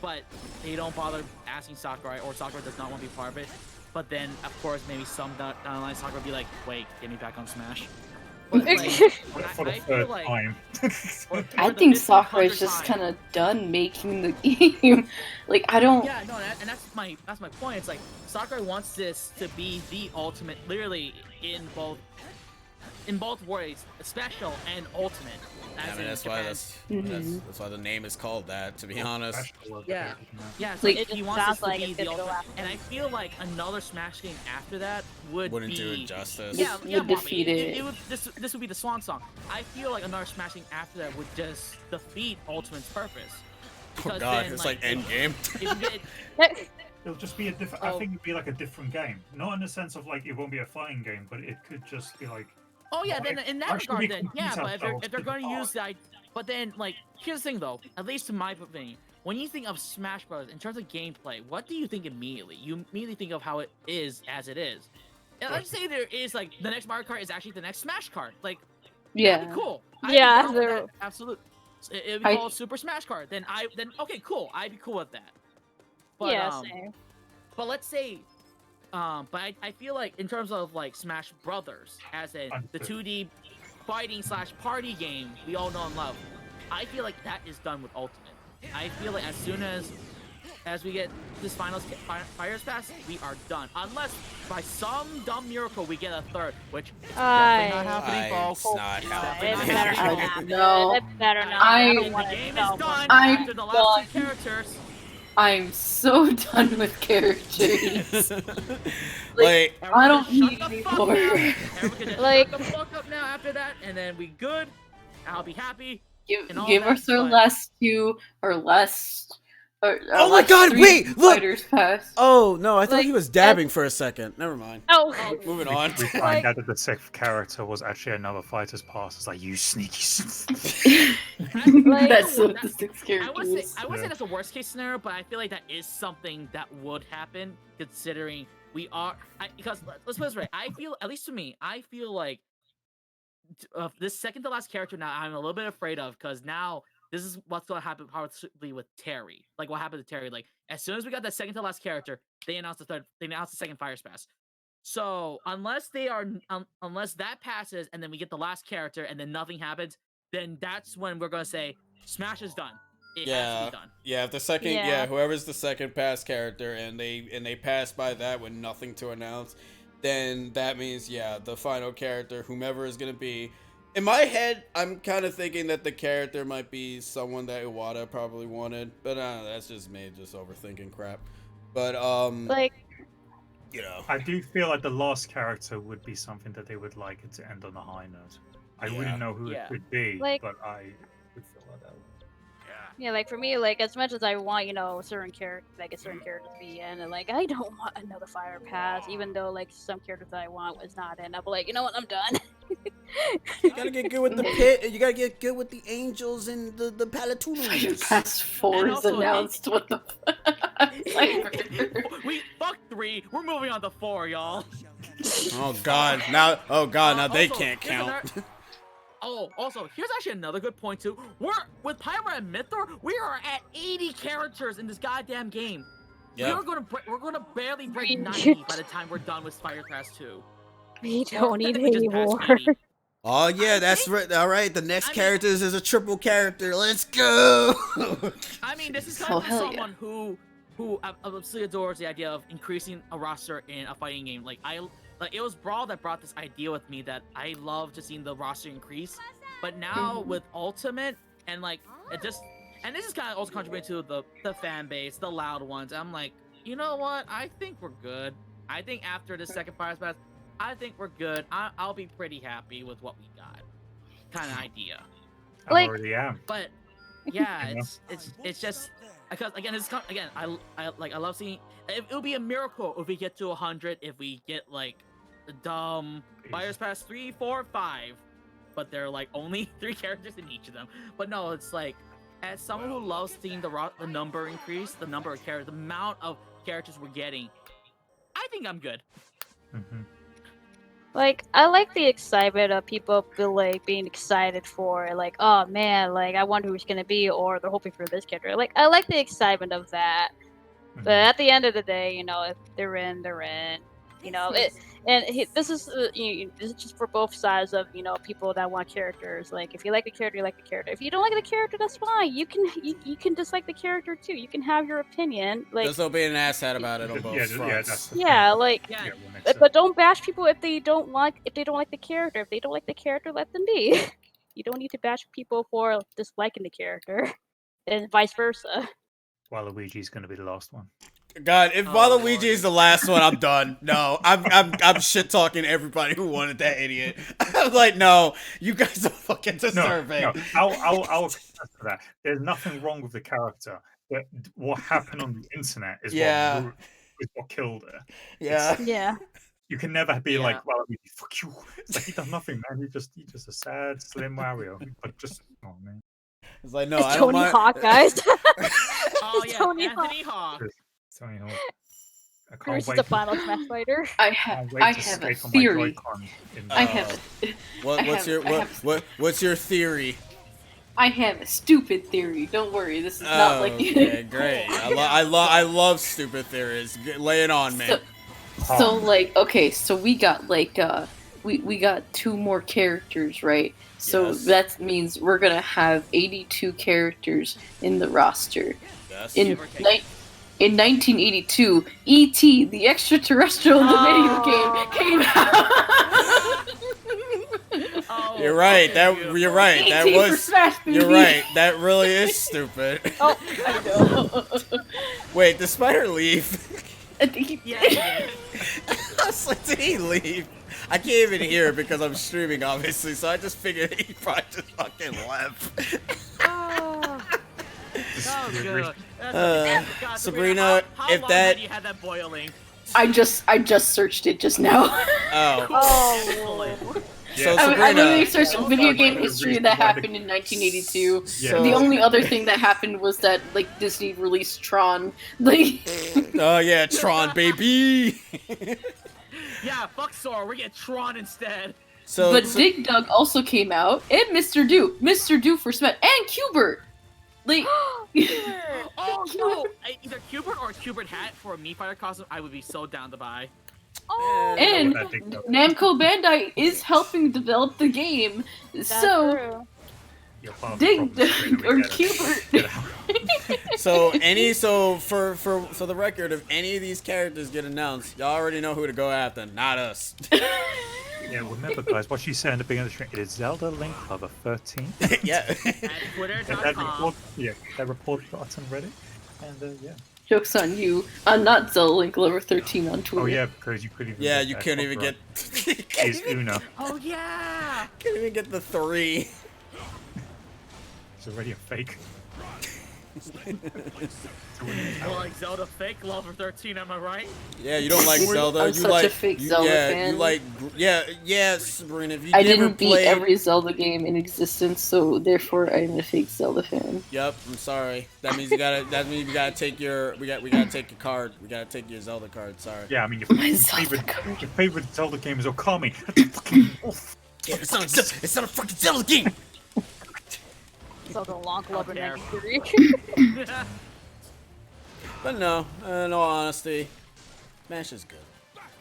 but they don't bother asking Sakurai, or Sakurai does not want to be part of it. But then, of course, maybe some down the line, Sakurai will be like, "Wait, get me back on Smash." But, for the third time. I think Sakurai's just kind of done making the game. I don't. Yeah, no, and that's my point. It's Sakurai wants this to be the ultimate, literally in both ways, special and ultimate. That's why the name is called that, to be honest. Yeah. He wants this to be the ultimate, and I feel like another Smash game after that wouldn't do it justice. Would defeat it. This would be the swan song. I feel like another Smash game after that would just defeat Ultimate's purpose. Oh god, it's like Endgame. It'll just be a different. I think it'd be like a different game, not in the sense of it won't be a fighting game, but it could just be like. Oh yeah, then in that regard, then yeah. But if they're going to use that, but then here's the thing though. At least in my opinion, when you think of Smash Bros. In terms of gameplay, what do you think immediately? You immediately think of how it is as it is. And let's say there is the next Mario Kart is actually the next Smash Kart. That'd be cool. Absolutely. It'd be called Super Smash Kart. Then okay, cool. I'd be cool with that. But, same. But let's say. But I feel like in terms of Smash Brothers, as in the 2D fighting / party game we all know and love, I feel like that is done with Ultimate. I feel like as soon as we get this Fighters Pass, we are done. Unless by some dumb miracle we get a third, which is definitely not happening, folks. It's not happening. It better not happen. No. It better not. I don't want the it game to is done I'm after the last two characters. I'm so done with characters. I don't Shut need the any fuck more. up. Everyone can just shut the fuck up now after that, and then we good. I'll be happy. Give us our last two or less. Oh my god, wait, look! Fighters Pass. Oh no, I thought he was dabbing for a second. Never mind. Oh, Moving on. We find out that the sixth character was actually another Fighter's Pass. It's like, you sneaky. That's what the sixth character I would say that's a worst case scenario, but I feel like that is something that would happen, considering we are. Because let's put this right. I feel, at least to me, I feel like this second to last character now I'm a little bit afraid of, because now this is what's going to happen probably with Terry. Like what happened to Terry. Like as soon as we got that second to last character, they announced the second Fire Pass. So unless that passes and then we get the last character and then nothing happens, then that's when we're gonna say Smash is done. It has to be done. Yeah, if the second, Yeah. whoever's the second pass character and they pass by that with nothing to announce, then that means the final character, whomever is gonna be. In my head, I'm kind of thinking that the character might be someone that Iwata probably wanted, but that's just me, just overthinking crap. But Like, you know, I do feel like the last character would be something that they would like it to end on a high note. I wouldn't know who it would be, Like- but I would feel like that. yeah, like for me, like as much as I want, a certain character, like a certain character to be in, and like I don't want another Fire Pass, even though like some characters that I want was not in. I'm like, you know what, I'm done. you gotta get good with the pit. You gotta get good with the angels and the Palatunos. Pass 4 And is also, announced. What the fuck? We fuck 3. We're moving on to 4, y'all. Oh God! Now they Also, can't here's count. Also, here's actually another good point too. With Pyra and Mythor, we are at 80 characters in this goddamn game. Yeah. We're gonna barely break 90 by the time we're done with Fire Pass 2. We don't need Technically any just past more. 80. Oh yeah, that's right. All right, the next character is a triple character. Let's go. I mean, this is Oh, coming from hell someone who absolutely adores the idea of increasing a roster in a fighting game. Like it was Brawl that brought this idea with me that I love to seeing the roster increase. But now with Ultimate and like this is kind of also contributing to the fan base, the loud ones. I'm like, you know what? I think we're good. I think after the second Fire Pass, I think we're good. I'll be pretty happy with what we got. Kind of idea. I already am. But yeah, You know? it's just because again I love seeing. It would be a miracle if we get to 100. If we get like the dumb Fire Pass 3, 4, 5, but they're like only 3 characters in each of them. But no, it's like as someone who loves seeing the number increase, the number of characters, the amount of characters we're getting, I think I'm good. Mm-hmm. Like, I like the excitement of people being excited for, like, oh man, like, I wonder who it's gonna be, or they're hoping for this character. Like, I like the excitement of that. But at the end of the day, if they're in, they're in. This is just for both sides of people that want characters. Like, if you like the character, you like the character. If you don't like the character, that's fine. You can dislike the character too. You can have your opinion. Like, There's no being an asshat about it on both fronts. but don't bash people if they don't like the character. If they don't like the character, let them be. You don't need to bash people for disliking the character, and vice versa. Waluigi's going to be the last one. God, if Waluigi is the last one, I'm done. No, I'm shit talking everybody who wanted that idiot. I'm like, no, you guys don't fucking deserve it. No, I'll attest to that. There's nothing wrong with the character. But what happened on the internet is what killed her. Yeah. You can never be like, Waluigi, fuck you. It's like he does nothing, man. He's just a sad, slim Wario. But just, oh man. It's like, no, it's I don't Tony mind. Hawk, guys. Oh yeah, Tony Anthony Hawk. Tony Hawk. I Bruce can't is wait. the final Smash fighter. I have a theory. What's your theory? I have a stupid theory. Don't worry, this is not like. Okay, great. I love stupid theories. Lay it on, man. So like, okay, so we got like we got 2 more characters, right? So that means we're gonna have 82 characters in the roster. Yes. In 1982, E.T. the extraterrestrial in the video game came out. You're right. You're right. That E.T. for was. Smash, baby. You're right. That really is stupid. Oh, I know. Wait, did Spider leave? I think he Yeah. I was like, did he leave? I can't even hear it because I'm streaming, obviously. So I just figured he probably just fucking left. Oh, good. God, Sabrina, how if long that- had you had that boiling? I just searched it just now. Oh. Oh. So I Sabrina, literally searched video game One of the history reasons that why happened in 1982. So- The only other thing that happened was that like Disney released Tron. Like, oh yeah, Tron baby. Yeah, fuck Sora. We get Tron instead. So, but Dig Dug also came out, and Mr. Do for Smash, and Qbert. Like, Oh no! Either Cubert or a Cubert hat for a Mii Fighter costume, I would be so down to buy. Oh, and I think so. Namco Bandai is helping develop the game, that's so true. You're part of the Dig problem, Sabrina, or we get it. Cubert. Get out. So for the record, if any of these characters get announced, y'all already know who to go after, not us. Yeah, remember, guys, what she said in the beginning of the stream, it is Zelda Link Lover 13. Yeah. At And that Twitter.com. report got on Reddit. And yeah. Joke's on you. I'm not Zelda Link Lover 13 on Twitter. Oh yeah, because you couldn't even. Yeah, get you that couldn't even get. copyright. Is Una. Oh yeah! Couldn't even get the 3. It's already a fake. Well, like Zelda fake Lover 13, am I right? Yeah, you don't like Zelda. I'm you such like a fake you, Zelda yeah, fan. You like yeah, Sabrina. If you I never didn't beat played, every Zelda game in existence, so therefore I'm a fake Zelda fan. Yep, I'm sorry. That means you gotta. That means we gotta take your. We gotta take your card. We gotta take your Zelda card. Sorry. Yeah, I mean, My Zelda card. your favorite Zelda game is Okami. That's fucking oof. Yeah, it's not a fucking Zelda game. Zelda Long Lover dare. 93. But no, in all honesty, Smash is good.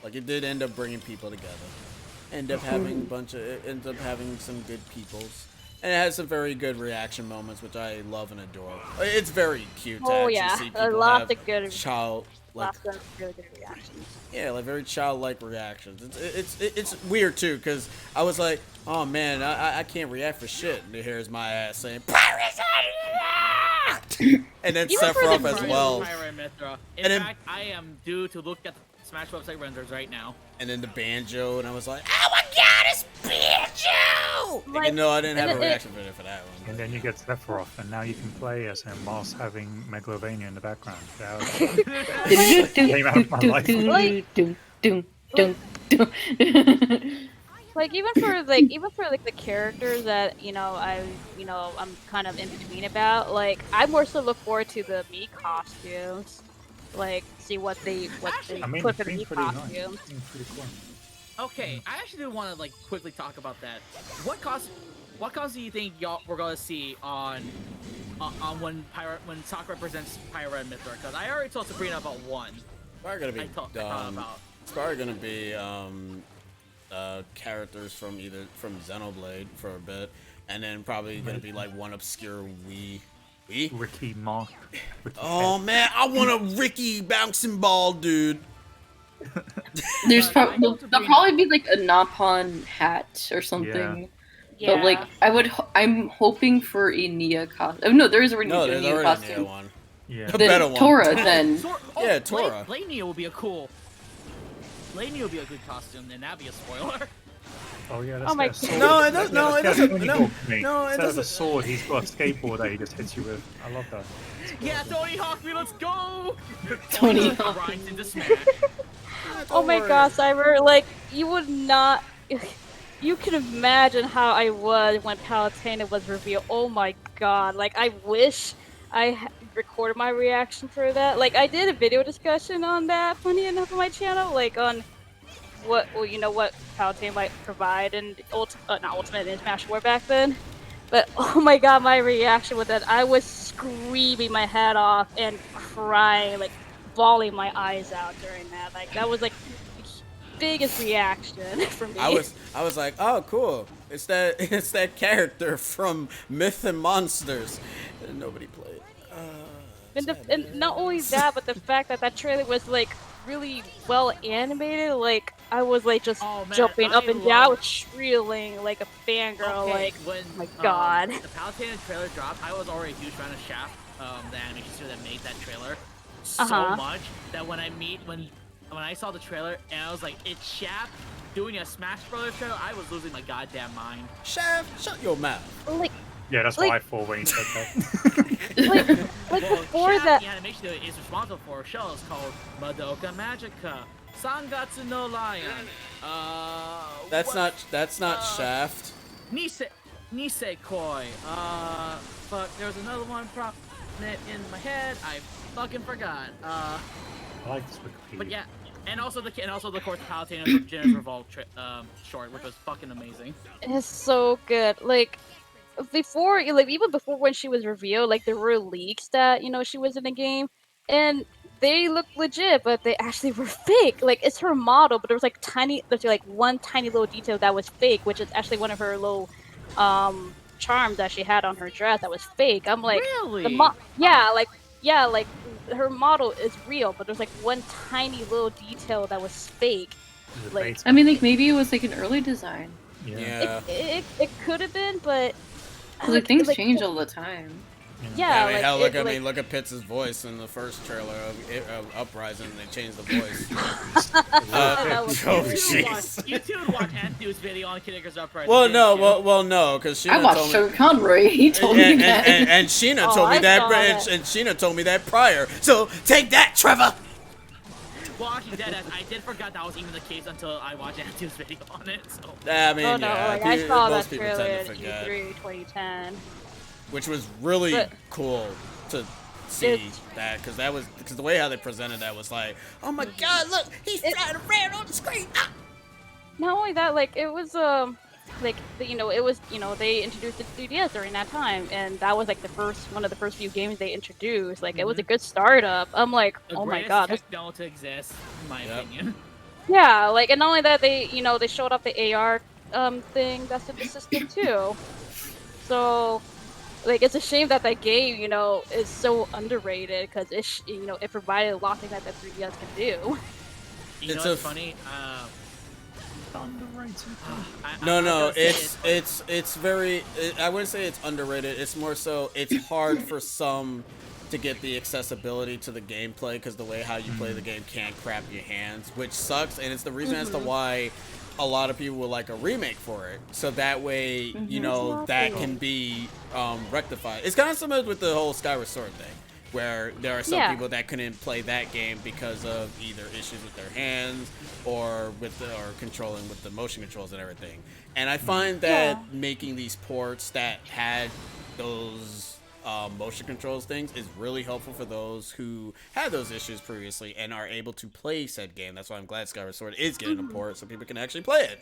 Like it did end up bringing people together. Ends up having some good peoples, and it has some very good reaction moments, which I love and adore. It's very cute to Oh actually yeah, see a people lot have of good. child like Lots of really good reactions. yeah, like very childlike reactions. It's weird too, cause I was like, oh man, I can't react for shit. And here's my ass saying Pirates, and then Even for Sephiroth the as Mario well. Pyra Mithra. In And then- fact, I am due to look at the Smash website renders right now. And then the banjo, and I was like, oh my god, it's banjo! Like, Even though I didn't have a and it- reaction video for that one. And then you get Sephiroth, and now you can play as him whilst having Megalovania in the background. Yeah, Came out of my life. Like even for the characters that I'm kind of in between about. Like I more so look forward to the Mii costumes. Like see what they I mean, put for it's the been Mii pretty nice. costumes. It's been pretty cool. Okay, I actually do want to like quickly talk about that. What costume do you think we're gonna see on when Sakura presents Pyra and Mithra? Because I already told Sabrina about one. Probably gonna be I thought about. it's probably gonna be characters from Xenoblade for a bit, and then probably gonna be like one obscure Wii. Ricky Mark. Oh man, I want a Ricky bouncing ball, dude. There's I probably know there'll probably be like a Napon hat or something. Yeah. But like I'm hoping for a Nia costume. Oh, no, there is already No, a there's Nia already a costume. Nia one. Yeah. The better one. Tora then. Yeah, Tora. Lania will be a cool. Lania will be a good costume, and that'd be a spoiler. Oh yeah, Oh my that's No, it doesn't. No, it doesn't. No, no, it Instead of a doesn't. sword, he's got a skateboard that he just hits you with. I love that. Yeah, Tony Hawk, let's go! Tony Hawk Hawk. rides into Smash. Oh my gosh, Cyber! Like you would not. You can imagine how I was when Palutena was revealed. Oh my god! Like I wish I recorded my reaction for that. Like I did a video discussion on that, funny enough, on my channel. Like on what what Palutena might provide in not Ultimate in Smash 4 back then. But oh my god, my reaction with that! I was screaming my head off and crying, like bawling my eyes out during that. Like that was like the biggest reaction for me. I was like, oh cool. It's that character from Myth and Monsters. And nobody played. And not only that, but the fact that that trailer was like really well animated. Like I was like just Oh, man, jumping up I and down, love- shrilling like a fangirl. Okay, Like when my god. the Palutena trailer dropped, I was already a huge fan of Shaft, the animation studio that made that trailer, so Uh-huh. much that when I saw the trailer and I was like, it's Shaft doing a Smash Brothers trailer, I was losing my goddamn mind. Shaft, shut your mouth. like Yeah, that's Like- what I thought when he said that. like Well, before Shaft, that. the animation studio is responsible for a show it's called Madoka Magica, Sangatsu no Lion. That's not Shaft. Nisekoi. Fuck, there was another one in my head. I fucking forgot. I like this Wikipedia. But yeah, and also the course Palutena Jenna's Revolt short, which was fucking amazing. It's so good. Like before, like even before when she was revealed, like there were leaks that she was in the game, and they looked legit, but they actually were fake. Like it's her model, but there's like one tiny little detail that was fake, which is actually one of her little charms that she had on her dress that was fake. I'm like, Really? yeah, like her model is real, but there's like one tiny little detail that was fake. Is it Like- beta? I mean, like maybe it was like an early design. Yeah. It could have been, but 'Cause, like things change all the time. Yeah, I mean, like, hell, look it, at like, look at Pitts' voice in the first trailer of Uprising. They changed the voice. that was oh, weird. jeez. You two would watch Anthew's video on Kid Icarus Uprising. Well, didn't no, you? well, no, because I Sheena watched told me. Sugar Conroy. He told me that. And Sheena Oh, told me I that, saw that. and Sheena told me that prior. So take that, Trevor. Well, actually, deadass, I did forget that was even the case until I watched Anthew's video on it. So. I mean, Oh no, yeah, like I saw that most people trailer tend in to forget, E3 2010. which was really But- cool to see that, because the way how they presented that was like, oh my God, look, he's flying around on the screen. Ah! Not only that, like it was like it was they introduced the 3DS during that time, and that was like one of the first few games they introduced. Like it was a good startup. I'm like, The oh my greatest God, this techno to exist, in my Yep. opinion. yeah, like, and not only that, they showed off the AR thing that's in the system too. So, like, it's a shame that game, is so underrated because it provided a lot of things that the 3DS can do. You It's know a what's funny? Underrated. No, it's it's very. I wouldn't say it's underrated. It's more so it's hard for some to get the accessibility to the gameplay because the way how you play the game can't crap your hands, which sucks, and it's the reason as to why a lot of people would like a remake for it, so that way that can be rectified. It's kind of similar with the whole Skyward Sword thing, where there are some Yeah. people that couldn't play that game because of either issues with their hands or controlling with the motion controls and everything. And I find that making these ports that had those motion controls things is really helpful for those who had those issues previously and are able to play said game. That's why I'm glad Skyward Sword is getting a port so people can actually play it.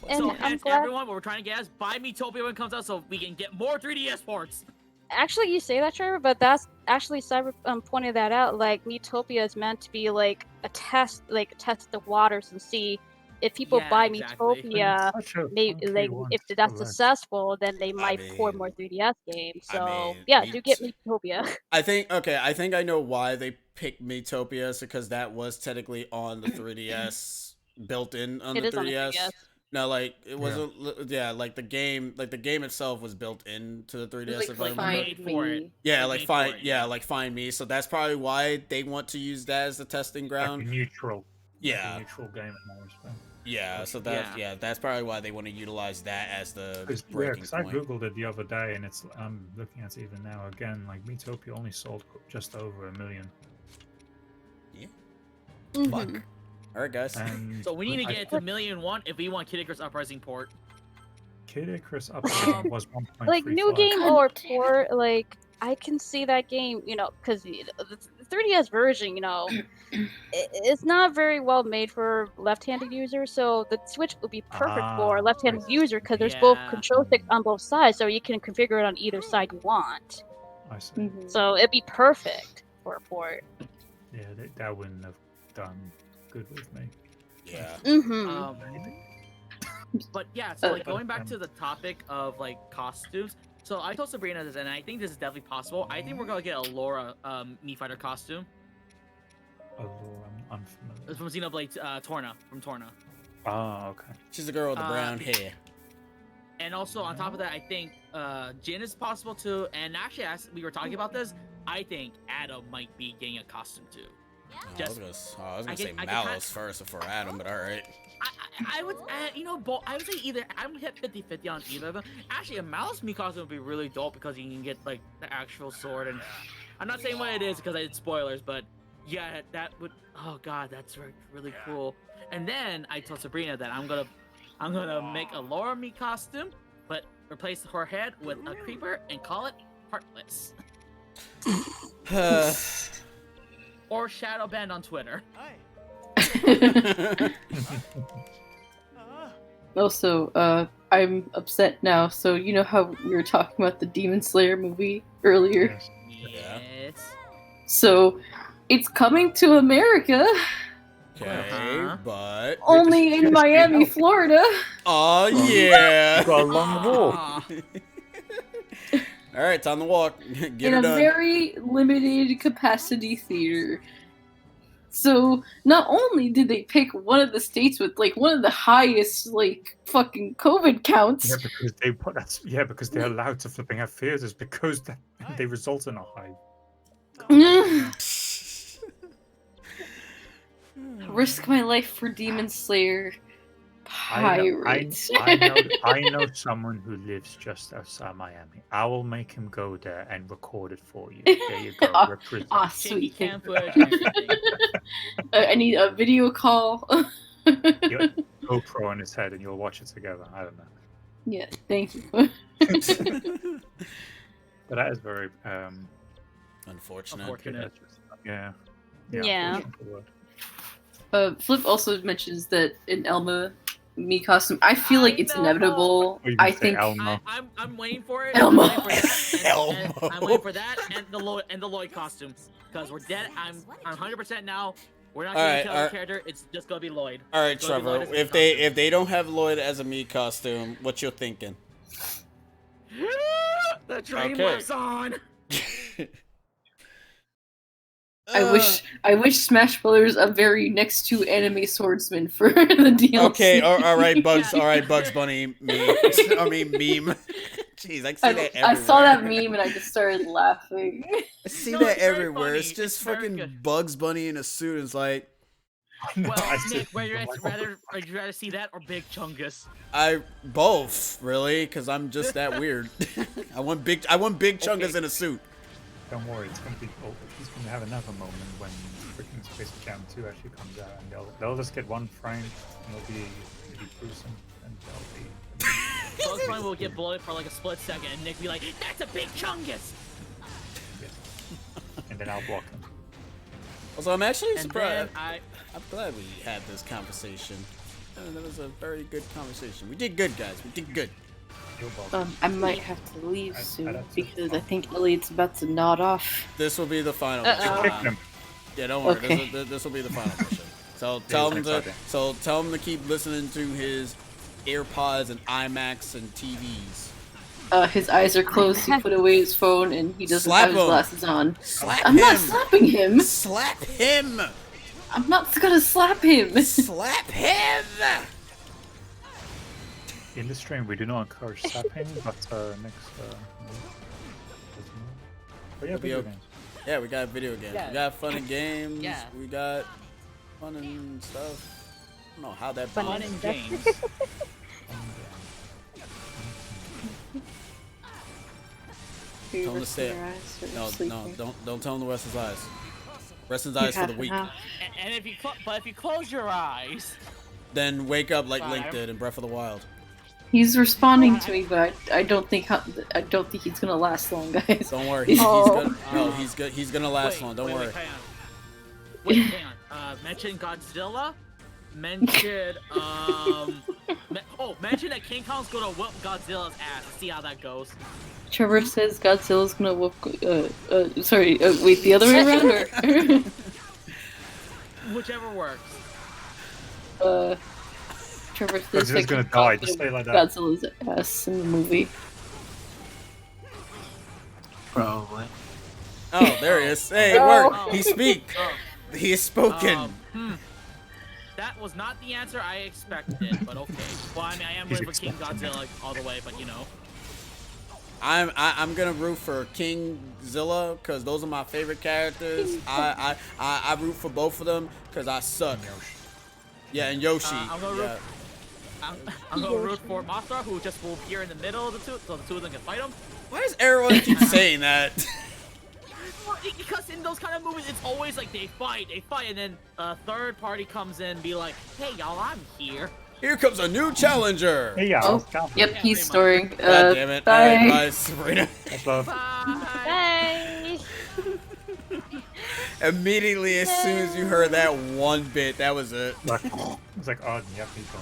And So, I'm hence, glad. everyone, what we're trying to get is buy Miitopia when it comes out so we can get more 3DS ports. Actually, you say that, Trevor, but that's actually Cyber pointed that out. Like, Miitopia is meant to be like a test, test the waters and see if people Yeah, buy exactly. Miitopia. Maybe Like, if that's successful, then they might port more 3DS games. I So mean, yeah, do get Miitopia. I think I know why they picked Miitopia, is because that was technically on the 3DS, built in on It the is on the 3DS. 3DS. No, like it wasn't. Yeah, like the game itself was built into the 3DS. If I remember. Made for it. Yeah, Like, like made find for it, yeah, like Find Me. So that's probably why they want to use that as the testing Like ground. a neutral. Yeah. Like a neutral game in that respect. Yeah, so that's probably why they want to utilize that as the breaking Because I point. googled it the other day, and I'm looking at it even now again. Like Miitopia only sold just over 1 million. Fuck. All right, guys. And So we need to get it to 1,000,001 if we want Kid Icarus Uprising port. Kid Icarus Uprising was 1.35. Like new game God or damn port, like I can see that game, because the 3DS version, it's not very well made for left-handed users. So the Switch would be perfect for a left-handed user because there's both Yeah. control sticks on both sides, so you can configure it on either side you want. I see. Mhm. So it'd be perfect for a port. Yeah, that wouldn't have done good with me. Yeah. Mm-hmm. But yeah, so like going back to the topic of like costumes. So I told Sabrina this, and I think this is definitely possible. I think we're gonna get a Laura Mii Fighter costume. Oh, I'm unfamiliar. It's from Xenoblade Torna, from Torna. Oh, okay. She's the girl with the brown hair. And also on top of that, I think Jin is possible too. And actually, as we were talking about this, I think Adam might be getting a costume too. I was gonna I say can Malice first before Adam, but all right. I would, I would say either. I'm hit 50-50 on either of them. Actually, a Malice Mii costume would be really dope because you can get like the actual sword, and I'm not saying what it is because it's spoilers, but yeah, that would. Oh god, that's really cool. And then I told Sabrina that I'm gonna make a Laura Mii costume, but replace her head with a creeper and call it Heartless or Shadowband on Twitter. Also, I'm upset now. So you know how we were talking about the Demon Slayer movie earlier? Yes. Yes. So it's coming to America, Okay, but only in Miami, Florida. oh yeah. You got a long walk. Ah. All right, time to walk. Get In her a done. very limited capacity theater. So not only did they pick one of the states with like one of the highest like fucking COVID counts, Yeah, because they put that. Yeah, because they're allowed to flipping have theaters because they result in a high. risk my life for Demon Slayer pirates. I know someone who lives just outside Miami. I will make him go there and record it for you. There you go. Represent. Shaky Sweet. cam footage and everything. I need a video call. Your GoPro on his head, and you'll watch it together. I don't know. Yeah, thank you. But that is very Unfortunate. Unfortunate. yeah. Yeah. Flip also mentions that in Elma me costume, I feel like it's inevitable. Or you I can say think Elmo. I'm waiting for it. Elmo. I'm waiting for that, Elmo. I'm waiting for that and the Lloyd costume because we're dead. I'm 100% now. We're not Alright, getting a character. It's just gonna be Lloyd. All right, It's gonna be Trevor. Lloyd as a If they don't have Lloyd as a me costume, what you're thinking? the train Okay. lives on. I wish Smash Brothers a very next to anime swordsman for the DLC. Okay, all right, Bugs. All right, Bugs Bunny. Meme. I mean, meme. Jeez, I see that everywhere. I saw that meme and I just started laughing. I see No, that it's very everywhere. funny. It's just It's very fucking good. Bugs Bunny in a suit. It's like Well, see Nick, it. would you rather see that or Big Chungus? I both really, because I'm just that weird. I want big Chungus in a suit. Don't worry, it's gonna be. Oh, he's gonna have another moment when freaking Space Jam 2 actually comes out, and they'll just get one frame, and it'll be gruesome, and they'll be. Bugs Bunny will get bloated for like a split second, and Nick be like, "That's a Big Chungus!" Yes. And then I'll block him. Also, I'm actually And surprised. then I'm glad we had this conversation. That was a very good conversation. We did good, guys. We did good. You're welcome. I might have to leave I soon don't because think- I think Elliot's about to nod off. This will be the final Uh-oh. Kick mission. them. Yeah, don't worry. Okay. This will be the final mission. So tell him to keep listening to his AirPods and iMacs and TVs. His eyes are closed. He put away his phone and he doesn't Slap have his him. glasses on. Slap I'm not him. slapping him. Slap him. I'm not gonna slap him. Slap him. In the stream, we do not encourage slapping, but next. But yeah, It'll be video okay. games. Yeah, we got video games. Yeah. We got fun and games. Yeah. We got fun and stuff. I don't know how that. Fun Fun balanced. and games. Tell him to stay. No, don't tell him to rest his eyes. Rest his eyes for the week. And if you if you close your eyes, Then wake up like Link Fine. did in Breath of the Wild. He's responding to me, but I don't think he's gonna last long, guys. Don't worry. He's Oh. gonna, no, he's good. He's gonna last wait, long. Don't wait, worry. Wait, hang on. Wait, hang on. Mention Godzilla. Mention mention that King Kong's gonna whoop Godzilla's ass. Let's see how that goes. Trevor says Godzilla's gonna whoop. Sorry. Wait, the other way around, or? Whichever works. Trevor says Godzilla's gonna die, just stay like that. Godzilla's ass in the movie. Probably. Oh, there he is. Hey, it Oh. worked. He speak. He has spoken. That was not the answer I expected, but okay. Well, I mean, I am He's rooting for King expecting Godzilla all the way, but you know. I'm gonna root for King Zilla because those are my favorite characters. I root for both of them because I suck. Yeah, and Yoshi. I'm gonna root- Yeah. I'm gonna root for Mothra, who just will appear in the middle of the two, so the two of them can fight him. Why does everyone keep saying that? Well, because in those kind of movies, it's always like they fight, and then a third party comes in and be like, "Hey, y'all, I'm here." Here comes a new challenger. Hey, yeah. Oh, Calm yep, down. he's storing. God damn it! Bye. Alright, bye, Sabrina. That's love. Bye. Bye. Immediately, as soon as you heard that one bit, that was it. Like, it's like, oh, yeah, people.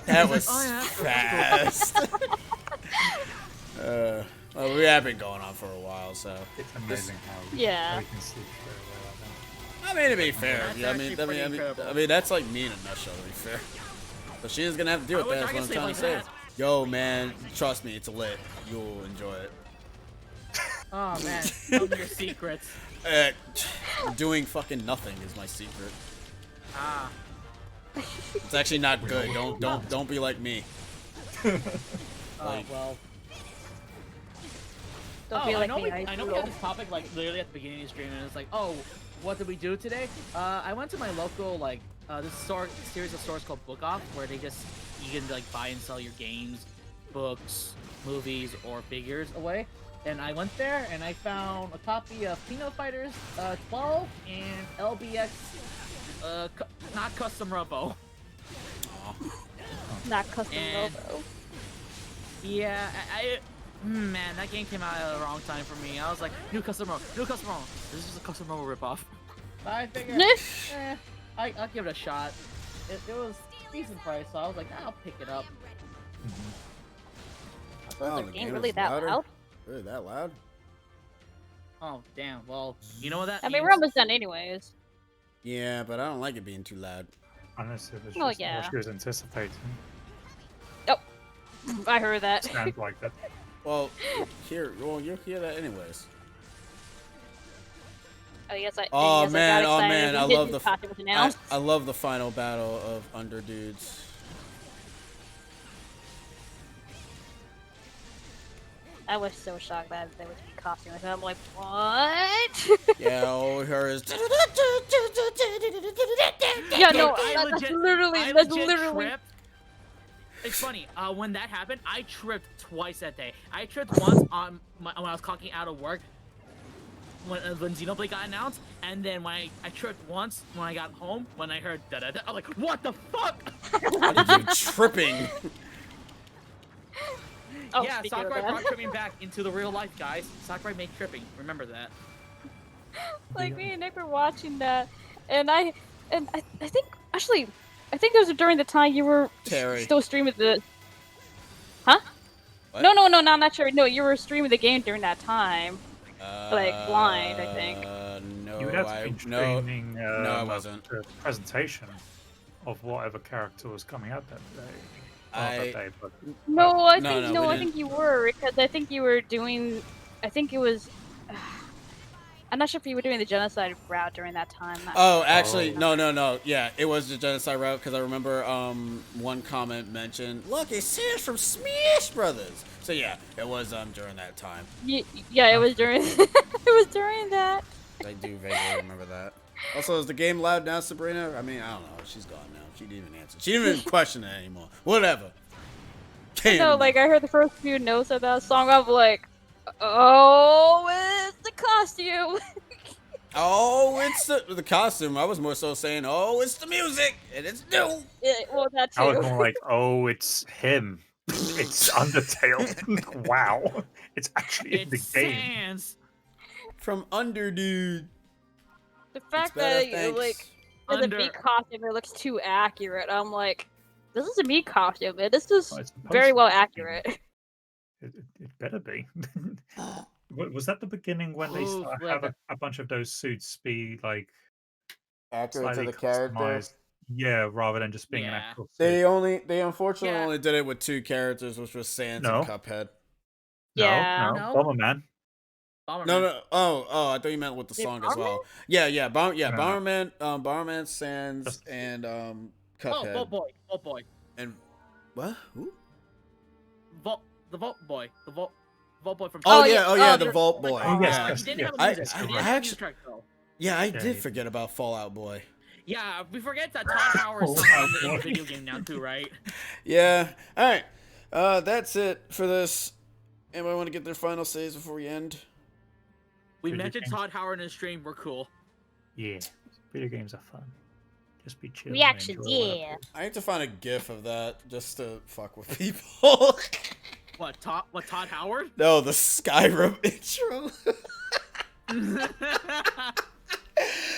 That was Oh, yeah, that's fast. Well, we have been going on for a while, so. It's amazing how Yeah. we can sleep very well like that. I mean, to be fair, That's yeah, actually pretty incredible. I mean, that's like me in a nutshell, to be fair. So she is gonna have to deal with wish that. I That's could what I'm sleep trying like to say. Yo, man, trust me, it's lit. You'll enjoy it. Oh man, tell me your secrets. Doing fucking nothing is my secret. Ah. It's actually not good. Don't be like me. Oh Like- well. Don't be like I know me. I know we had this topic like literally at the beginning of the stream, and it's like, oh, what did we do today? I went to my local like this series of stores called Book Off, where they just you can like buy and sell your games, books, movies, or figures away. And I went there and I found a copy of Kino Fighters 12 and LBX not custom Robo. Not custom And- Robo. Yeah, man, that game came out at the wrong time for me. I was like, new custom Robo. This is just a custom Robo ripoff. But I figured, I'll give it a shot. It was a decent price, so I was like, I'll pick it up. Oh, Was the the game game really is that louder? loud? Really that loud? Oh, damn. Well, you know what that I mean, means? we're almost done anyways. Yeah, but I don't like it being too loud. Unless it was Oh, just yeah. what she was anticipating. I heard that. Sounds like that. Well, you'll hear that anyways. Oh, yes, Oh, yes, man, I got oh, excited man, when I his love the costume was announced. I love the final battle of Under Dudes. I was so shocked that there was a costume. I'm like, what? Yeah, all we heard is. Yeah, no, I that's literally. tripped. It's funny, when that happened, I tripped twice that day. I tripped once on when I was clocking out of work, when Xenoblade got announced, and then when I tripped once when I got home, when I heard da-da-da, I was like, what the fuck? How did you tripping? Oh, Yeah, speaking of Sakurai that. brought tripping back into the real life, guys. Sakurai made tripping, remember that. Like me and Nick were watching that, and I think actually, I think those were during the time you were Terry. still streaming the. Huh? What? No, I'm not sure. No, you were streaming the game during that time. Like, blind, I think. No, You would have to be streaming I wasn't. a presentation of whatever character was coming out that day. Not I- that day, but No, I No, think no, no, we I think you were because I think you were doing. I think it was. I'm not sure if you were doing the genocide route during that time. Oh, actually, Oh. no. Yeah, it was the genocide route because I remember one comment mentioned, look, it says from Smash Brothers. So yeah, it was during that time. Yeah, it was during. it was during that. I do vaguely remember that. Also, is the game loud now, Sabrina? I mean, I don't know. She's gone now. She didn't even answer. She didn't even question it anymore. Whatever. No, like I heard the first few notes of that song. I'm like, oh, it's the costume. Oh, it's the costume. I was more so saying, oh, it's the music, and it's new. Yeah, well, that I was too. more like, oh, it's him. It's Undertale. Wow. It's actually in the It's game. Sans. From Under Dude. The fact better, that you thanks. like as a Under- Mii costume, it looks too accurate. I'm like, this is a Mii costume, man. This is Well, it's supposed very to well be. accurate. It better be. Was that the beginning when they Ooh, have like a bunch of those suits be like Accurate to slightly the character. customized? Yeah, rather than just being an Yeah. actual suit. They unfortunately Yeah. only did it with two characters, which was Sans No. and Cuphead. Yeah. No, No. Bomberman. Bomberman. No. Oh, I thought you meant with the Wait, song as well. Yeah, No. Bomberman, Sans, Just- and Oh, Cuphead. Vault Boy. And what? Who? The Vault Boy from. Oh, Oh, yeah, yeah. oh yeah, Oh, the yeah. Vault Boy. Oh, yes, yeah. yes. He didn't yeah. have a I- music. I He didn't have a actually- music track, though. Yeah, I Yeah, did yeah. forget about Fallout Boy. Yeah, we forget that Todd Howard is Fallout in the Boy. video game now too, right? Yeah. All right. That's it for this. Anybody want to get their final saves before we end? We Video mentioned games. Todd Howard in the stream. We're cool. Yeah, video games are fun. Just be chill. and Reactions, enjoy whatever yeah. it is. I need to find a GIF of that just to fuck with people. What Todd Howard? No, the Skyrim intro.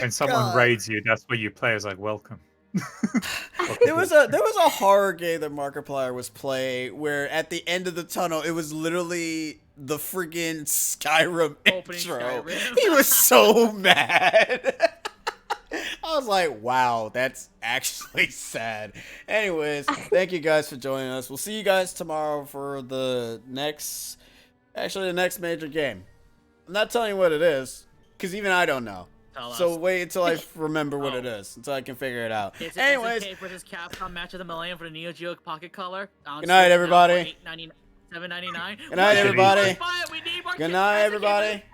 When someone God. raids you, that's what you play as like welcome. There was a horror game that Markiplier was playing where at the end of the tunnel it was literally the freaking Skyrim Opening intro. Skyrim. He was so mad. I was like, wow, that's actually sad. Anyways, thank you guys for joining us. We'll see you guys tomorrow for the next major game. I'm not telling you what it is, because even I don't know. Tell So us. wait until I remember what Oh. it is, until I can figure it out. It's Anyways, SNK versus Capcom match of the Millennium for the Neo Geo Pocket Color. Good night, everybody. $7.99. Good night, everybody. We need more Good night, everybody.